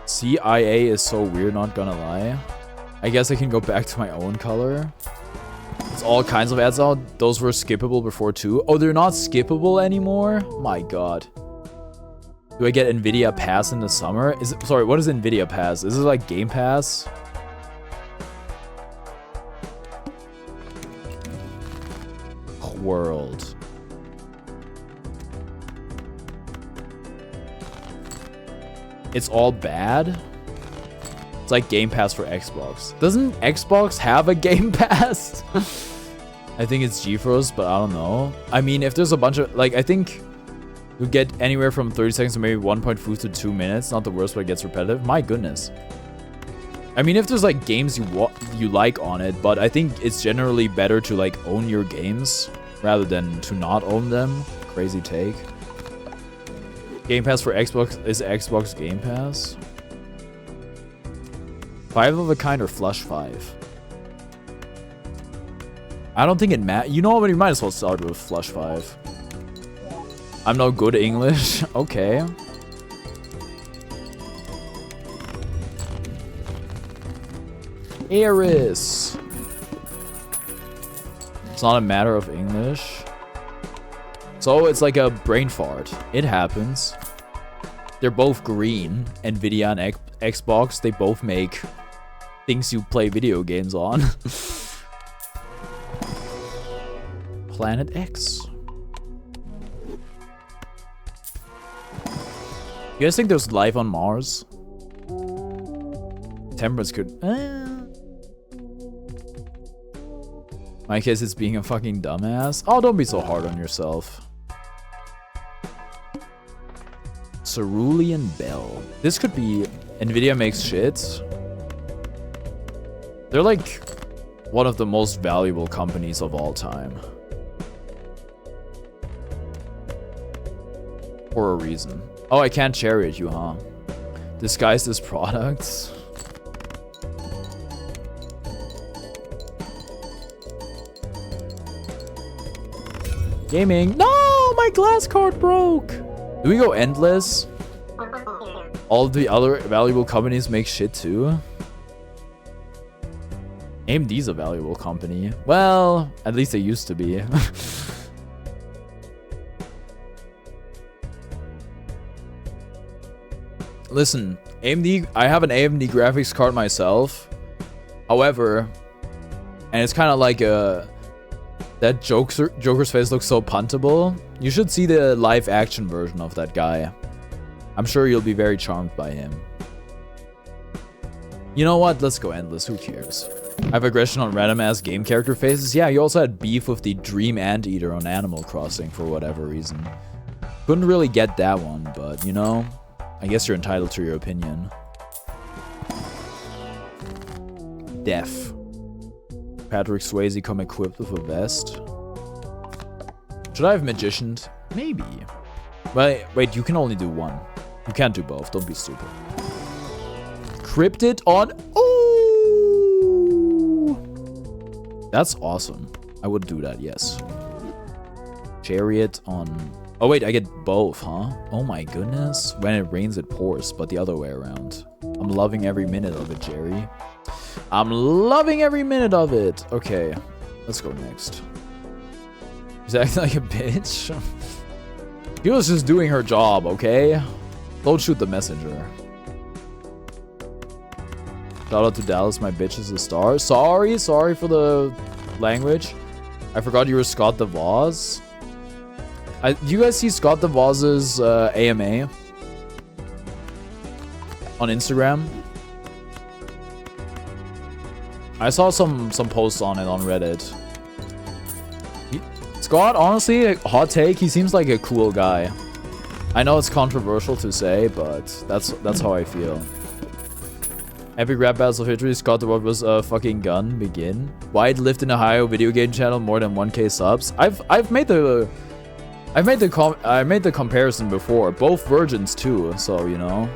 CIA is so weird, not gonna lie. I guess I can go back to my own color. It's all kinds of ads out. Those were skippable before too. Oh, they're not skippable anymore? My god. Do I get Nvidia Pass in the summer? Sorry, what is Nvidia Pass? Is it like Game Pass? World. It's all bad? It's like Game Pass for Xbox. Doesn't Xbox have a Game Pass? I think it's GeForce, but I don't know. I mean, if there's a bunch of, like, I think you get anywhere from 30 seconds to maybe 1.5 to 2 minutes. Not the worst, but it gets repetitive. My goodness. I mean, if there's like games you like on it, but I think it's generally better to like own your games rather than to not own them. Crazy take. Game Pass for Xbox is Xbox Game Pass. 5 of a kind or Flush 5? I don't think it matters. You know what? You might as well start with Flush 5. I'm no good English. Okay. Eris. It's not a matter of English. So it's like a brain fart. It happens. They're both green. Nvidia and Xbox, they both make things you play video games on. Planet X. You guys think there's life on Mars? Temperance could... My case is being a fucking dumbass. Oh, don't be so hard on yourself. Cerulean Bell. This could be... Nvidia makes shit. They're like one of the most valuable companies of all time. For a reason. Oh, I can't chariot you, huh? Disguised as products? Gaming. No, my glass card broke. Do we go endless? All the other valuable companies make shit too. AMD's a valuable company. Well, at least they used to be. Listen, AMD, I have an AMD graphics card myself. However, and it's kind of like that Joker's face looks so puntable. You should see the live action version of that guy. I'm sure you'll be very charmed by him. You know what? Let's go endless. Who cares? I have aggression on random ass game character faces. Yeah, you also had beef with the Dream Anteater on Animal Crossing for whatever reason. Couldn't really get that one, but you know, I guess you're entitled to your opinion. Deaf. Patrick Swayze come equipped with a vest. Should I have magicianed? Maybe. Wait, you can only do one. You can't do both. Don't be stupid. Cryptid on... Oh! That's awesome. I would do that, yes. Chariot on... Oh wait, I get both, huh? Oh my goodness. When it rains, it pours, but the other way around. I'm loving every minute of it, Jerry. I'm loving every minute of it. Okay, let's go next. She's acting like a bitch. She was just doing her job, okay? Don't shoot the messenger. Shout out to Dallas, my bitch is a star. Sorry for the language. I forgot you were Scott DeVos. Do you guys see Scott DeVos's AMA? on Instagram. I saw some posts on it on Reddit. Scott, honestly, hot take, he seems like a cool guy. I know it's controversial to say, but that's how I feel. Epic rap battles of history. Scott, the what was a fucking gun? Begin. Wide lived in Ohio video game channel, more than 1K subs. I've made the comparison before. Both virgins too, so you know.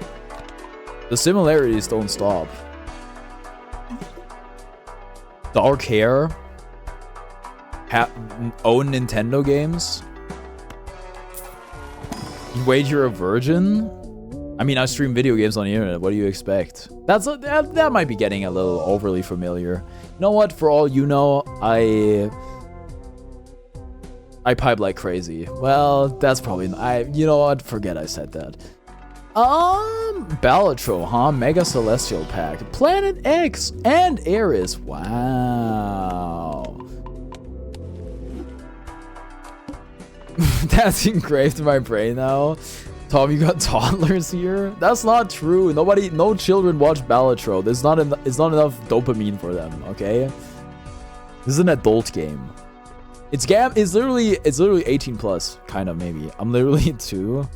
The similarities don't stop. Dark hair. Own Nintendo games. Wait, you're a virgin? I mean, I stream video games on the internet. What do you expect? That might be getting a little overly familiar. You know what? For all you know, I pipe like crazy. Well, that's probably you know what? Forget I said that. Balatro, huh? Mega Celestial Pack, Planet X, and Eris. Wow. That's engraved in my brain now. Tom, you got toddlers here? That's not true. No children watch Balatro. It's not enough dopamine for them, okay? This is an adult game. It's literally 18 plus, kind of, maybe. I'm literally 2.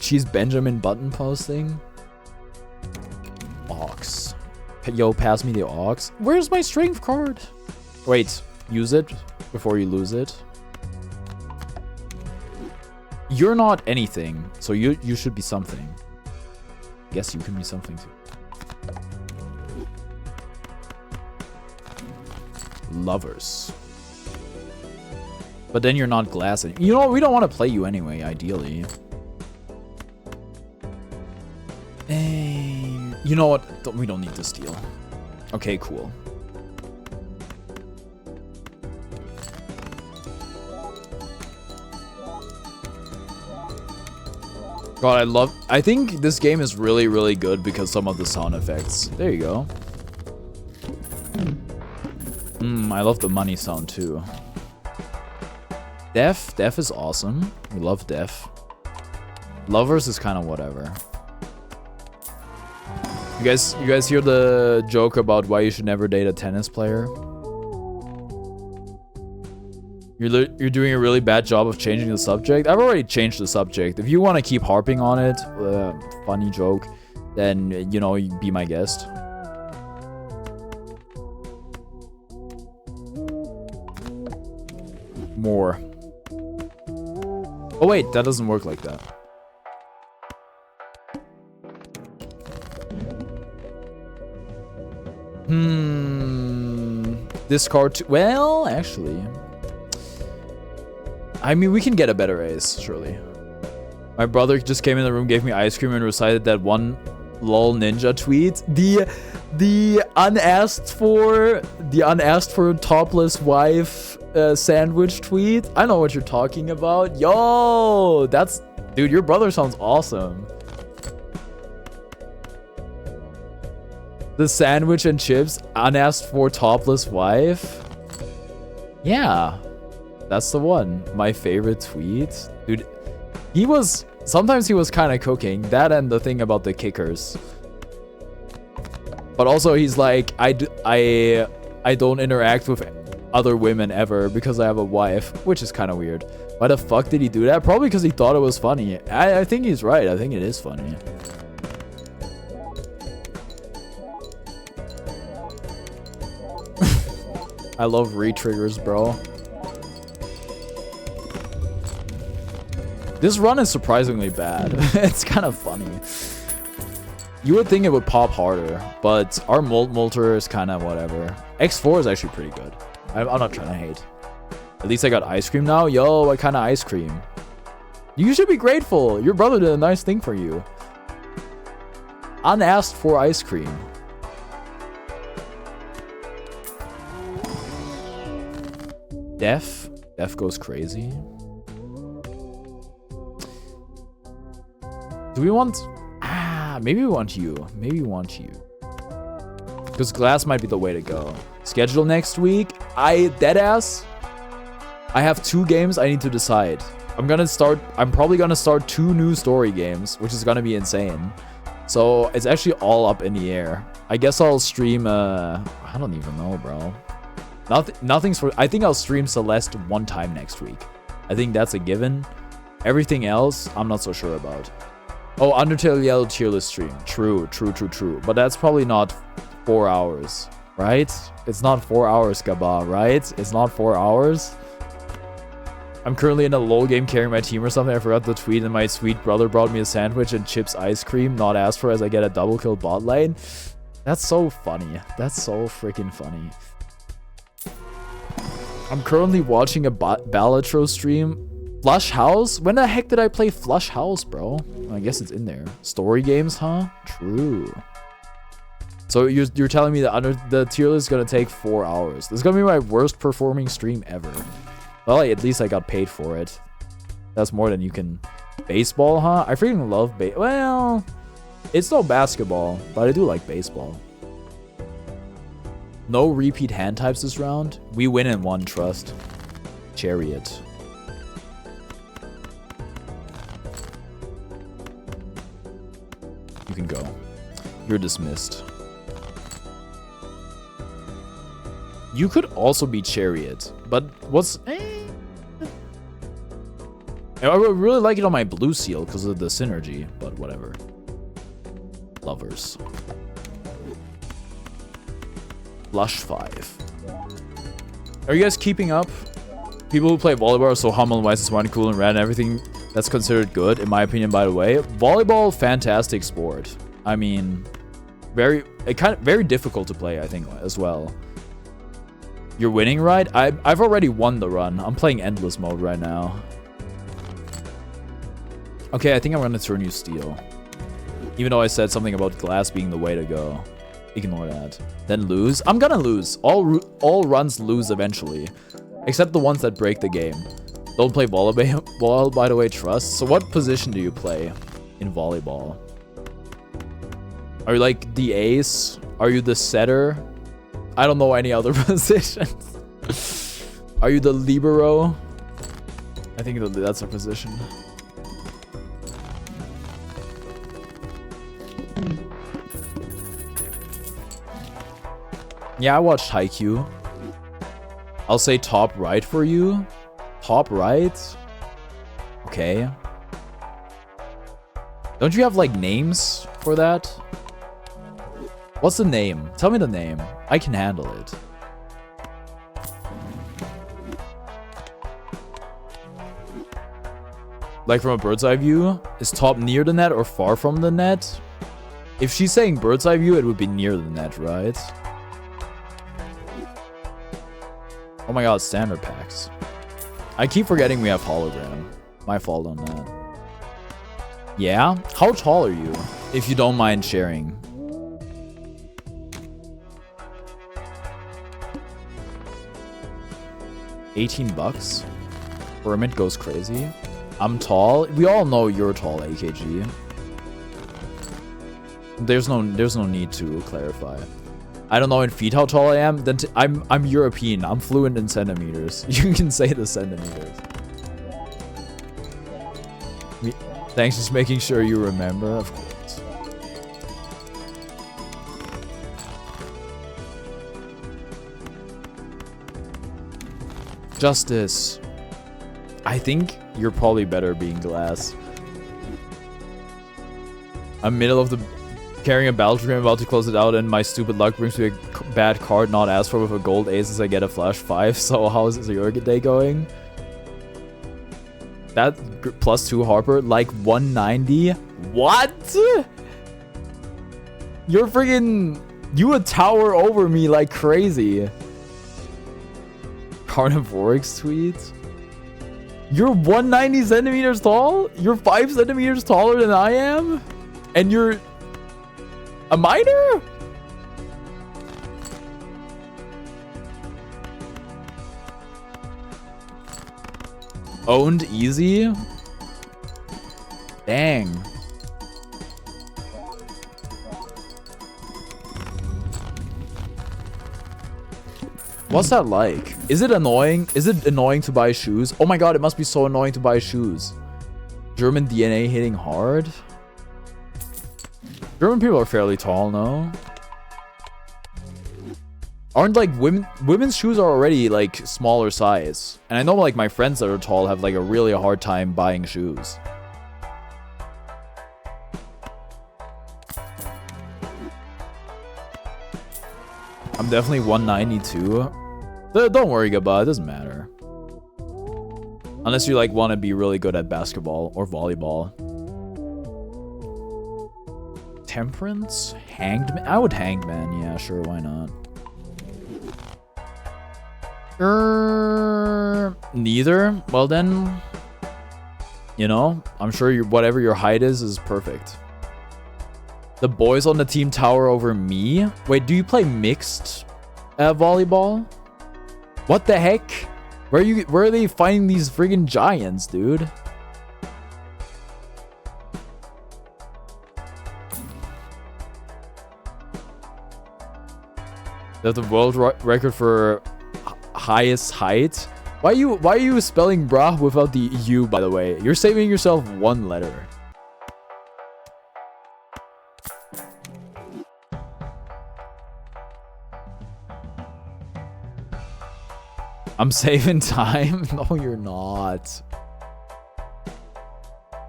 She's Benjamin Button posting. Ox. Yo, pass me the ox. Where's my strength card? Wait, use it before you lose it. You're not anything, so you should be something. Guess you can be something too. Lovers. But then you're not glassing. You know what? We don't want to play you anyway, ideally. Hey, you know what? We don't need to steal. Okay, cool. God, I think this game is really, really good because some of the sound effects. There you go. I love the money sound too. Def is awesome. We love Def. Lovers is kind of whatever. You guys hear the joke about why you should never date a tennis player? You're doing a really bad job of changing the subject. I've already changed the subject. If you want to keep harping on it, funny joke, then, you know, be my guest. More. Oh wait, that doesn't work like that. Discard. Well, actually. I mean, we can get a better ace, surely. My brother just came in the room, gave me ice cream, and recited that one lol ninja tweet. The unasked for topless wife sandwich tweet. I know what you're talking about. Yo, dude, your brother sounds awesome. The sandwich and chips, unasked for topless wife. Yeah. That's the one. My favorite tweet. Dude, sometimes he was kind of cooking. That and the thing about the kickers. But also he's like, I don't interact with other women ever because I have a wife, which is kind of weird. Why the fuck did he do that? Probably because he thought it was funny. I think he's right. I think it is funny. I love re-triggers, bro. This run is surprisingly bad. It's kind of funny. You would think it would pop harder, but our Molter is kind of whatever. X4 is actually pretty good. I'm not trying to hate. At least I got ice cream now. Yo, what kind of ice cream? You should be grateful. Your brother did a nice thing for you. Unasked for ice cream. Def goes crazy. Do we want... maybe we want you. Maybe we want you. Because glass might be the way to go. Schedule next week. Deadass. I have 2 games I need to decide. I'm probably gonna start 2 new story games, which is gonna be insane. So it's actually all up in the air. I guess I'll stream, I don't even know, bro. Nothing's for, I think I'll stream Celeste one time next week. I think that's a given. Everything else, I'm not so sure about. Oh, Undertale Yellow tier list stream. True. But that's probably not 4 hours, right? It's not 4 hours, Gaba, right? It's not 4 hours. I'm currently in a LOL game carrying my team or something. I forgot the tweet, and my sweet brother brought me a sandwich and chips ice cream, not asked for, as I get a double kill bot lane. That's so funny. That's so freaking funny. I'm currently watching a Balatro stream. Flush House? When the heck did I play Flush House, bro? I guess it's in there. Story games, huh? True. So you're telling me that the tier list is gonna take 4 hours. This is gonna be my worst performing stream ever. Well, at least I got paid for it. That's more than you can. Baseball, huh? I freaking love well, it's no basketball, but I do like baseball. No repeat hand types this round. We win in one, trust. Chariot. You can go. You're dismissed. You could also be Chariot, but what's... I would really like it on my blue seal because of the synergy, but whatever. Lovers. Flush 5. Are you guys keeping up? People who play volleyball are so humble and wise and smart and cool and rad and everything that's considered good, in my opinion, by the way. Volleyball, fantastic sport. I mean, very difficult to play, I think, as well. You're winning, right? I've already won the run. I'm playing endless mode right now. Okay, I think I'm gonna turn you steel. Even though I said something about glass being the way to go. Ignore that. Then lose. I'm gonna lose. All runs lose eventually. Except the ones that break the game. Don't play volleyball, by the way, trust. So what position do you play in volleyball? Are you like the ace? Are you the setter? I don't know any other positions. Are you the libero? I think that's a position. Yeah, I watched Haikyuu. I'll say top right for you. Top right? Okay. Don't you have like names for that? What's the name? Tell me the name. I can handle it. Like from a bird's eye view? Is top near the net or far from the net? If she's saying bird's eye view, it would be near the net, right? Oh my god, standard packs. I keep forgetting we have hologram. My fault on that. Yeah? How tall are you? If you don't mind sharing. $18? Hermit goes crazy. I'm tall. We all know you're tall, AKG. There's no need to clarify. I don't know in feet how tall I am. Then I'm European. I'm fluent in centimeters. You can say the centimeters. Thanks, just making sure you remember, of course. Justice. I think you're probably better being glass. I'm middle of the carrying a Balatro, I'm about to close it out, and my stupid luck brings me a bad card not asked for with a gold ace as I get a flash 5. So how is your day going? That +2 Harper, like 190. What? You're friggin'... You would tower over me like crazy. CarniVoreX tweet. You're 190 centimeters tall? You're 5 centimeters taller than I am? And you're... a minor? Owned easy? Dang. What's that like? Is it annoying? Is it annoying to buy shoes? Oh my god, it must be so annoying to buy shoes. German DNA hitting hard? German people are fairly tall, no? Aren't like women's shoes are already like smaller size. And I know like my friends that are tall have like a really hard time buying shoes. I'm definitely 192. Don't worry about it, doesn't matter. Unless you like want to be really good at basketball or volleyball. Temperance? Hanged man? I would hanged man, yeah, sure, why not? Neither? Well then, you know, I'm sure whatever your height is perfect. The boys on the team tower over me? Wait, do you play mixed volleyball? What the heck? Where are they finding these friggin' giants, dude? They have the world record for highest height. Why are you spelling bra without the U, by the way? You're saving yourself one letter. I'm saving time? No, you're not.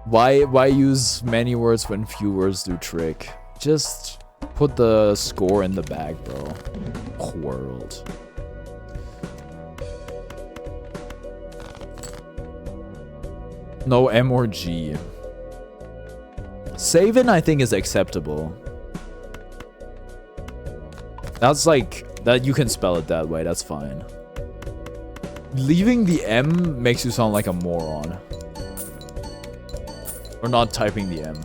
Why use many words when few words do trick? Just put the score in the bag, bro. World. No M or G. Saving, I think, is acceptable. That's like that. You can spell it that way. That's fine. Leaving the M makes you sound like a moron. Or not typing the M.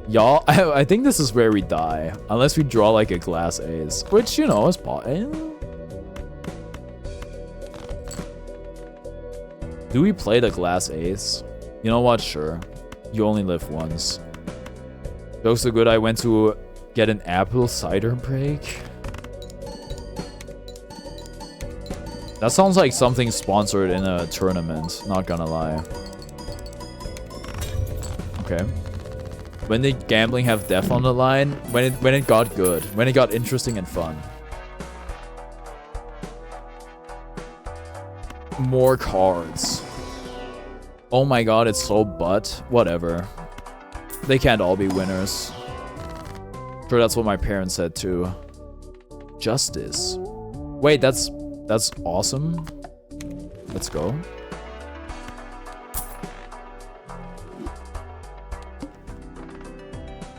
Y'all, I think this is where we die. Unless we draw like a glass ace. Which, you know, is Do we play the glass ace? You know what? Sure. You only live once. Jokes so good I went to get an apple cider break. That sounds like something sponsored in a tournament, not gonna lie. Okay. When did gambling have death on the line? When it got good. When it got interesting and fun. More cards. Oh my god, it's so butt. Whatever. They can't all be winners. Sure, that's what my parents said too. Justice. Wait, that's awesome. Let's go.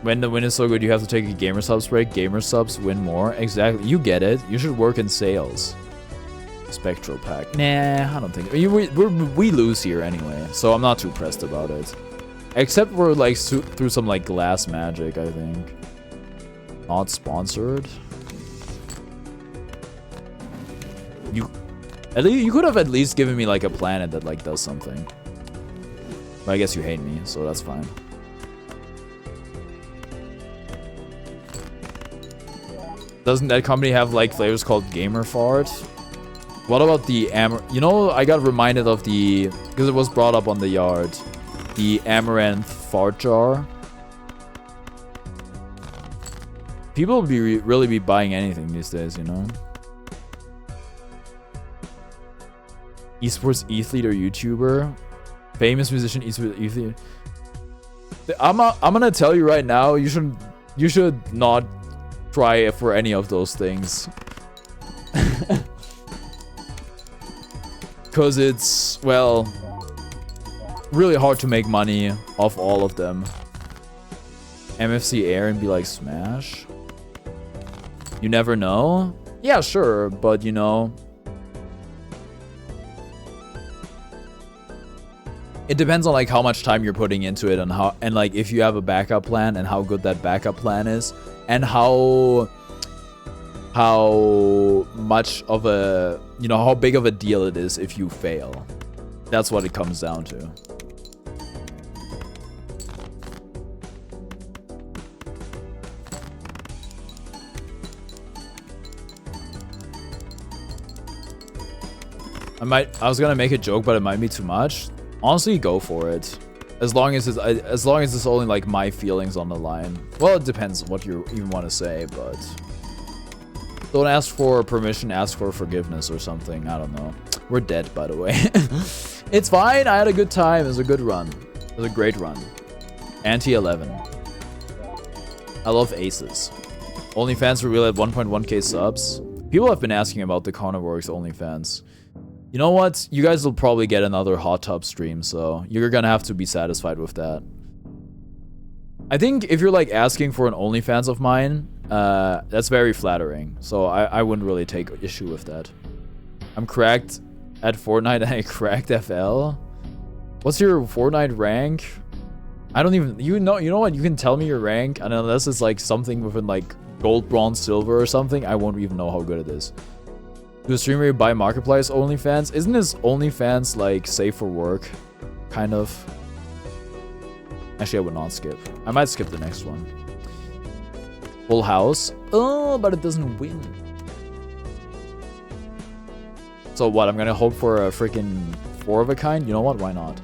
When the win is so good, you have to take a gamer subs break. Gamer subs win more. Exactly. You get it. You should work in sales. Spectral pack. Nah, I don't think. We lose here anyway, so I'm not too pressed about it. Except we're like through some like glass magic, I think. Not sponsored. You could have at least given me like a planet that like does something. But I guess you hate me, so that's fine. Doesn't that company have like flavors called Gamer Fart? What about the You know, I got reminded of the, because it was brought up on the yard, the Amaranth Fart Jar. People will be really be buying anything these days, you know. Esports ETH-leader YouTuber, famous musician esports ETH-leader. I'm gonna tell you right now, you should not try for any of those things. Because it's, well, really hard to make money off all of them. MFC Air and be like, Smash? You never know? Yeah, sure, but you know, it depends on like how much time you're putting into it and how, and like if you have a backup plan and how good that backup plan is and how much of a, you know, how big of a deal it is if you fail. That's what it comes down to. I was gonna make a joke, but it might be too much. Honestly, go for it. As long as it's only like my feelings on the line. Well, it depends on what you even want to say, but don't ask for permission, ask for forgiveness or something. I don't know. We're dead, by the way. It's fine. I had a good time. It was a good run. It was a great run. Anti-11. I love aces. OnlyFans revealed at 1.1k subs. People have been asking about the CarniVoreX OnlyFans. You know what? You guys will probably get another hot tub stream, so you're gonna have to be satisfied with that. I think if you're like asking for an OnlyFans of mine, that's very flattering. So I wouldn't really take issue with that. I'm cracked at Fortnite and I cracked FL. What's your Fortnite rank? I don't even, you know what? You can tell me your rank, and unless it's like something within like gold, bronze, silver or something, I won't even know how good it is. Do a streamer buy Marketplace OnlyFans? Isn't this OnlyFans like safe for work? Kind of. Actually, I would not skip. I might skip the next one. Full House. Oh, but it doesn't win. So what? I'm gonna hope for a freaking 4 of a kind? You know what? Why not?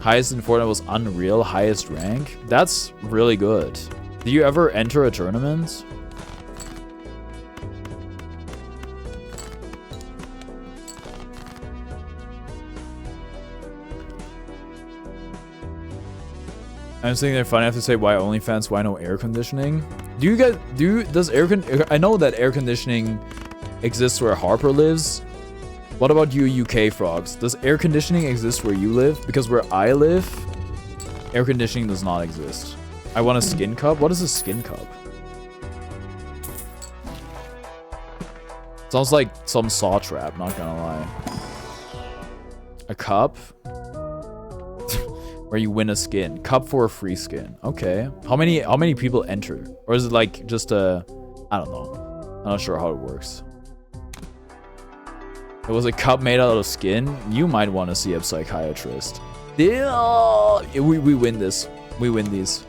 Highest in Fortnite was Unreal. Highest rank? That's really good. Do you ever enter a tournament? I'm sitting there funny. I have to say, why OnlyFans? Why no air conditioning? Do you guys does I know that air conditioning exists where Harper lives. What about you UK frogs? Does air conditioning exist where you live? Because where I live, air conditioning does not exist. I want a skin cup. What is a skin cup? Sounds like some saw trap, not gonna lie. A cup? Where you win a skin. Cup for a free skin. Okay. How many people enter? Or is it like just a... I don't know. I'm not sure how it works. It was a cup made out of skin. You might want to see a psychiatrist. Yeah, we win this. We win these.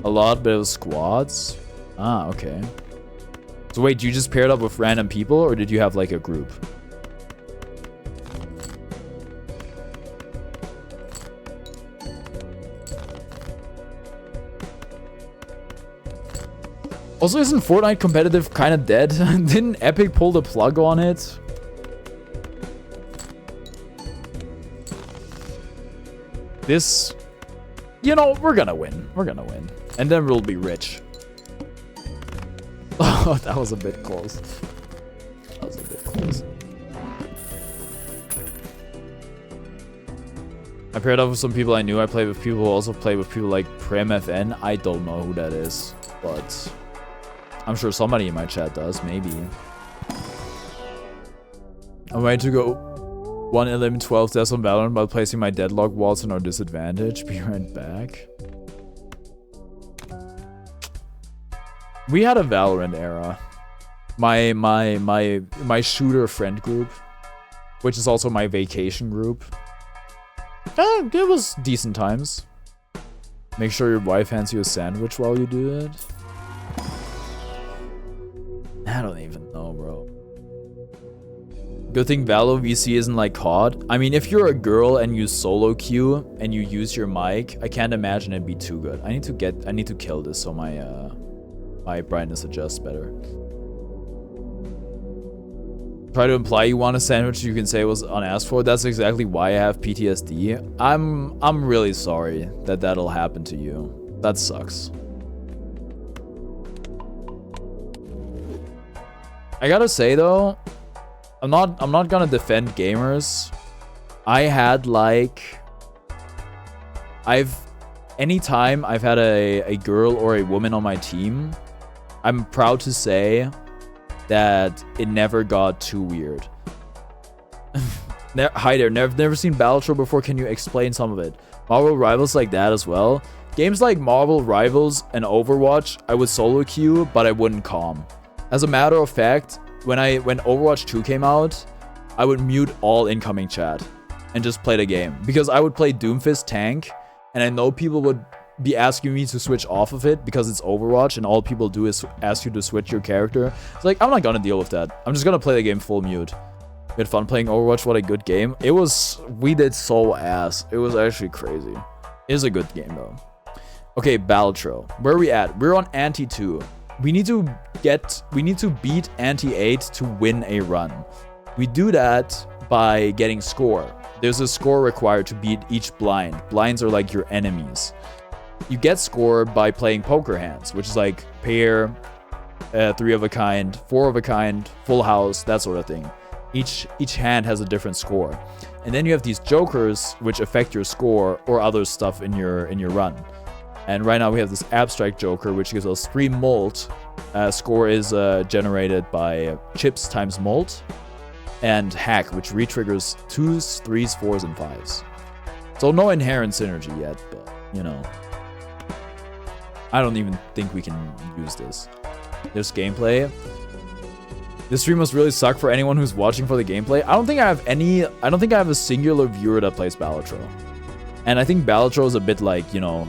A lot, but it was squads. Ah, okay. So wait, you just paired up with random people, or did you have like a group? Also, isn't Fortnite competitive kind of dead? Didn't Epic pull the plug on it? This, you know, we're gonna win. We're gonna win. And then we'll be rich. Oh, that was a bit close. That was a bit close. I paired up with some people I knew. I played with people who also played with people like PremFN. I don't know who that is, but I'm sure somebody in my chat does, maybe. I'm ready to go 1-11-12 deaths on Valorant by placing my deadlock walls on our disadvantage. Be right back. We had a Valorant era. My shooter friend group, which is also my vacation group. It was decent times. Make sure your wife hands you a sandwich while you do it. I don't even know, bro. Good thing Valo VC isn't like COD. I mean, if you're a girl and you solo queue and you use your mic, I can't imagine it'd be too good. I need to kill this so my my brightness adjusts better. Try to imply you want a sandwich you can say was unasked for. That's exactly why I have PTSD. I'm really sorry that that'll happen to you. That sucks. I gotta say though, I'm not gonna defend gamers. I had like, anytime I've had a girl or a woman on my team, I'm proud to say that it never got too weird. Hi there, never seen Balatro before. Can you explain some of it? Marvel Rivals like that as well. Games like Marvel Rivals and Overwatch, I would solo queue, but I wouldn't calm. As a matter of fact, when Overwatch 2 came out, I would mute all incoming chat and just play the game. Because I would play Doomfist tank, and I know people would be asking me to switch off of it because it's Overwatch and all people do is ask you to switch your character. It's like, I'm not gonna deal with that. I'm just gonna play the game full mute. We had fun playing Overwatch. What a good game. It was, we did so ass. It was actually crazy. It is a good game though. Okay, Balatro. Where are we at? We're on Ante 2. We need to beat Ante 8 to win a run. We do that by getting score. There's a score required to beat each blind. Blinds are like your enemies. You get score by playing poker hands, which is like pair, 3 of a kind, 4 of a kind, full house, that sort of thing. Each hand has a different score. And then you have these jokers which affect your score or other stuff in your run. And right now we have this abstract joker which gives us 3 molt. Score is generated by chips times molt. And hack, which re-triggers 2s, 3s, 4s, and 5s. So no inherent synergy yet, but you know. I don't even think we can use this. There's gameplay. This stream must really suck for anyone who's watching for the gameplay. I don't think I have a singular viewer that plays Balatro. And I think Balatro is a bit like, you know,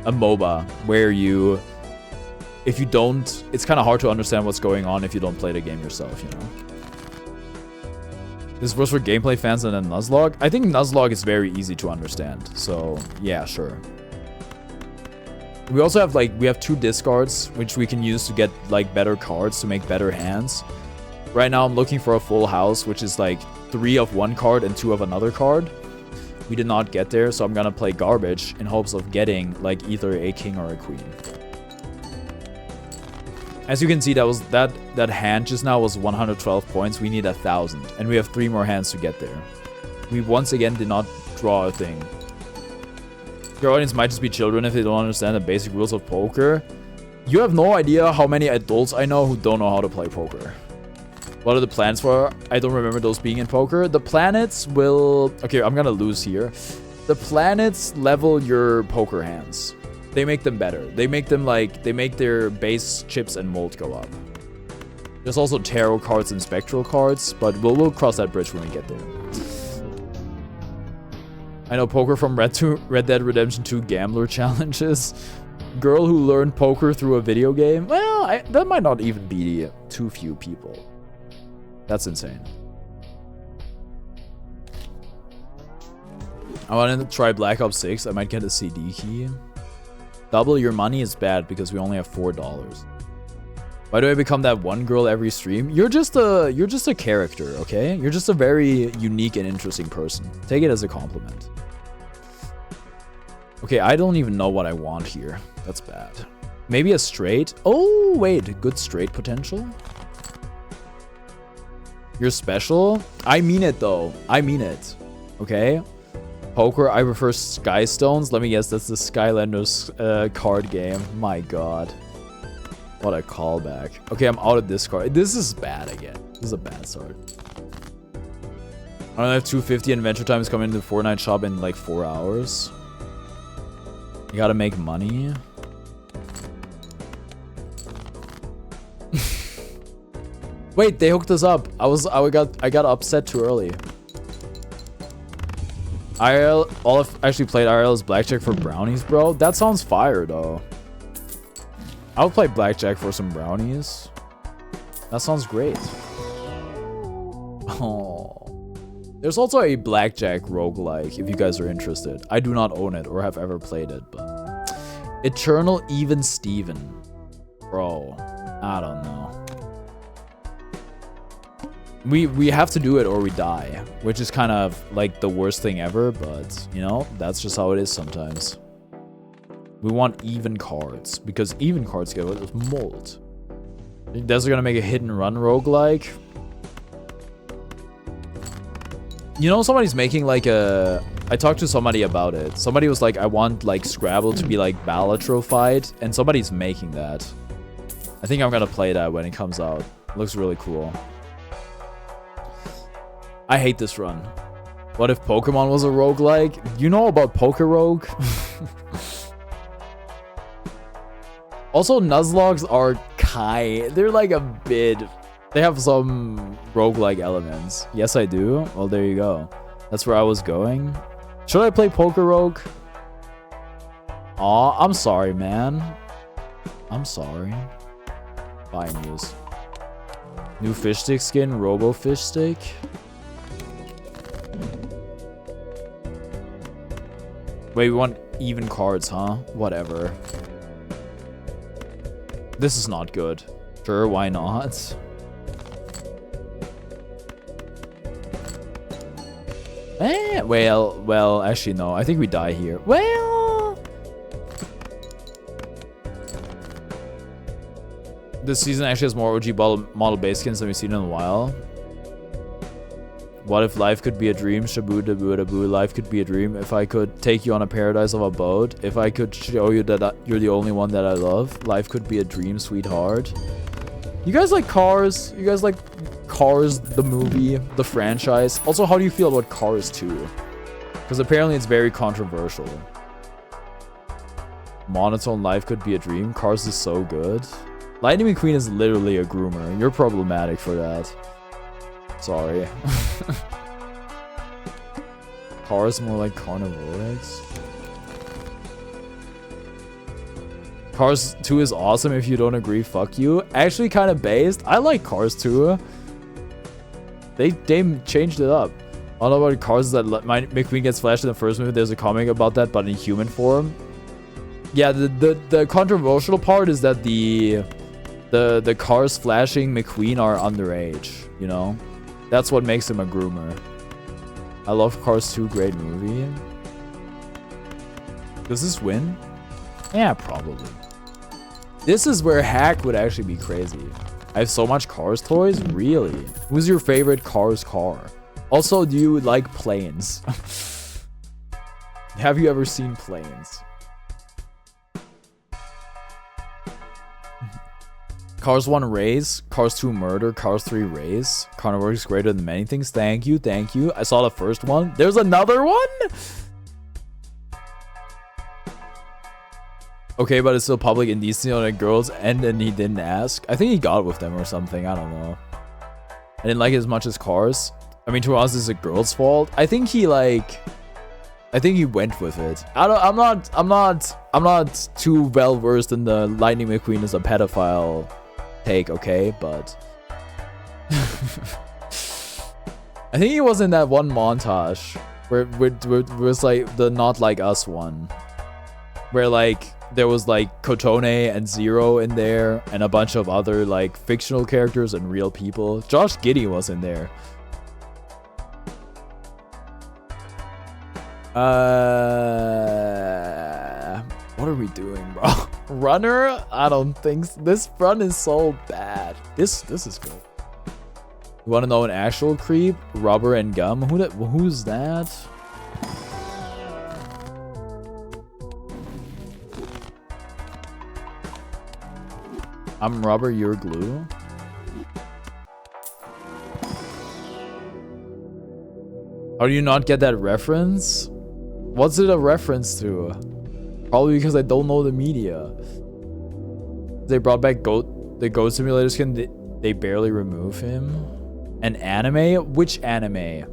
a MOBA where if you don't, it's kind of hard to understand what's going on if you don't play the game yourself, you know. This was for gameplay fans and then Nuzlocke. I think Nuzlocke is very easy to understand. So yeah, sure. We also have we have 2 discards, which we can use to get like better cards to make better hands. Right now I'm looking for a full house, which is like 3 of one card and 2 of another card. We did not get there, so I'm gonna play garbage in hopes of getting like either a king or a queen. As you can see, that hand just now was 112 points. We need 1,000, and we have 3 more hands to get there. We once again did not draw a thing. Your audience might just be children if they don't understand the basic rules of poker. You have no idea how many adults I know who don't know how to play poker. What are the plans for? I don't remember those being in poker. The planets will... Okay, I'm gonna lose here. The planets level your poker hands. They make them better. They make them they make their base chips and mold go up. There's also tarot cards and spectral cards, but we'll cross that bridge when we get there. I know poker from Red Dead Redemption 2 gambler challenges. Girl who learned poker through a video game. Well, that might not even be too few people. That's insane. I want to try Black Ops 6. I might get a CD key. Double your money is bad because we only have $4. Why do I become that one girl every stream? You're just a character, okay? You're just a very unique and interesting person. Take it as a compliment. Okay, I don't even know what I want here. That's bad. Maybe a straight. Oh, wait. Good straight potential. You're special? I mean it, though. I mean it. Okay? Poker, I prefer Sky Stones. Let me guess, that's the Skylanders card game. My god. What a callback. Okay, I'm out of this card. This is bad again. This is a bad start. I don't have 250 and Adventure Time is coming to the Fortnite shop in like 4 hours. You gotta make money. Wait, they hooked us up. I got upset too early. IRL, all I've actually played IRL is Blackjack for brownies, bro. That sounds fire, though. I'll play Blackjack for some brownies. That sounds great. Oh. There's also a Blackjack roguelike, if you guys are interested. I do not own it or have ever played it, but... Eternal Even Steven. Bro, I don't know. We have to do it or we die, which is kind of like the worst thing ever, but you know, that's just how it is sometimes. We want even cards because even cards get rid of mold. You guys are gonna make a hit and run roguelike. You know, somebody's making like a... I talked to somebody about it. Somebody was like, I want like Scrabble to be like Balatro-fied, and somebody's making that. I think I'm gonna play that when it comes out. It looks really cool. I hate this run. What if Pokemon was a roguelike? You know about Poker Rogue? Also, Nuzlockes are they're like a bit... They have some roguelike elements. Yes, I do. Well, there you go. That's where I was going. Should I play Poker Rogue? Aw, I'm sorry, man. I'm sorry. Bye, Muse. New fish stick skin, Robo fish stick. Wait, we want even cards, huh? Whatever. This is not good. Sure, why not? Well, actually no. I think we die here. Well, this season actually has more OG model base skins than we've seen in a while. What if life could be a dream? Shabu dabu dabu. Life could be a dream. If I could take you on a paradise of a boat. If I could show you that you're the only one that I love. Life could be a dream, sweetheart. You guys like Cars? You guys like Cars, the movie, the franchise? Also, how do you feel about Cars 2? Because apparently it's very controversial. Monotone life could be a dream. Cars is so good. Lightning McQueen is literally a groomer. You're problematic for that. Sorry. Cars more like CarniVoreX. Cars 2 is awesome. If you don't agree, fuck you. Actually kind of based. I like Cars 2. They changed it up. All about Cars that McQueen gets flashed in the first movie. There's a comic about that, but in human form. Yeah, the controversial part is that the Cars flashing McQueen are underage, you know? That's what makes him a groomer. I love Cars 2, great movie. Does this win? Yeah, probably. This is where hack would actually be crazy. I have so much Cars toys? Really? Who's your favorite Cars car? Also, do you like planes? Have you ever seen planes? Cars 1 race, Cars 2 murder, Cars 3 race. CarniVoreX is greater than many things. Thank you, thank you. I saw the first one. There's another one? Okay, but it's still public indecency on the girls, and then he didn't ask. I think he got with them or something. I don't know. I didn't like it as much as Cars. I mean, to us, it's a girl's fault. I think he went with it. I'm not too well versed in the Lightning McQueen as a pedophile take, okay, but I think he was in that one montage where it was like the Not Like Us one, where like there was like Kotone and Zero in there and a bunch of other like fictional characters and real people. Josh Giddey was in there. What are we doing, bro? Runner? I don't think so. This run is so bad. This is good. You want to know an actual creep? Rubber and gum? Who's that? I'm rubber, you're glue. How do you not get that reference? What's it a reference to? Probably because I don't know the media. They brought back the Goat Simulator skin. They barely remove him. An anime? Which anime?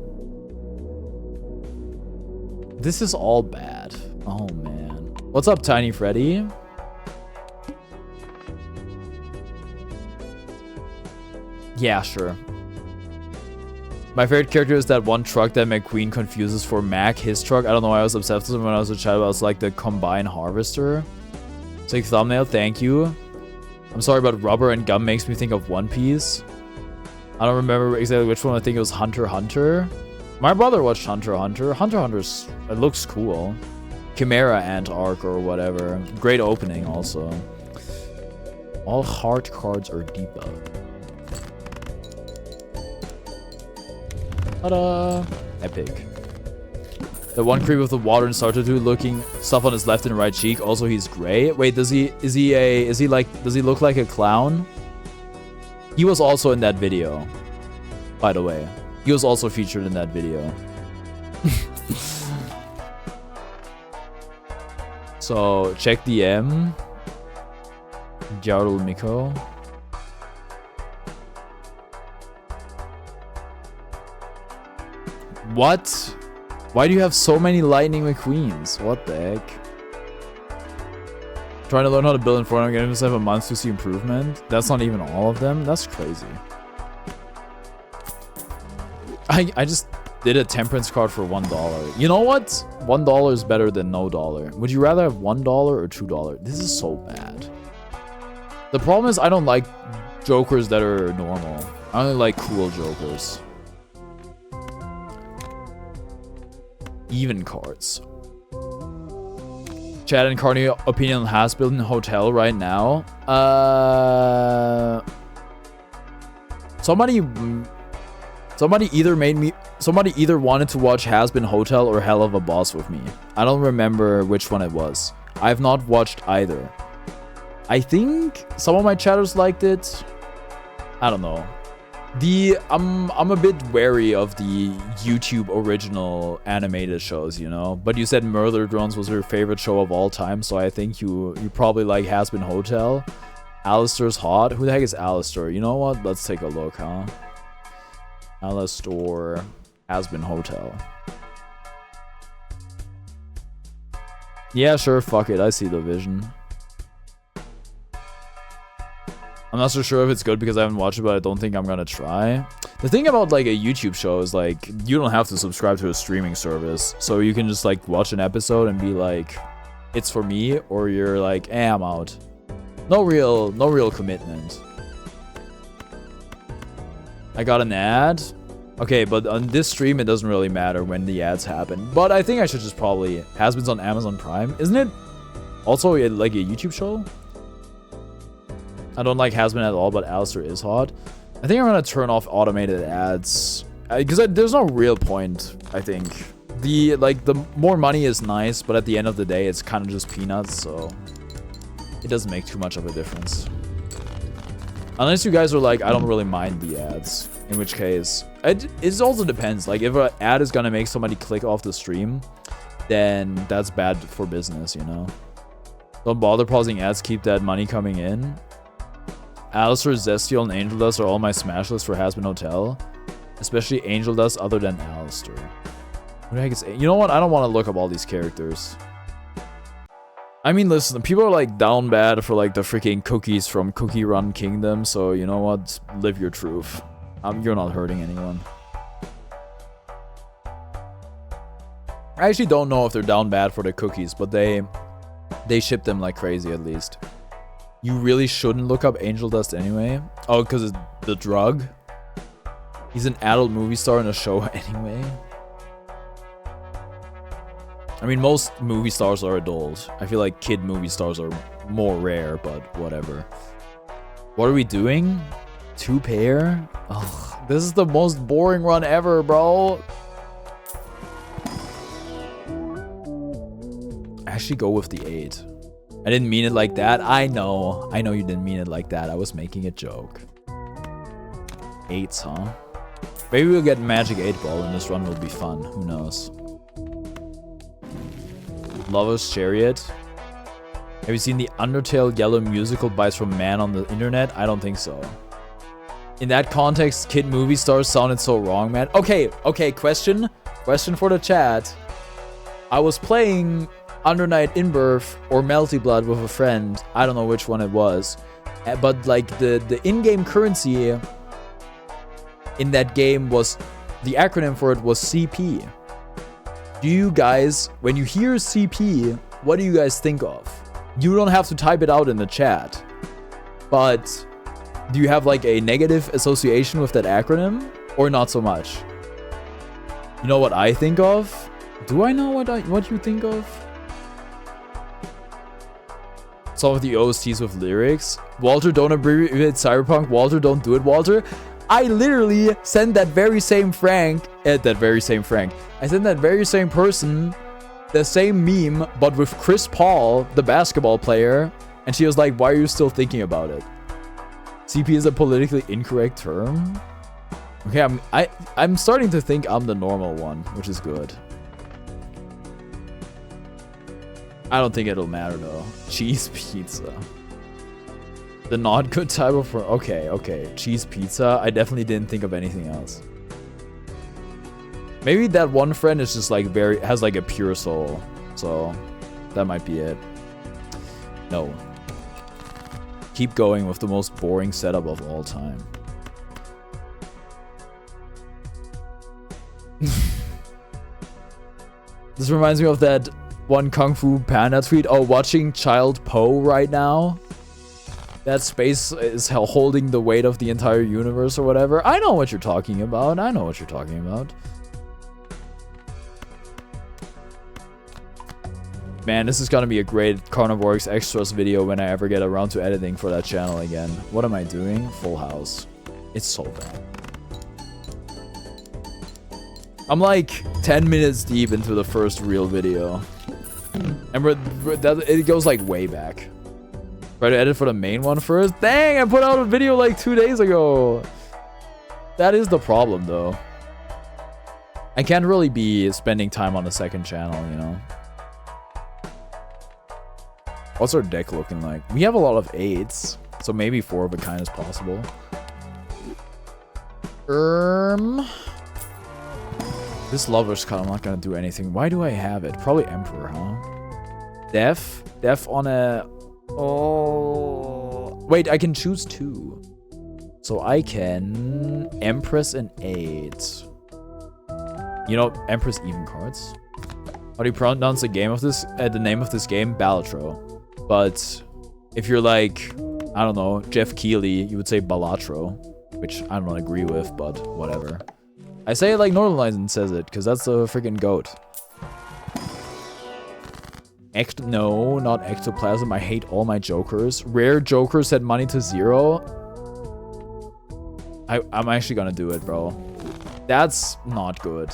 This is all bad. Oh man. What's up, Tiny Freddy? Yeah, sure. My favorite character is that one truck that McQueen confuses for Mac, his truck. I don't know why I was obsessed with him when I was a child. I was like the Combine Harvester. Sick thumbnail, thank you. I'm sorry, but rubber and gum makes me think of One Piece. I don't remember exactly which one. I think it was Hunter x Hunter. My brother watched Hunter x Hunter. Hunter x Hunter's, it looks cool. Chimera Ant arc or whatever. Great opening also. All heart cards are debugged. Ta-da! Epic. The one creep with the water and starter too looking stuff on his left and right cheek. Also, he's gray. Wait, does he look like a clown? He was also in that video. By the way. He was also featured in that video. So, check DM. Jarl Miko. What? Why do you have so many Lightning McQueens? What the heck? Trying to learn how to build in Fortnite. I'm getting myself a month to see improvement. That's not even all of them. That's crazy. I just did a temperance card for $1. You know what? $1 is better than no dollar. Would you rather have $1 or $2? This is so bad. The problem is I don't like jokers that are normal. I only like cool jokers. Even cards. Chad and Carney opinion on Has-Been Hotel right now. Somebody either wanted to watch Has-Been Hotel or Hell of a Boss with me. I don't remember which one it was. I have not watched either. I think some of my chatters liked it. I don't know. I'm a bit wary of the YouTube original animated shows, you know. But you said Murder Drones was your favorite show of all time, so I think you probably like Has-Been Hotel. Alistair's hot. Who the heck is Alistair? You know what? Let's take a look, huh? Alistair Has-Been Hotel. Yeah, sure. Fuck it. I see the vision. I'm not so sure if it's good because I haven't watched it, but I don't think I'm gonna try. The thing about like a YouTube show is like you don't have to subscribe to a streaming service, so you can just like watch an episode and be like, it's for me, or you're like, I'm out. No real commitment. I got an ad. Okay, but on this stream it doesn't really matter when the ads happen. But I think I should just probably Has-Been's on Amazon Prime, isn't it? Also like a YouTube show. I don't like Has-Been at all, but Alistair is hot. I think I'm gonna turn off automated ads because there's no real point. I think the more money is nice, but at the end of the day, it's kind of just peanuts, so it doesn't make too much of a difference. Unless you guys are like, I don't really mind the ads, in which case it also depends. Like if an ad is gonna make somebody click off the stream, then that's bad for business, you know. Don't bother pausing ads. Keep that money coming in. Alistair, Zestial, and Angel Dust are all my smash lists for Has-Been Hotel. Especially Angel Dust other than Alistair. What the heck is... You know what? I don't want to look up all these characters. I mean, listen, people are like down bad for like the freaking cookies from Cookie Run Kingdom. So, you know what? Live your truth. You're not hurting anyone. I actually don't know if they're down bad for the cookies, but they ship them like crazy at least. You really shouldn't look up Angel Dust anyway. Oh, because it's the drug? He's an adult movie star in a show anyway. I mean, most movie stars are adult. I feel like kid movie stars are more rare, but whatever. What are we doing? 2 pair? Ugh, this is the most boring run ever, bro. Actually go with the 8. I didn't mean it like that. I know you didn't mean it like that. I was making a joke. 8s, huh? Maybe we'll get Magic 8 Ball and this run will be fun. Who knows? Lover's Chariot. Have you seen the Undertale Yellow musical bites from Man on the internet? I don't think so. In that context, kid movie stars sounded so wrong, man. Okay, question for the chat. I was playing Under Night in Birth or Melty Blood with a friend. I don't know which one it was. But like the in-game currency in that game was, the acronym for it was CP. Do you guys, when you hear CP, what do you guys think of? You don't have to type it out in the chat. But do you have like a negative association with that acronym or not so much? You know what I think of? Do I know what you think of? Some of the OSTs with lyrics. Walter, don't abbreviate Cyberpunk. Walter, don't do it, Walter. I literally sent that very same Frank. I sent that very same person the same meme, but with Chris Paul, the basketball player. And she was like, why are you still thinking about it? CP is a politically incorrect term. Okay, I'm starting to think I'm the normal one, which is good. I don't think it'll matter though. Cheese pizza. The not good type of... Okay. Cheese pizza. I definitely didn't think of anything else. Maybe that one friend is just like has like a pure soul. So that might be it. No. Keep going with the most boring setup of all time. This reminds me of that one Kung Fu Panda tweet. Oh, watching Child Po right now. That space is holding the weight of the entire universe or whatever. I know what you're talking about. I know what you're talking about. Man, this is gonna be a great CarniVoreX Extras video when I ever get around to editing for that channel again. What am I doing? Full House. It's so bad. I'm like 10 minutes deep into the first real video. And it goes like way back. Try to edit for the main one first. Dang, I put out a video like 2 days ago. That is the problem though. I can't really be spending time on the second channel, you know. What's our deck looking like? We have a lot of 8s, so maybe 4 of a kind is possible. This Lover's card, I'm not gonna do anything. Why do I have it? Probably Emperor, huh? Def on a... Oh... Wait, I can choose 2. So I can... Empress and 8. You know, Empress even cards? How do you pronounce the name of this game? Balatro. But if you're like, I don't know, Jeff Keighley, you would say Balatro, which I don't agree with, but whatever. I say it like Northern Lion says it, because that's the freaking goat. No, not ectoplasm. I hate all my jokers. Rare jokers set money to 0. I'm actually gonna do it, bro. That's not good.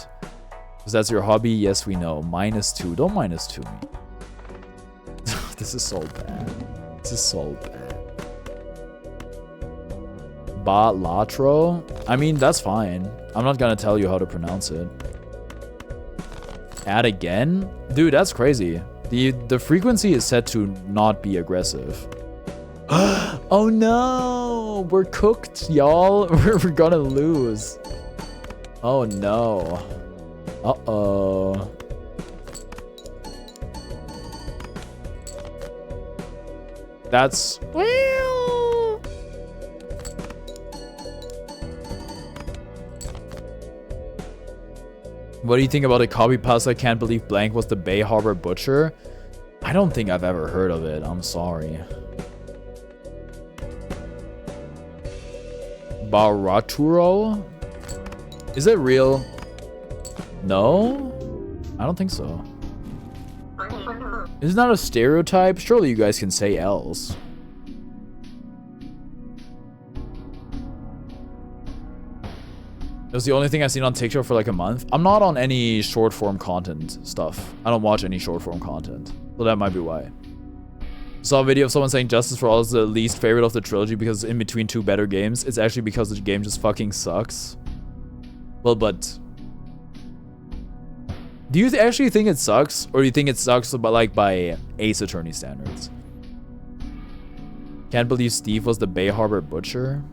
Because that's your hobby? Yes, we know. -2. Don't -2 me. This is so bad. This is so bad. Balatro? I mean, that's fine. I'm not gonna tell you how to pronounce it. Add again? Dude, that's crazy. The frequency is set to not be aggressive. Oh no! We're cooked, y'all. We're gonna lose. Oh no. Uh-oh. That's... What do you think about a copy pass? I can't believe blank was the Bay Harbor Butcher. I don't think I've ever heard of it. I'm sorry. Balatro? Is it real? No? I don't think so. Isn't that a stereotype? Surely you guys can say else. It was the only thing I've seen on TikTok for like a month. I'm not on any short form content stuff. I don't watch any short form content. So that might be why. Saw a video of someone saying Justice for All is the least favorite of the trilogy because in between 2 better games. It's actually because the game just fucking sucks. Well, but... Do you actually think it sucks? Or do you think it sucks by Ace Attorney standards? Can't believe Steve was the Bay Harbor Butcher.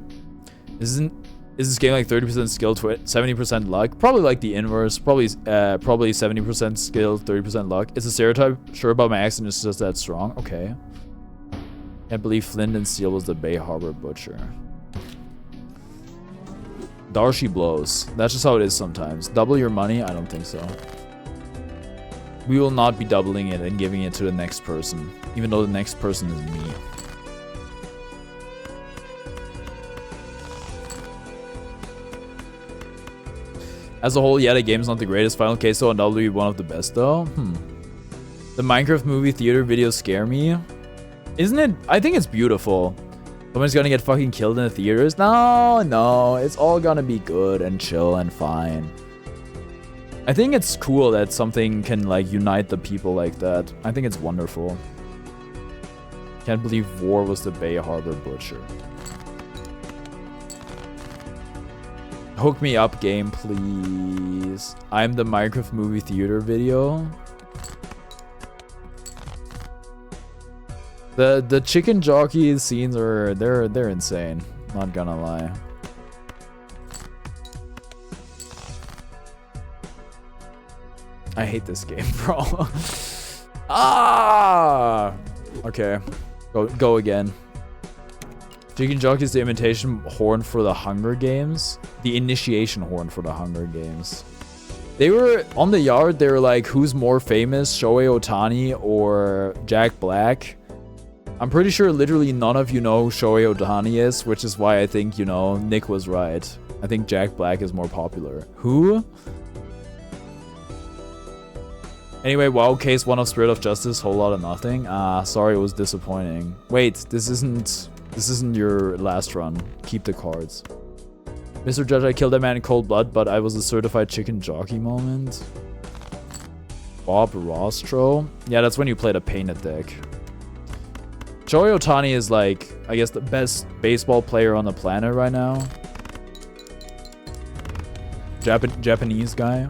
Is this game like 30% skill, 70% luck? Probably like the inverse. Probably 70% skill, 30% luck. It's a stereotype. Sure about my accent, it's just that strong. Okay. Can't believe Flint and Steel was the Bay Harbor Butcher. Darcy blows. That's just how it is sometimes. Double your money? I don't think so. We will not be doubling it and giving it to the next person, even though the next person is me. As a whole, yeah, the game's not the greatest. Final Case though, and W one of the best though. The Minecraft movie theater videos scare me. Isn't it? I think it's beautiful. Someone's gonna get fucking killed in the theaters. No, it's all gonna be good and chill and fine. I think it's cool that something can like unite the people like that. I think it's wonderful. Can't believe War was the Bay Harbor Butcher. Hook me up, game, please. I'm the Minecraft movie theater video. The chicken jockey scenes are they're insane. Not gonna lie. I hate this game, bro. Ah! Okay. Go again. Chicken Jockey is the imitation horn for the Hunger Games. The initiation horn for the Hunger Games. They were on the yard. They were like, who's more famous, Shohei Ohtani or Jack Black? I'm pretty sure literally none of you know who Shohei Ohtani is, which is why I think, you know, Nick was right. I think Jack Black is more popular. Who? Anyway, WoW case 1 of Spirit of Justice, whole lot of nothing. Sorry, it was disappointing. Wait, this isn't your last run. Keep the cards. Mr. Judge, I killed that man in cold blood, but I was a certified chicken jockey moment. Bob Rostro? Yeah, that's when you played a painted deck. Shohei Ohtani is like, I guess, the best baseball player on the planet right now. Japanese guy.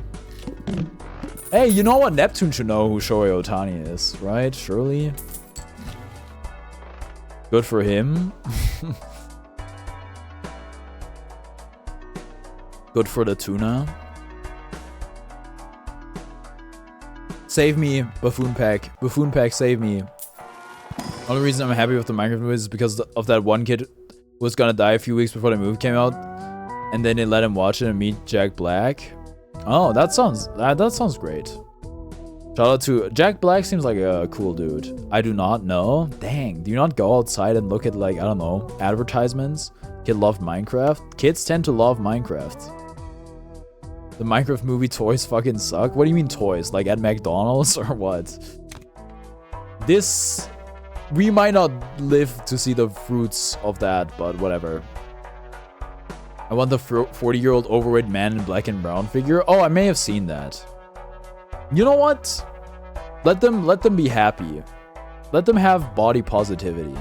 Hey, you know what? Neptune should know who Shohei Ohtani is, right? Surely. Good for him. Good for the tuna. Save me, Buffoon Pack. Buffoon Pack, save me. Only reason I'm happy with the Minecraft movie is because of that one kid who was gonna die a few weeks before the movie came out, and then they let him watch it and meet Jack Black. Oh, that sounds great. Shout out to Jack Black. Seems like a cool dude. I do not know. Dang, do you not go outside and look at, like, I don't know, advertisements? Kid loved Minecraft. Kids tend to love Minecraft. The Minecraft movie toys fucking suck. What do you mean toys? Like at McDonald's or what? This, we might not live to see the fruits of that, but whatever. I want the 40-year-old overweight man in black and brown figure. Oh, I may have seen that. You know what? Let them be happy. Let them have body positivity.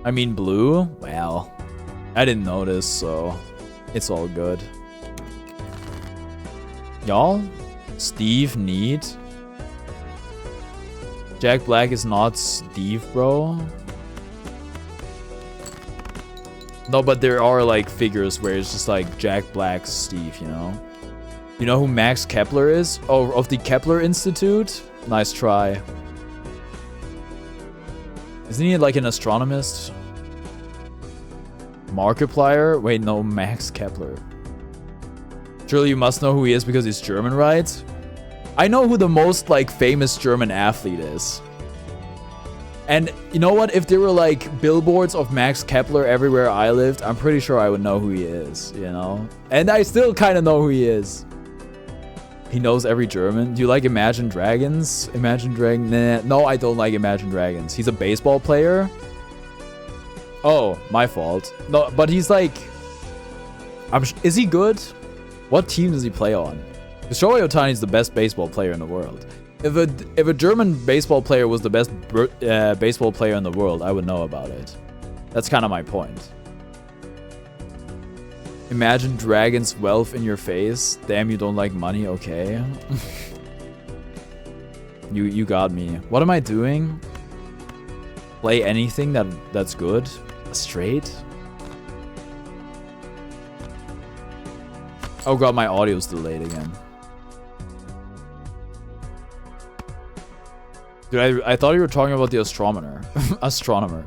I mean blue? Well, I didn't notice, so it's all good. Y'all? Steve neat? Jack Black is not Steve, bro. No, but there are like figures where it's just like Jack Black's Steve, you know? You know who Max Kepler is? Oh, of the Kepler Institute? Nice try. Isn't he like an astronomist? Markiplier? Wait, no, Max Kepler. Surely you must know who he is because he's German, right? I know who the most like famous German athlete is. And you know what? If there were like billboards of Max Kepler everywhere I lived, I'm pretty sure I would know who he is, you know? And I still kind of know who he is. He knows every German. Do you like Imagine Dragons? Imagine Dragons? Nah. No, I don't like Imagine Dragons. He's a baseball player? Oh, my fault. No, but he's like... is he good? What team does he play on? Shohei Ohtani is the best baseball player in the world. If a German baseball player was the best baseball player in the world, I would know about it. That's kind of my point. Imagine Dragons' wealth in your face. Damn, you don't like money? Okay. You got me. What am I doing? Play anything that's good? Straight? Oh god, my audio's delayed again. Dude, I thought you were talking about the astronomer. Astronomer.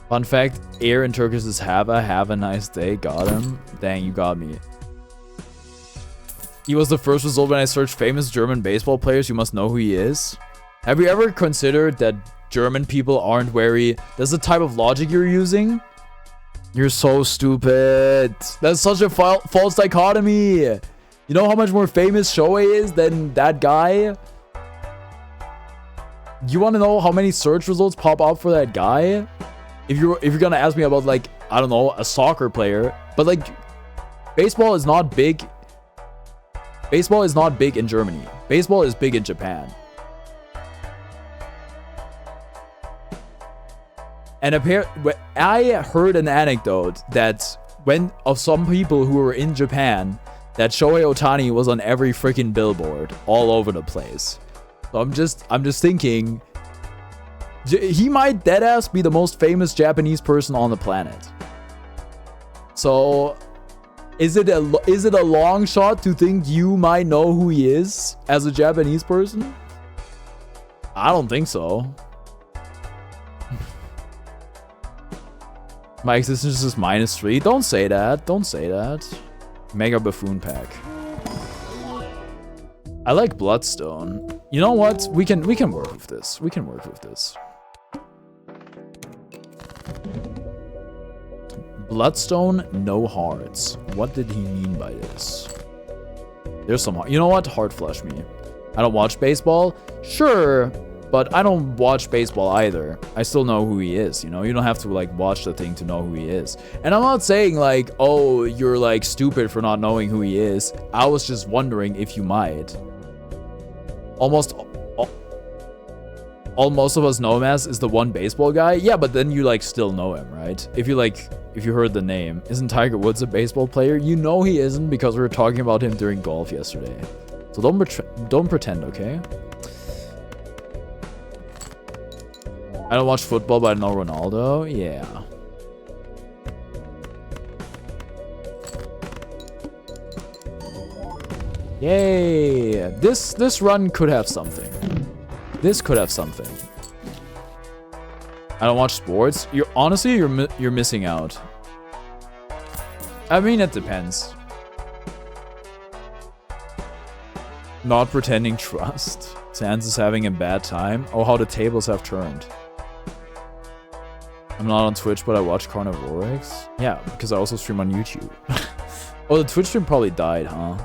Fun fact, air in Turkish is have a nice day. Got him. Dang, you got me. He was the first result when I searched famous German baseball players. You must know who he is. Have you ever considered that German people aren't very... That's the type of logic you're using? You're so stupid. That's such a false dichotomy. You know how much more famous Shohei is than that guy? You want to know how many search results pop up for that guy? If you're gonna ask me about, like, I don't know, a soccer player, but like, baseball is not big. Baseball is not big in Germany. Baseball is big in Japan. And I heard an anecdote that of some people who were in Japan, that Shohei Ohtani was on every freaking billboard all over the place. So I'm just thinking, he might deadass be the most famous Japanese person on the planet. So, is it a long shot to think you might know who he is as a Japanese person? I don't think so. My existence is -3. Don't say that. Don't say that. Mega Buffoon pack. I like Bloodstone. You know what? We can work with this. We can work with this. Bloodstone, no hearts. What did he mean by this? There's some heart. You know what? Heart flush me. I don't watch baseball. Sure, but I don't watch baseball either. I still know who he is, you know? You don't have to, like, watch the thing to know who he is. And I'm not saying, like, oh, you're, like, stupid for not knowing who he is. I was just wondering if you might. Almost all most of us know him as is the one baseball guy. Yeah, but then you, like, still know him, right? If you heard the name. Isn't Tiger Woods a baseball player? You know he isn't because we were talking about him during golf yesterday. So don't pretend, okay? I don't watch football, but I know Ronaldo. Yeah. Yay! This run could have something. This could have something. I don't watch sports. You're missing out. I mean, it depends. Not pretending trust. Sans is having a bad time. Oh, how the tables have turned. I'm not on Twitch, but I watch CarniVoreX. Yeah, because I also stream on YouTube. Oh, the Twitch stream probably died, huh?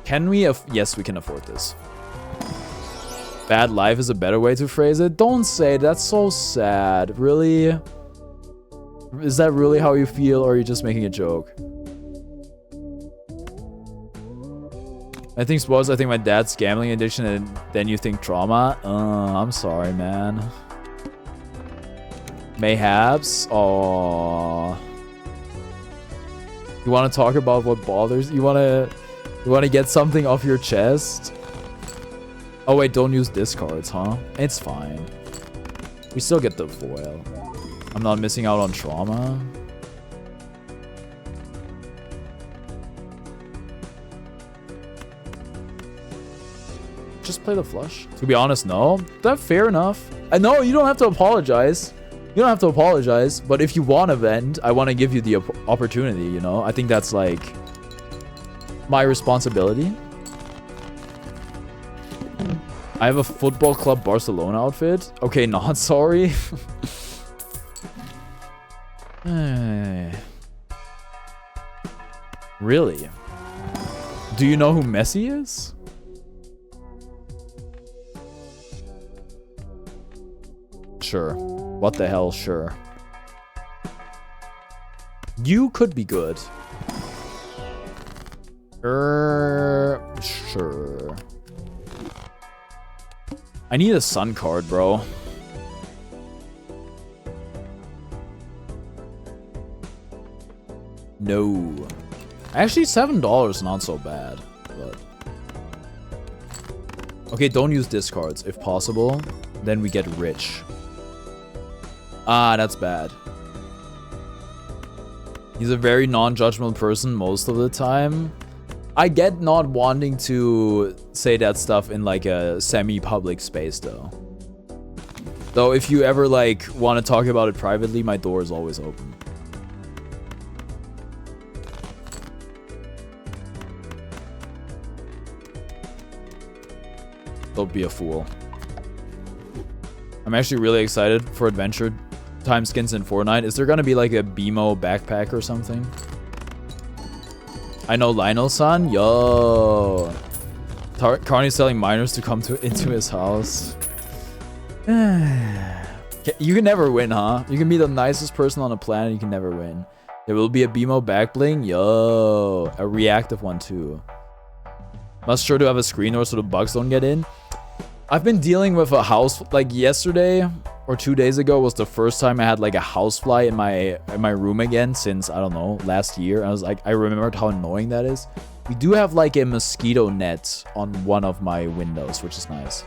Can we? Yes, we can afford this. Bad life is a better way to phrase it. Don't say it. That's so sad. Really? Is that really how you feel, or are you just making a joke? I think sports. I think my dad's gambling addiction, and then you think trauma. I'm sorry, man. Mayhaps. Oh. You want to talk about what bothers you? You want to get something off your chest? Oh wait, don't use discards, huh? It's fine. We still get the foil. I'm not missing out on trauma. Just play the flush. To be honest, no. That's fair enough. I know you don't have to apologize. You don't have to apologize. But if you want to vent, I want to give you the opportunity, you know? I think that's like my responsibility. I have a Football Club Barcelona outfit. Okay, not sorry. Really? Do you know who Messi is? Sure. What the hell, sure. You could be good. Sure. I need a sun card, bro. No. Actually, $7 is not so bad, but... Okay, don't use discards, if possible. Then we get rich. Ah, that's bad. He's a very non-judgmental person most of the time. I get not wanting to say that stuff in like a semi-public space though. Though if you ever like want to talk about it privately, my door is always open. Don't be a fool. I'm actually really excited for Adventure Time skins in Fortnite. Is there gonna be like a BMO backpack or something? I know Lionel-san. Yo. Carney's selling miners to come into his house. You can never win, huh? You can be the nicest person on the planet. You can never win. There will be a BMO back bling. Yo. A reactive one too. Must sure to have a screen door so the bugs don't get in. I've been dealing with a house, like yesterday or 2 days ago was the first time I had like a housefly in my room again since, I don't know, last year. I was like, I remembered how annoying that is. We do have like a mosquito net on one of my windows, which is nice.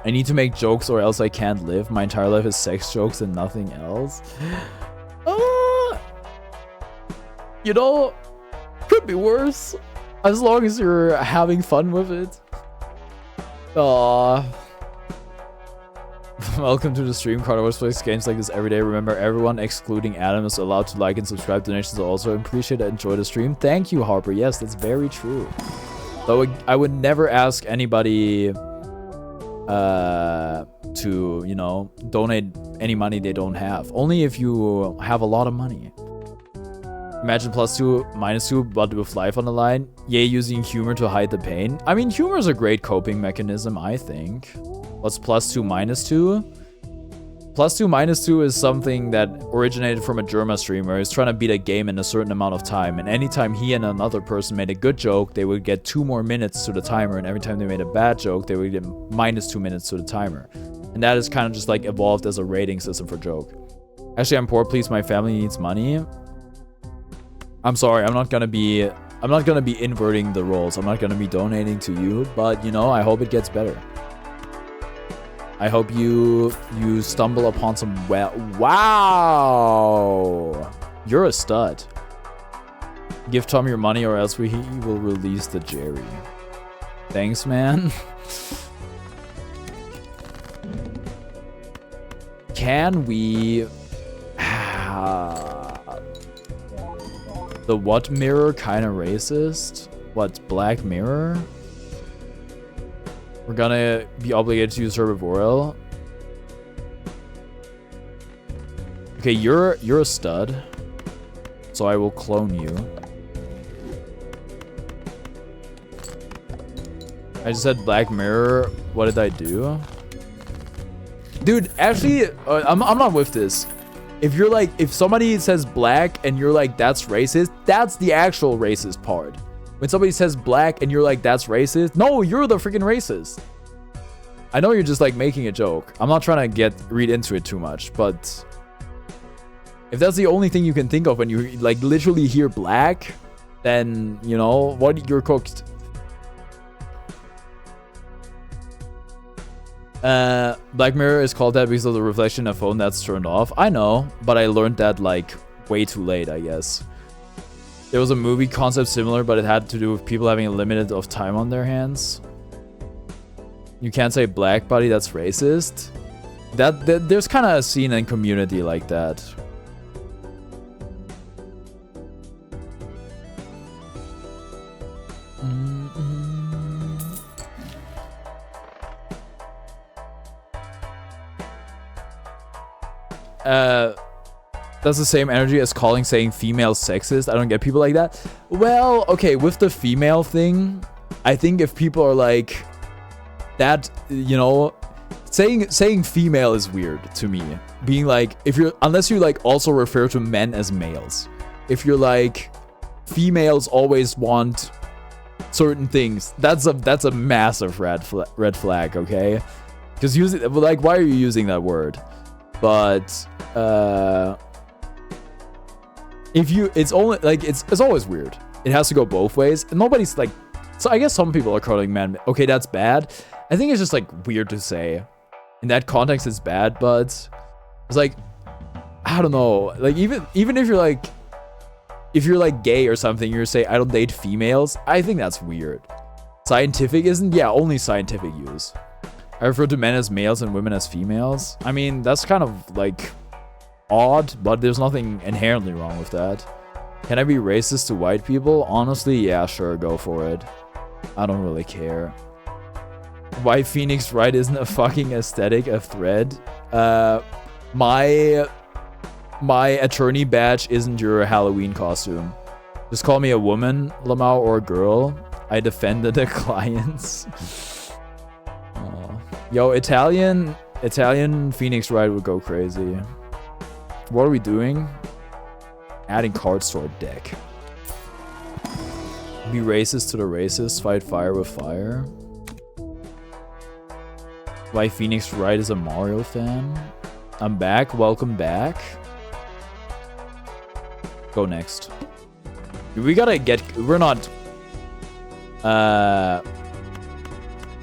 I need to make jokes or else I can't live. My entire life is sex jokes and nothing else. You know, could be worse. As long as you're having fun with it. Aww. Welcome to the stream. CarniVoreX plays games like this every day. Remember, everyone excluding Adam is allowed to like and subscribe. Donations are also appreciated. Enjoy the stream. Thank you, Harper. Yes, that's very true. Though I would never ask anybody to, you know, donate any money they don't have. Only if you have a lot of money. Imagine +2, -2, but with life on the line. Yay, using humor to hide the pain. I mean, humor is a great coping mechanism, I think. What's +2, -2? +2, -2 is something that originated from a German streamer who's trying to beat a game in a certain amount of time. And anytime he and another person made a good joke, they would get 2 more minutes to the timer. And every time they made a bad joke, they would get -2 minutes to the timer. And that is kind of just like evolved as a rating system for joke. Actually, I'm poor, please. My family needs money. I'm sorry, I'm not gonna be inverting the roles. I'm not gonna be donating to you, but you know, I hope it gets better. I hope you stumble upon some wow. You're a stud. Give Tom your money or else he will release the Jerry. Thanks, man. Can we the what mirror kind of racist? What, Black Mirror? We're gonna be obligated to use CarniVoreX. Okay, you're a stud. So I will clone you. I just said Black Mirror. What did I do? Dude, actually, I'm not with this. If you're like, if somebody says black and you're like, that's racist, that's the actual racist part. When somebody says black and you're like, that's racist, no, you're the freaking racist. I know you're just like making a joke. I'm not trying to read into it too much, but if that's the only thing you can think of when you like literally hear black, then you know what, you're cooked. Black Mirror is called that because of the reflection of a phone that's turned off. I know, but I learned that like way too late, I guess. There was a movie concept similar, but it had to do with people having a limited of time on their hands. You can't say black buddy, that's racist. There's kind of a scene and community like that. That's the same energy as calling saying female sexist. I don't get people like that. Well, okay, with the female thing, I think if people are like that, you know, saying female is weird to me. Being like, unless you like also refer to men as males. If you're like, females always want certain things, that's a massive red flag, okay? Because like, why are you using that word? But it's only like it's always weird. It has to go both ways, and nobody's like. So I guess some people are calling men. Okay, that's bad. I think it's just like weird to say. In that context, it's bad, but it's like I don't know. Like even if you're like gay or something, you say I don't date females. I think that's weird. Scientific isn't? Yeah, only scientific use. I refer to men as males and women as females. I mean, that's kind of like odd, but there's nothing inherently wrong with that. Can I be racist to white people? Honestly, yeah, sure, go for it. I don't really care. Why Phoenix Wright isn't a fucking aesthetic, a thread? My attorney badge isn't your Halloween costume. Just call me a woman, Lamau, or a girl. I defended the clients. Yo, Italian Phoenix Wright would go crazy. What are we doing? Adding cards to our deck. Be racist to the racist, fight fire with fire. Why Phoenix Wright is a Mario fan? I'm back, welcome back. Go next. We gotta we're not...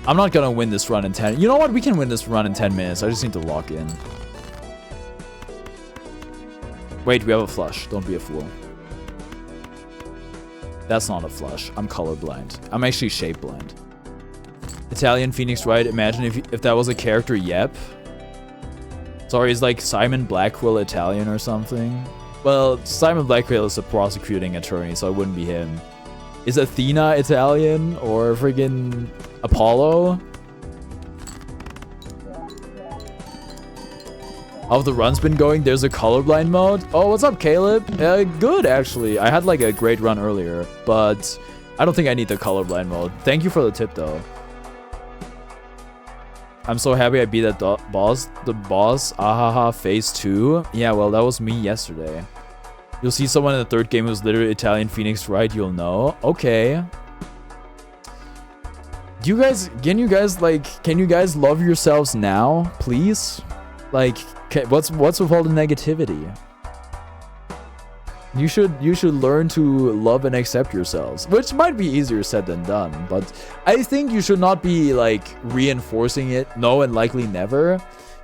I'm not gonna win this run in 10. You know what? We can win this run in 10 minutes. I just need to lock in. Wait, we have a flush. Don't be a fool. That's not a flush. I'm colorblind. I'm actually shape blind. Italian Phoenix Wright. Imagine if that was a character. Yep. Sorry, is like Simon Blackwell Italian or something? Well, Simon Blackwell is a prosecuting attorney, so it wouldn't be him. Is Athena Italian or friggin' Apollo? How have the runs been going? There's a colorblind mode. Oh, what's up, Caleb? Good, actually. I had like a great run earlier, but I don't think I need the colorblind mode. Thank you for the tip, though. I'm so happy I beat that boss. The boss, ahaha, phase 2. Yeah, well, that was me yesterday. You'll see someone in the third game who's literally Italian Phoenix, right? You'll know. Okay. Do you guys, can you guys love yourselves now, please? Like, what's with all the negativity? You should learn to love and accept yourselves, which might be easier said than done, but I think you should not be like reinforcing it. No, and likely never.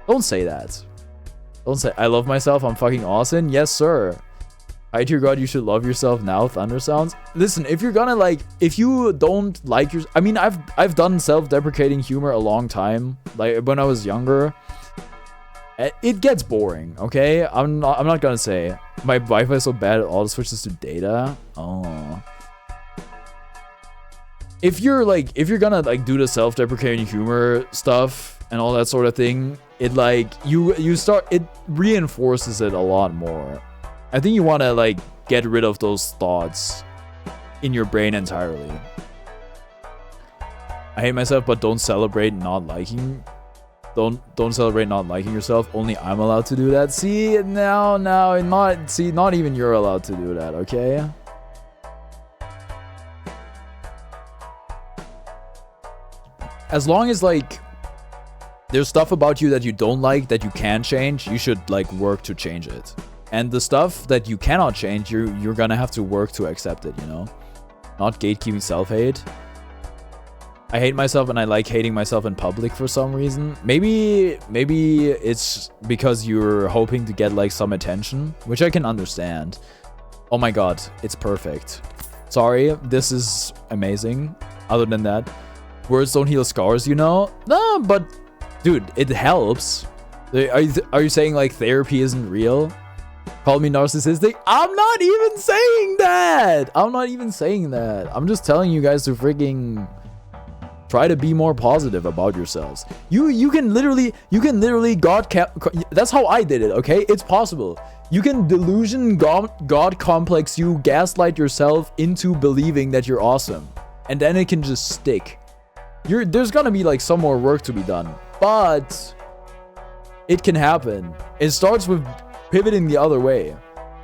Don't say that. Don't say I love myself, I'm fucking awesome. Yes, sir. I dear God, you should love yourself now. Thunder sounds. Listen, if you're gonna like, if you don't like your, I mean, I've done self-deprecating humor a long time, like when I was younger. It gets boring, okay? I'm not gonna say my Wi-Fi is so bad it all switches to data. Oh. If you're gonna like do the self-deprecating humor stuff and all that sort of thing, it like it reinforces it a lot more. I think you want to like get rid of those thoughts in your brain entirely. I hate myself, but don't celebrate not liking. Don't celebrate not liking yourself. Only I'm allowed to do that. See, now, not even you're allowed to do that, okay? As long as like there's stuff about you that you don't like that you can change, you should like work to change it. And the stuff that you cannot change, you're gonna have to work to accept it, you know? Not gatekeeping self-hate. I hate myself and I like hating myself in public for some reason. Maybe it's because you're hoping to get like some attention, which I can understand. Oh my god, it's perfect. Sorry, this is amazing. Other than that, words don't heal scars, you know? No, but dude, it helps. Are you saying like therapy isn't real? Call me narcissistic? I'm not even saying that. I'm just telling you guys to freaking try to be more positive about yourselves. You can literally that's how I did it, okay? It's possible. You can delusion God complex you, gaslight yourself into believing that you're awesome. And then it can just stick. There's gonna be like some more work to be done, but it can happen. It starts with pivoting the other way.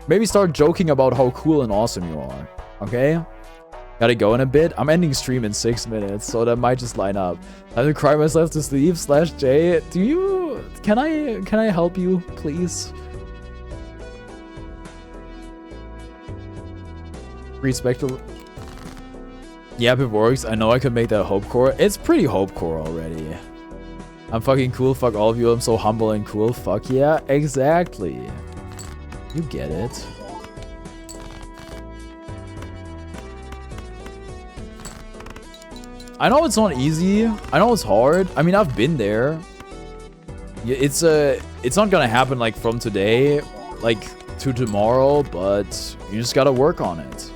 Maybe start joking about how cool and awesome you are, okay? Gotta go in a bit. I'm ending stream in 6 minutes, so that might just line up. I have to cry myself to sleep. /J. Can I help you, please? Respectful. Yeah, CarniVoreX. I know I could make that hopecore. It's pretty hopecore already. I'm fucking cool. Fuck all of you. I'm so humble and cool. Fuck yeah. Exactly. You get it. I know it's not easy. I know it's hard. I mean, I've been there. It's not gonna happen like from today, like to tomorrow, but you just gotta work on it.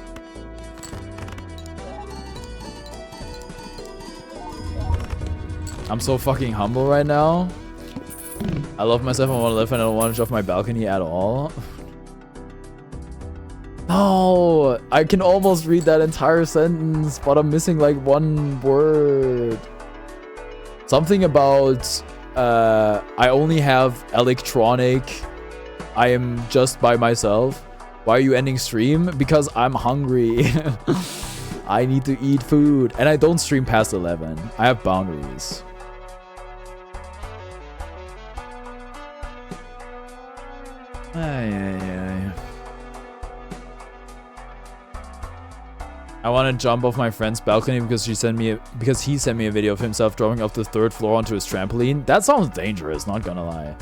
I'm so fucking humble right now. I love myself. I want to live and I don't want to jump off my balcony at all. No, I can almost read that entire sentence, but I'm missing like one word. Something about I only have electronic. I am just by myself. Why are you ending stream? Because I'm hungry. I need to eat food. And I don't stream past 11. I have boundaries. I want to jump off my friend's balcony because he sent me a video of himself dropping off the 3rd floor onto his trampoline. That sounds dangerous, not gonna lie.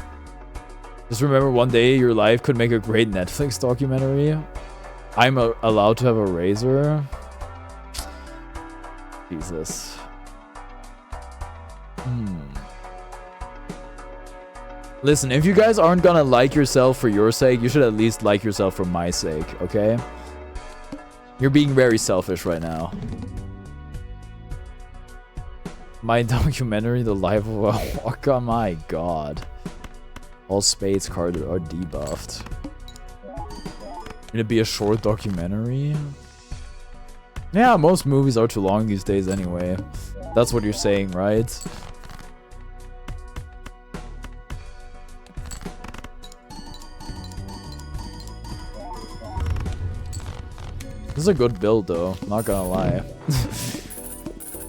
Just remember, one day your life could make a great Netflix documentary. I'm allowed to have a razor. Jesus. Listen, if you guys aren't gonna like yourself for your sake, you should at least like yourself for my sake, okay? You're being very selfish right now. My documentary, The Life of a Walker, my god. All spades cards are debuffed. Gonna be a short documentary? Yeah, most movies are too long these days anyway. That's what you're saying, right? This is a good build though, not gonna lie.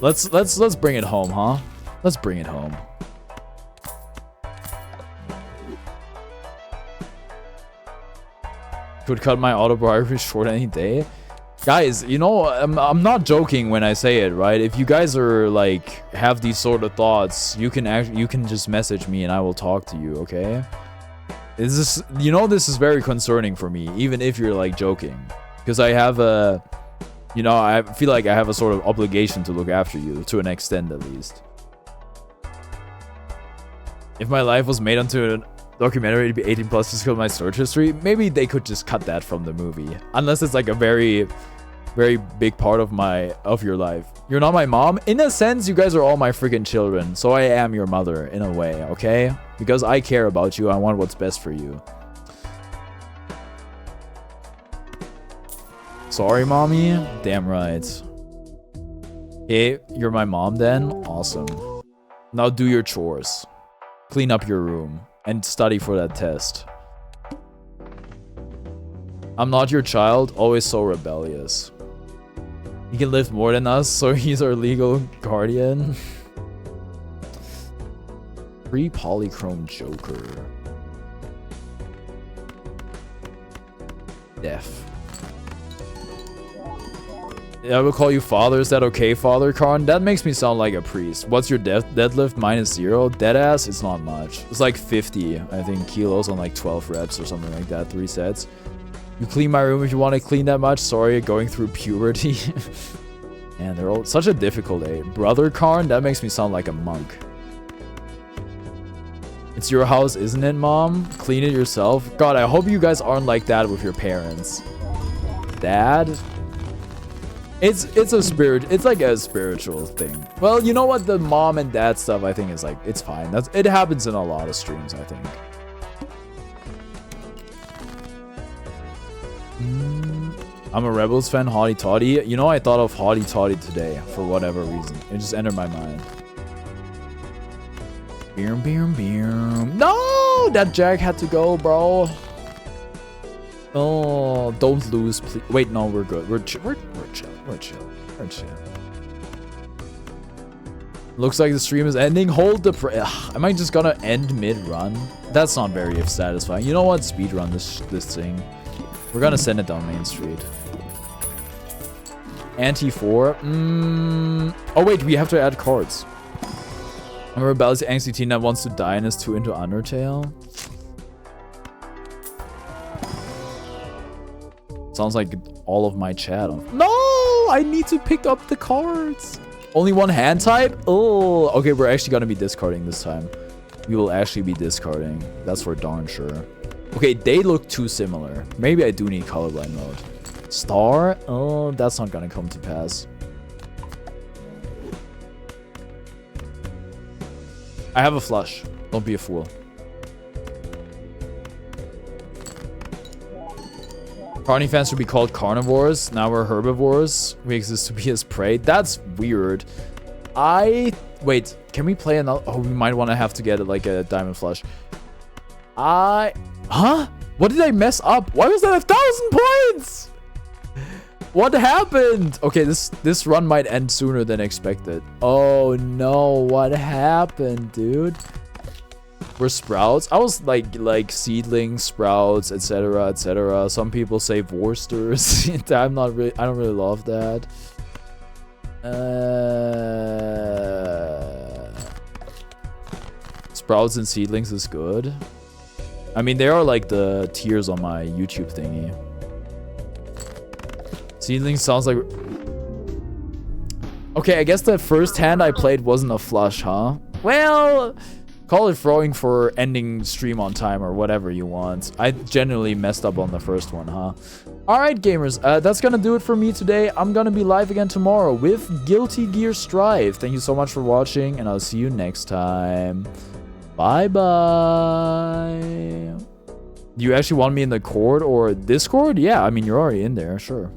Let's bring it home, huh? Let's bring it home. Could cut my autobiography short any day. Guys, you know, I'm not joking when I say it, right? If you guys are like have these sort of thoughts, you can just message me and I will talk to you, okay? This is, you know, this is very concerning for me, even if you're like joking, because I have a, you know, I feel like I have a sort of obligation to look after you to an extent at least. If my life was made onto an documentary to be 18 plus just because of my search history, maybe they could just cut that from the movie, unless it's like a very big part of your life. You're not my mom. In a sense, you guys are all my freaking children, so I am your mother in a way, okay? Because I care about you. I want what's best for you. Sorry, mommy. Damn right. Hey, you're my mom then? Awesome. Now do your chores. Clean up your room. And study for that test. I'm not your child, always so rebellious. He can lift more than us, so he's our legal guardian. Free polychrome Joker. Deaf. Yeah, I will call you father. Is that okay, Father Karn? That makes me sound like a priest. What's your deadlift? -0. Deadass? It's not much. It's like 50, I think, kilos on like 12 reps or something like that. 3 sets. You clean my room if you want to clean that much. Sorry, going through puberty. Man, they're all such a difficult age. Brother Karn? That makes me sound like a monk. It's your house, isn't it, Mom? Clean it yourself. God, I hope you guys aren't like that with your parents. Dad? It's like a spiritual thing. Well, you know what, the mom and dad stuff I think is like, it's fine. It happens in a lot of streams, I think. I'm a Rebels fan, Hottie Toddy. You know, I thought of Hottie Toddy today for whatever reason. It just entered my mind. No, that Jack had to go, bro. Oh, don't lose, please. Wait, no, we're good. We're chill. Looks like the stream is ending. Hold the am I just gonna end mid-run? That's not very satisfying. You know what? Speedrun this thing. We're gonna send it down Main Street. Anti-4. Oh wait, we have to add cards. I'm a rebellious angsty teen that wants to die and is too into Undertale. Sounds like all of my chat. No, I need to pick up the cards. Only one hand type? Oh, okay, we're actually gonna be discarding this time. We will actually be discarding. That's for darn sure. Okay, they look too similar. Maybe I do need colorblind mode. Star? Oh, that's not gonna come to pass. I have a flush. Don't be a fool. Carni fans should be called carnivores. Now we're herbivores. We exist to be as prey. That's weird. Wait, can we play another? Oh, we might want to have to get like a diamond flush. Huh? What did I mess up? Why was that 1,000 points? What happened? Okay, this run might end sooner than expected. Oh no, what happened, dude? We're sprouts. I was like seedlings, sprouts, etc., etc. Some people say Worcesters. I don't really love that. Sprouts and seedlings is good. I mean, they are like the tiers on my YouTube thingy. Seedlings sounds like... Okay, I guess the first hand I played wasn't a flush, huh? Well, Call it throwing for ending stream on time or whatever you want. I genuinely messed up on the first one, huh? Alright, gamers, that's gonna do it for me today. I'm gonna be live again tomorrow with Guilty Gear Strive. Thank you so much for watching, and I'll see you next time. Bye-bye. Do you actually want me in the Cord or Discord? Yeah, I mean, you're already in there, sure.